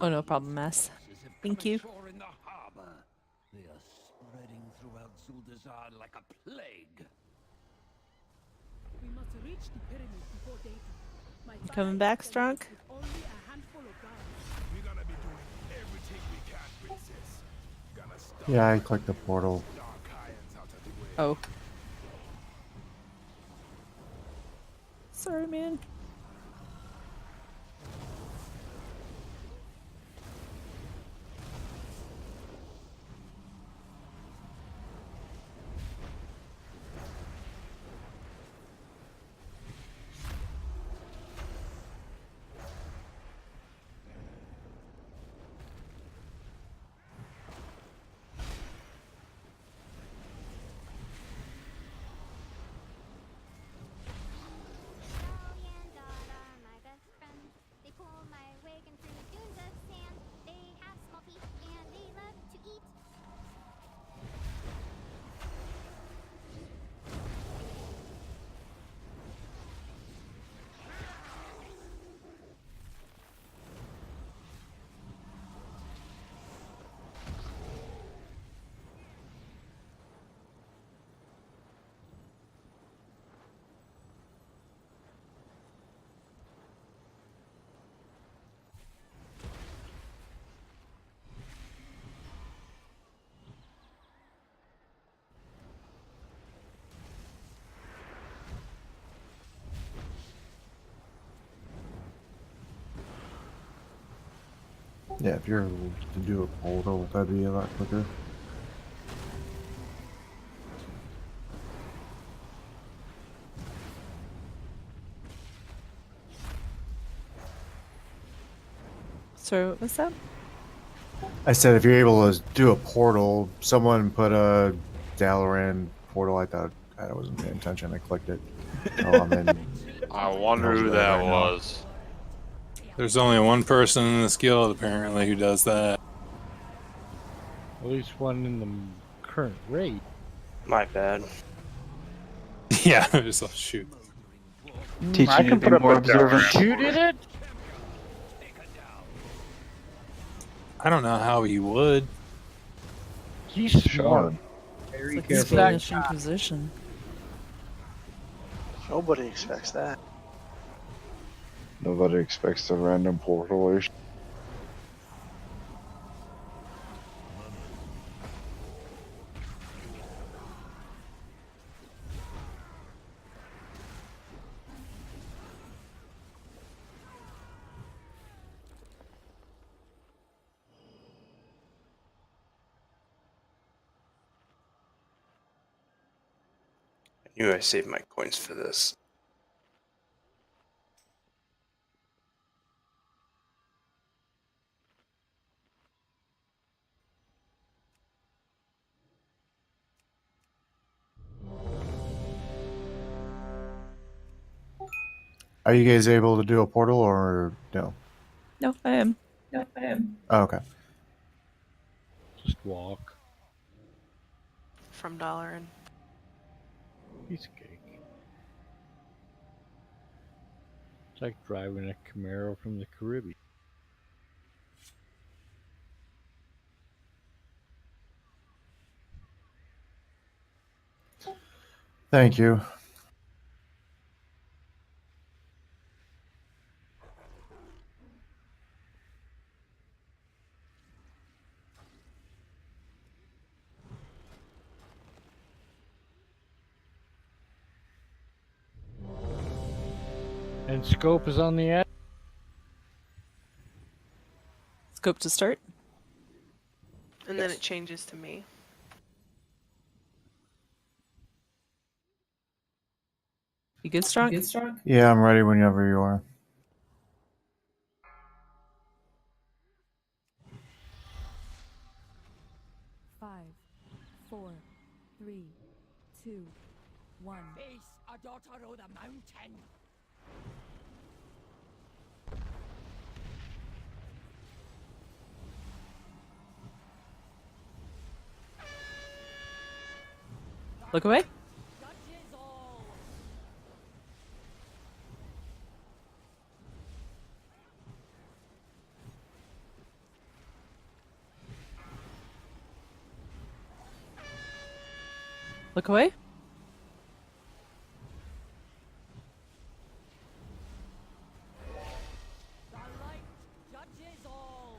Oh, no problem, Mass. Thank you. In the harbor. They are spreading throughout Zuldazar like a plague. We must reach the pyramid before daytime. My You coming back, Strong? only a handful of guards. We're gonna be doing everything we can, princess. Gonna stop Yeah, I clicked the portal. dark hands out of the way. Oh. Sorry, man. Yeah, if you're able to do a portal, that'd be a lot quicker. So, what's that? I said if you're able to do a portal, someone put a Dalaran portal. I thought I wasn't paying attention. I clicked it. Oh, I'm in. I wonder who that right now. was. There's only one person in this guild apparently who does that. At least one in the current raid. My bad. Yeah, just oh, shoot. Teach I you to can be put up more a observant. You did it? I don't know how he would. He's smart. It's like careful. Spanish Inquisition. Nobody expects that. Nobody expects a random portal. I knew I saved my coins for this. Are you guys able to do a portal or no? No, I am. Oh, okay. Just walk. From Dalaran. Piece of cake. It's like driving a Camaro from the Caribbean. Thank you. And scope is on the end. Scope to start. And then it changes to me. You good, Strong? Yeah, I'm ready whenever you are. Five, 4, 3, 2, 1. Face a daughter of the mountain. Look away. Look away. The light judges all.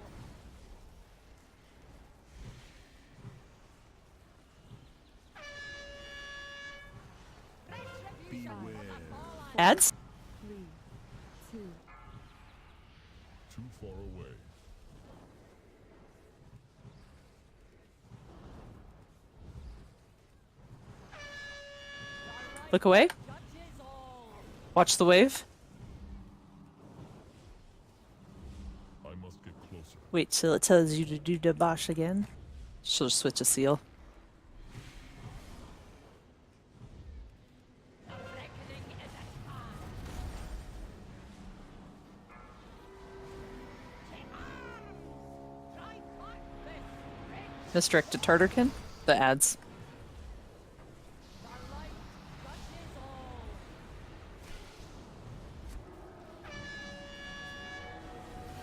Ads. 3, 2. Too far away. Look away. Watch the wave. I must get closer. Wait till it tells you to do the bosh again. She'll just switch a seal. Misdirect to Tartarkin. The ads.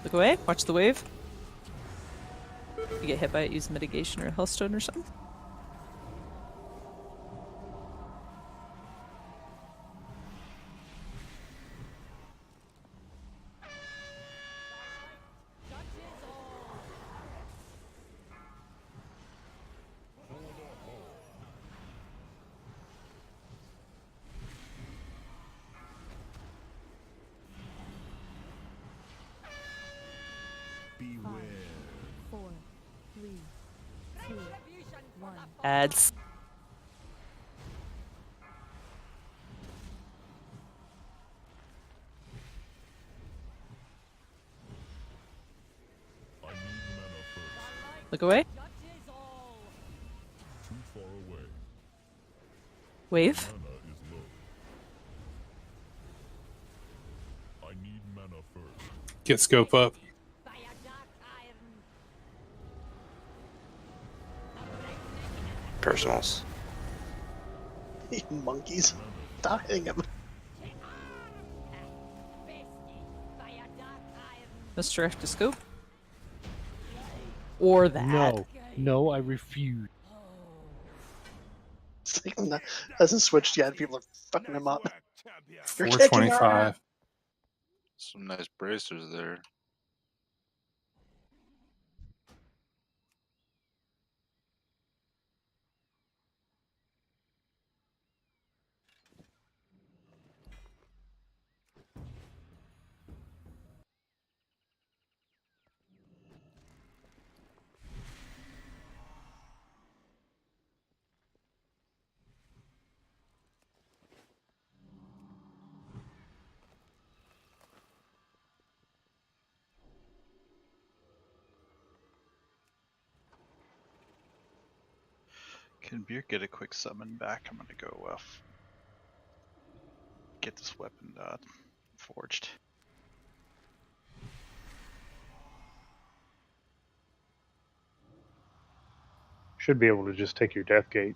Look away. Watch the wave. If you get hit by it, use mitigation or a healthstone or something. Beware. 4, 3, 2, 1. Ads. I need mana first. Look away. Too far away. Wave. Mana is low. I need mana first. Get scope up. Personals. You monkeys. Stop hitting him. Misdirect to scope. Or that. No, I refuse. It's like hasn't switched yet. People are fucking him up. You're kicking our 425. Some nice bracers there. Can Beer get a quick summon back? I'm gonna go get this weapon forged. Should be able to just take your death gate.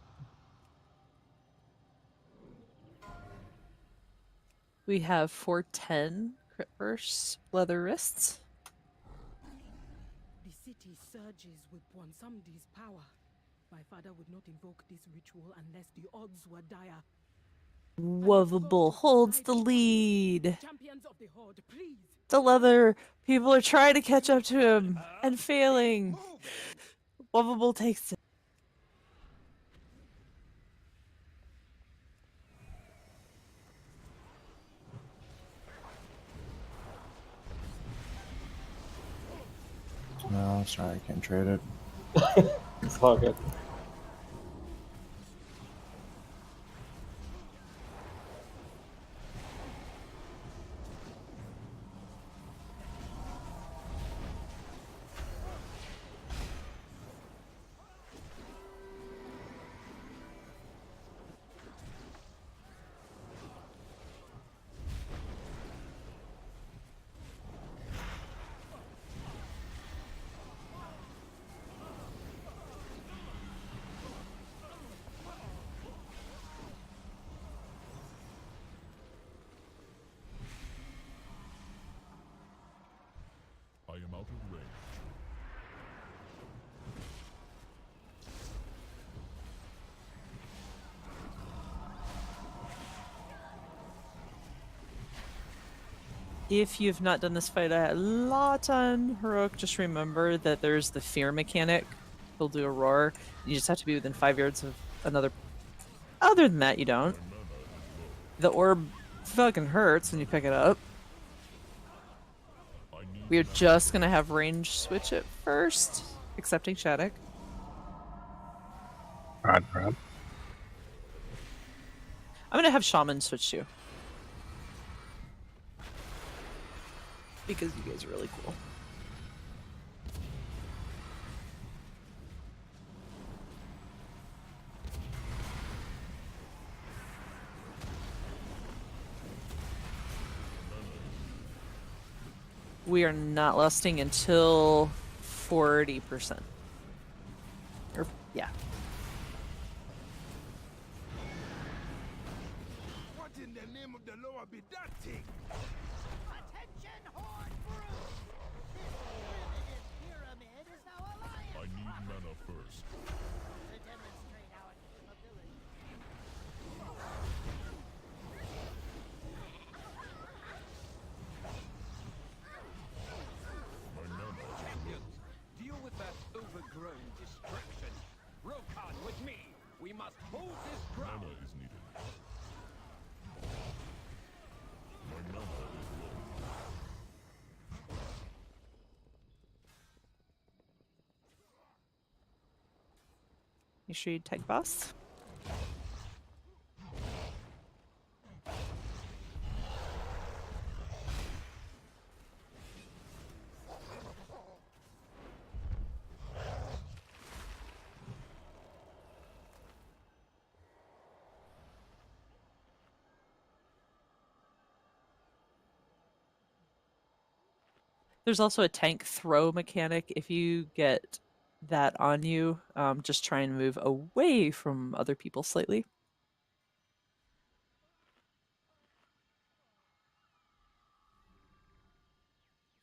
We have 410 crit burst, leather wrists. The city surges with Bwonsamdi's power. My father would not invoke this ritual unless the odds were dire. Woveable holds the lead. Champions of the Horde, please. The leather people are trying to catch up to him and failing. Woveable takes it. No, sorry, I can't trade it. Fuck it. I am out of range. If you've not done this fight a lot on Heroic, just remember that there's the fear mechanic. He'll do a roar. You just have to be within 5 yards of another. Other than that, you don't. The orb fucking hurts when you pick it up. We're just gonna have range switch it first, accepting Shattuck. Right. I'm gonna have Shaman switch you. Because you guys are really cool. We are not lusting until 40%. Or, yeah. What in the name of the law be that thing? Attention, Horde brood! This primitive pyramid is now alive! I need mana first. To demonstrate our capability. Champions, deal with that overgrown distraction. Rokan with me. We must hold this ground. Mana is needed. My mana is low. You sure you take boss? There's also a tank throw mechanic. If you get that on you, just try and move away from other people slightly.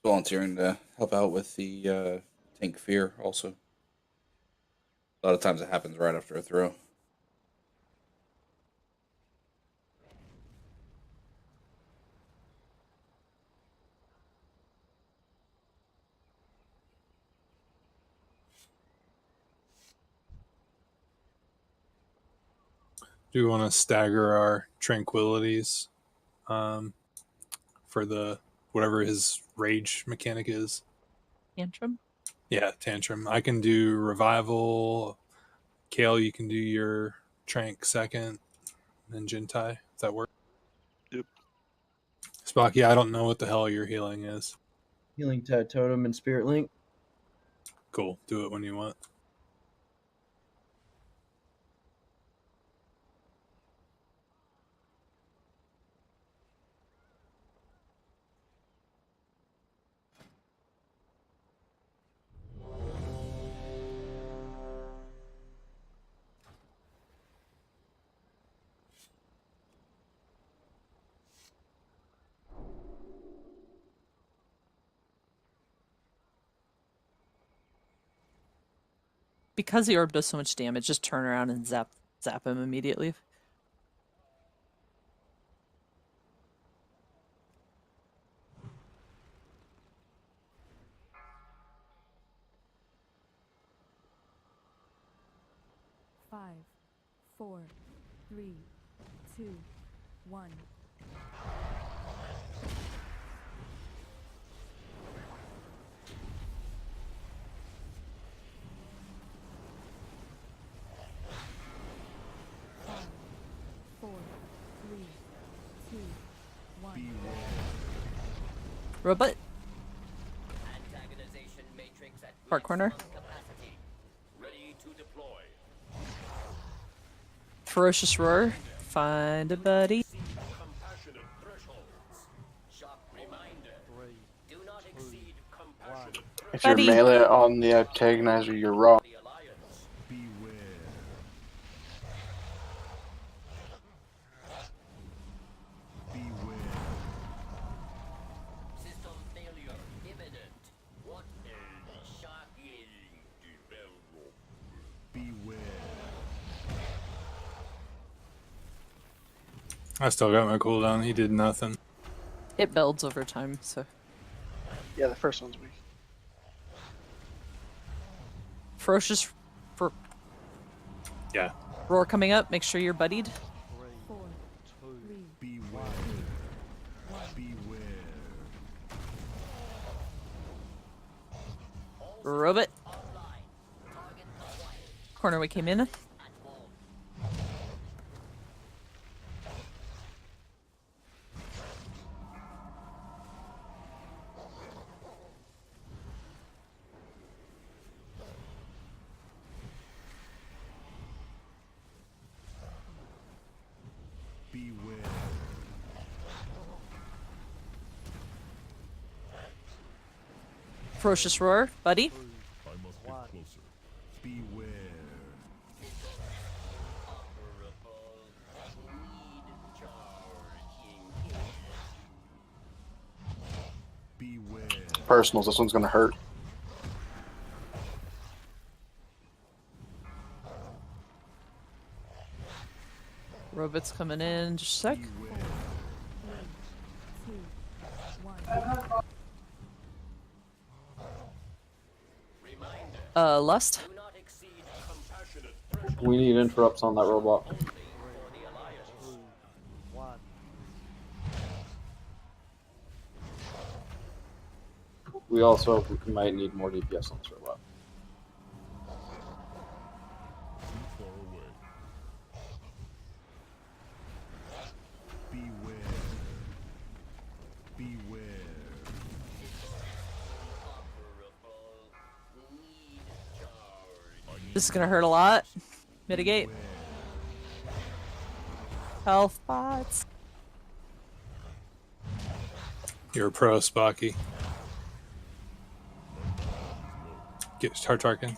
Volunteering to help out with the tank fear also. A lot of times it happens right after a throw. Do we want to stagger our tranquilities for the whatever his rage mechanic is? Tantrum? Yeah, tantrum. I can do revival. Kale, you can do your trank second, and Jintai. Does that work? Yep. Spocky, I don't know what the hell your healing is. Healing to Totem and Spirit Link. Cool. Do it when you want. Because the orb does so much damage, just turn around and zap him immediately. Five, 4, 3, 2, 1. Five, 4, 3, 2, 1. Robot. Far corner. Ferocious roar. Find a buddy. If you're melee on the antagonizer, you're raw. I still got my cooldown. He did nothing. It builds over time, so. Yeah, the first one's weak. Ferocious Yeah. roar coming up. Make sure you're buddied. 4, 3, Robot. Corner we came in. Ferocious roar, buddy. I must get closer. Beware. Personals, this one's gonna hurt. Robot's coming in. Just a sec. Lust. We need interrupts on that robot. We also might need more DPS on this robot. This is gonna hurt a lot. Mitigate. Health bots. You're a pro, Spocky. Get start Tarkin.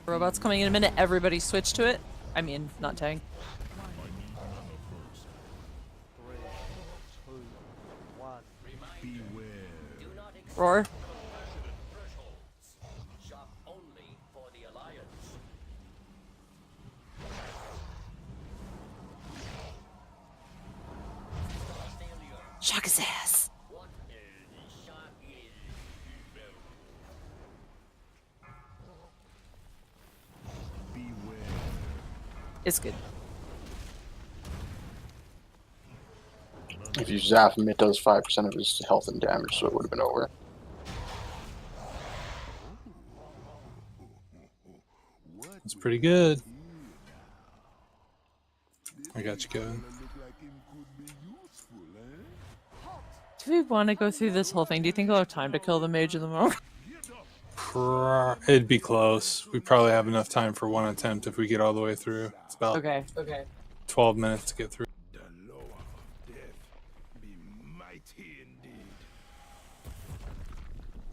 Robot's coming in a minute. Everybody switch to it. I mean, not tank. Roar. Shock his ass. It's good. If you zap him, it does 5% of his health and damage, so it would have been over. It's pretty good. I got you, Kevin. Do we want to go through this whole thing? Do you think we'll have time to kill the mage in the moment? It'd be close. We probably have enough time for one attempt if we get all the way through. It's about Okay. 12 minutes to get through.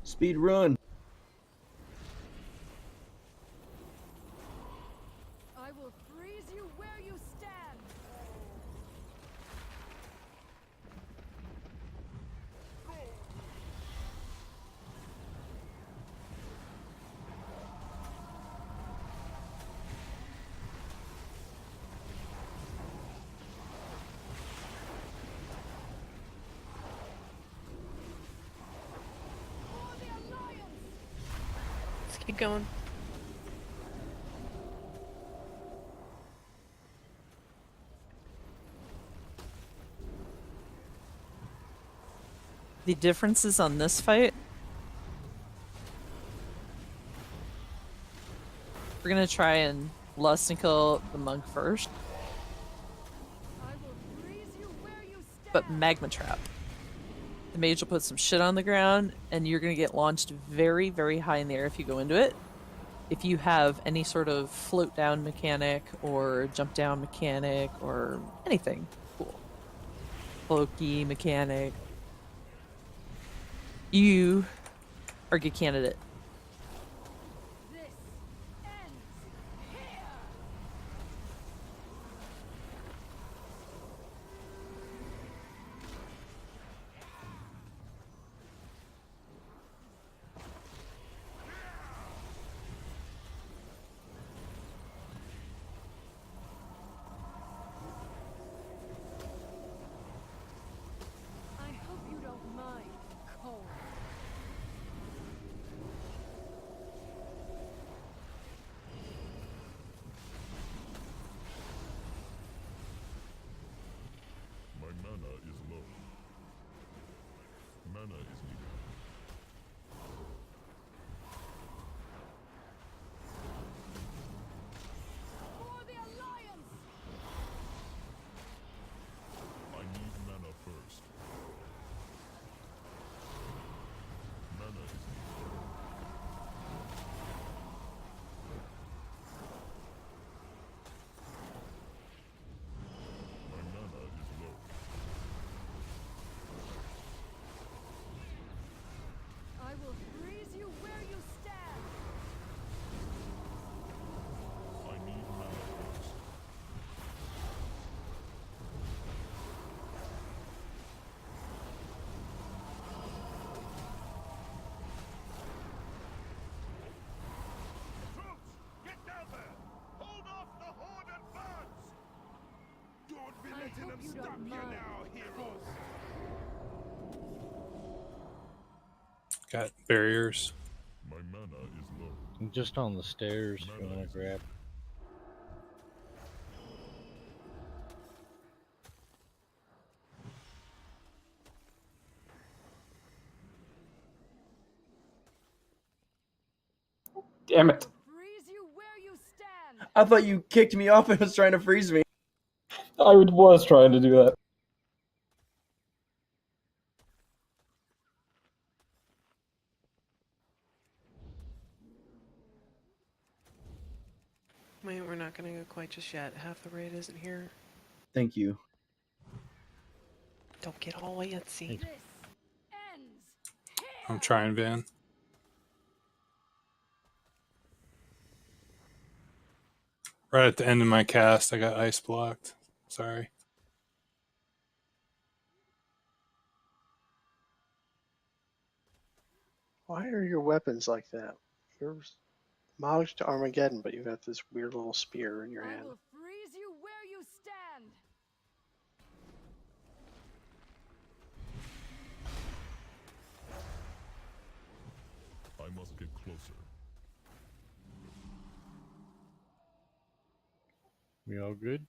Speed run. I will freeze you where you stand. Let's keep going. The differences on this fight. We're gonna try and lust and kill the monk first. But magma trap. The mage will put some shit on the ground, and you're gonna get launched very, very high in the air if you go into it. If you have any sort of float down mechanic or jump down mechanic or anything cool, floaty mechanic, you are a good candidate. I hope you don't mind, Cole. My mana is low. Mana is needed. For the Alliance! I need mana first. Mana is needed. My mana is low. I will freeze you where you stand. I need mana first. Troops, get down there! Hold off the Horde advance! Don't be letting them stop you now, heroes! Got barriers. My mana is low. I'm just on the stairs if you want to grab. Damn it. Freeze you where you stand. I thought you kicked me off and was trying to freeze me. I was trying to do that. Wait, we're not gonna go quite just yet. Half the raid isn't here. Thank you. Don't get all antsy. I'm trying, Van. Right at the end of my cast, I got ice blocked. Sorry. Why are your weapons like that? You're mocked to Armageddon, but you got this weird little spear in your I hand. will freeze you where you stand. I must get closer. We all good?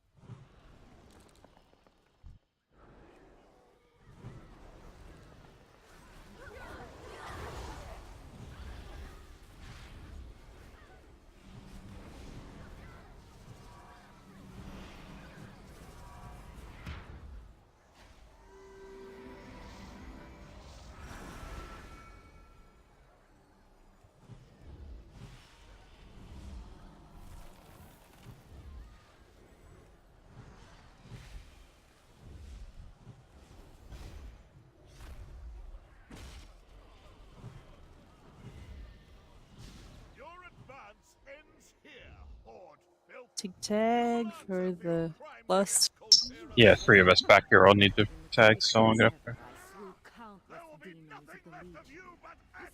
Take tag for the lust. Yeah, 3 of us back here all need to tag, so I'm gonna. Slew countless demons of the Legion.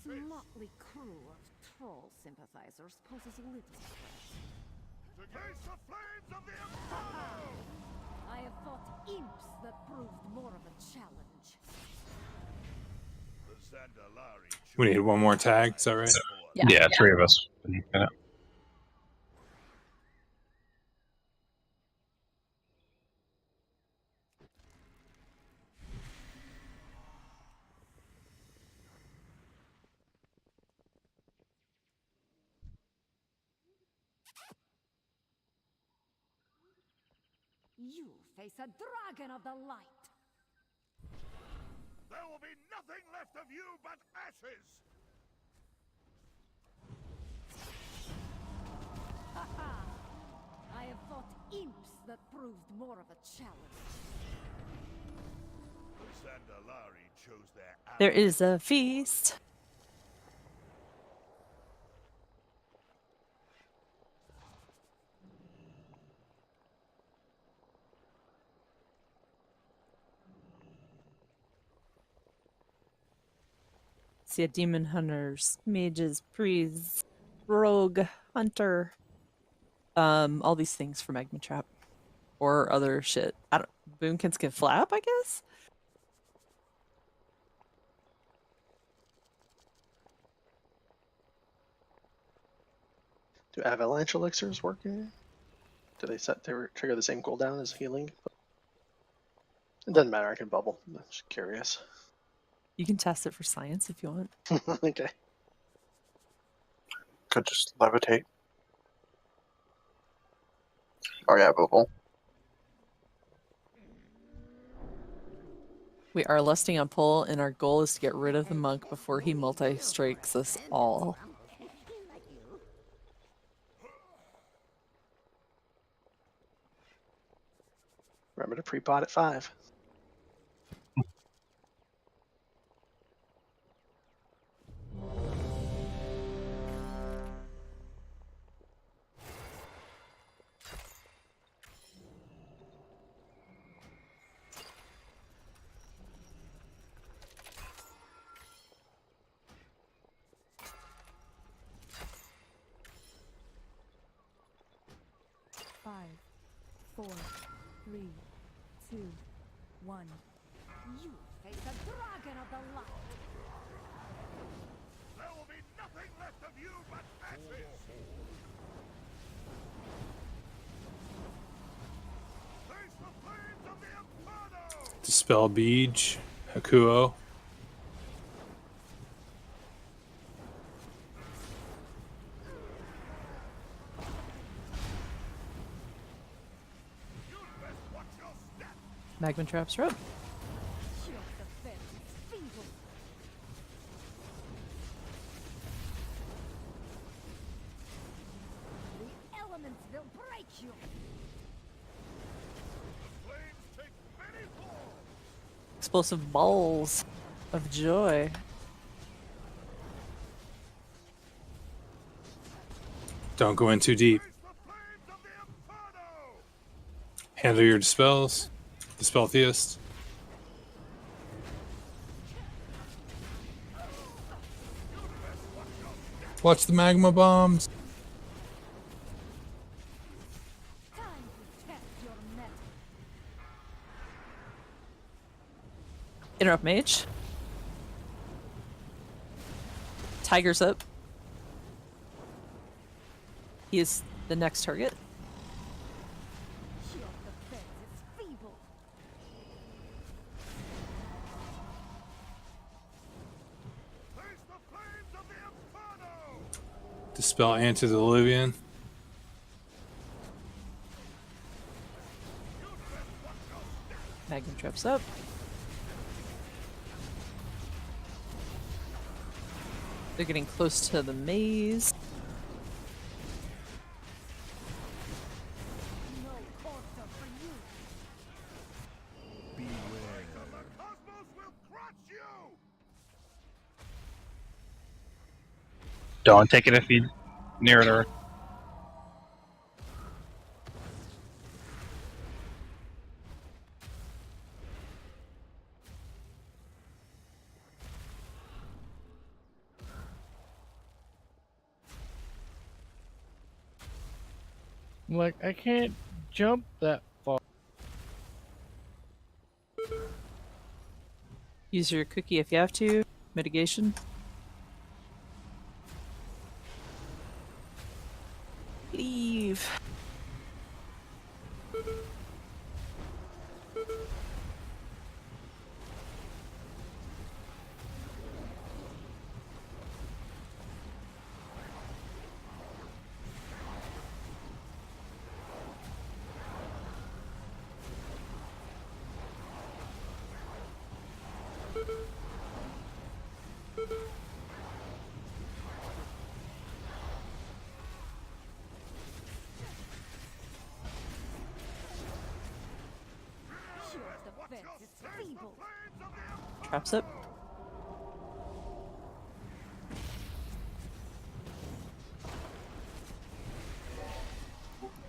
This motley crew of troll sympathizers poses a little threat. I have fought imps that proved more of a challenge. We need one more tag. Is that right? Yeah, 3 of us. Yeah. You face a dragon of the light. There will be nothing left of you but ashes! I have fought imps that proved more of a challenge. The Dazar'Alor chose their There is a feast. See a demon hunters, mages, priests, rogue, hunter. All these things for Magma Trap. Or other shit. I don't Boomkins can flap, I guess? Do avalanche elixirs work here? Do they trigger the same cooldown as healing? It doesn't matter, I can bubble. I'm just curious. You can test it for science if you want. Okay. Could just levitate. Oh yeah, bubble. We are lusting on pull, and our goal is to get rid of the monk before he multi-strikes us all. Remember to pre-pot at 5. Five, 4, 3, 2, 1. You face a dragon of the light. There will be nothing left of you but ashes! Face the flames of the Inferno! Dispel Beej, Hakuo. Magma Traps are up. The elements will break you. Explosive balls of joy. Don't go in too deep. Handle your dispels. Dispel Theist. Watch the magma bombs. Time to test your metal. Interrupt mage. Tiger's up. He is the next target. Dispel Antediluvian. Magnum traps up. They're getting close to the maze. Don't take it if you near her. I'm like, I can't jump that far. Use your cookie if you have to. Mitigation. Leave. Traps up.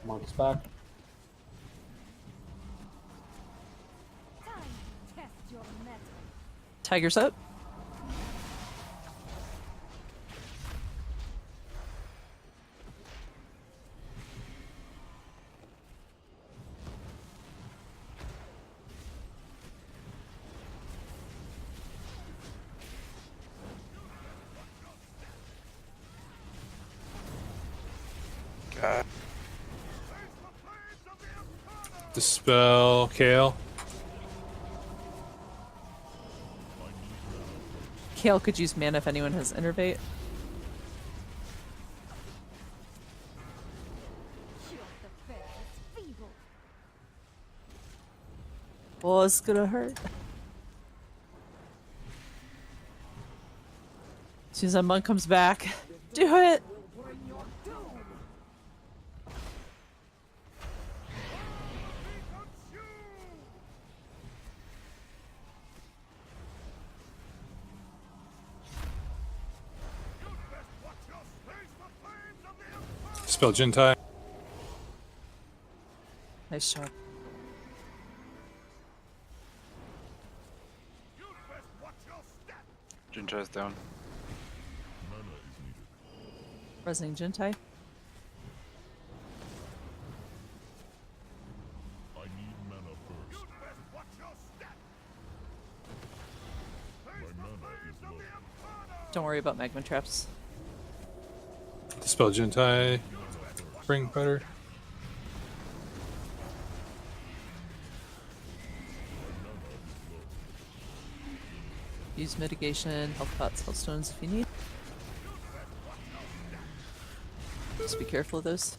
Monk's back. Tiger's up. Dispel Kale. Kale could use mana if anyone has Innervate. Oh, it's gonna hurt. As soon as that monk comes back, do it! Dispel Jintai. Nice job. Jintai's down. Resing Jintai. I need mana first. My mana is low. Don't worry about magma traps. Dispel Jintai. Spring Putter. Use mitigation, health pots, health stones if you need. Just be careful of those.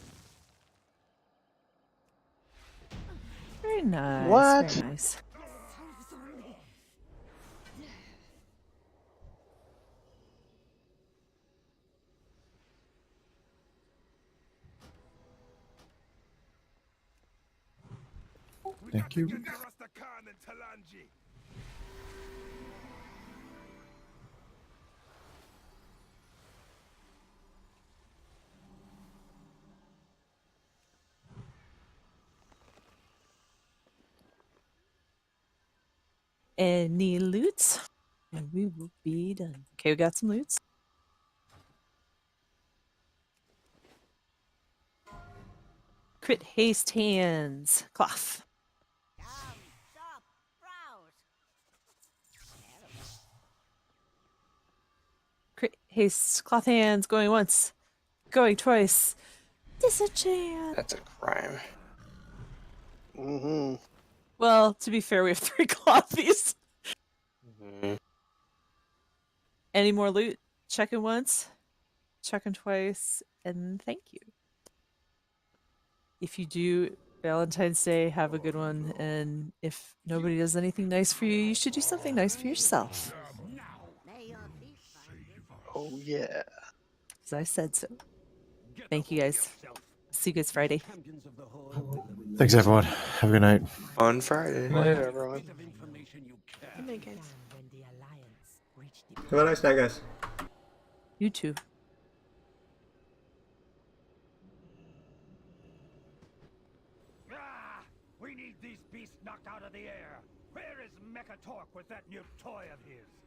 Very nice. What? Very nice. Thank you. Any loots? And we will be done. Okay, we got some loots. Crit haste hands. Cloth. Crit haste cloth hands going once. Going twice. Disenchant. That's a crime. Mm-hmm. Well, to be fair, we have 3 clothies. Mm-hmm. Any more loot? Check it once. checking twice, and thank you. If you do Valentine's Day, have a good one. And if nobody does anything nice for you, you should do something nice for yourself. Oh yeah. As I said so. Thank you guys. See you guys Friday. Thanks, everyone. Have a good night. On Friday. Later, everyone. Good night, guys. Have a nice night, guys. You too. We need these beasts knocked out of the air. Where is Mechatork with that new toy of his?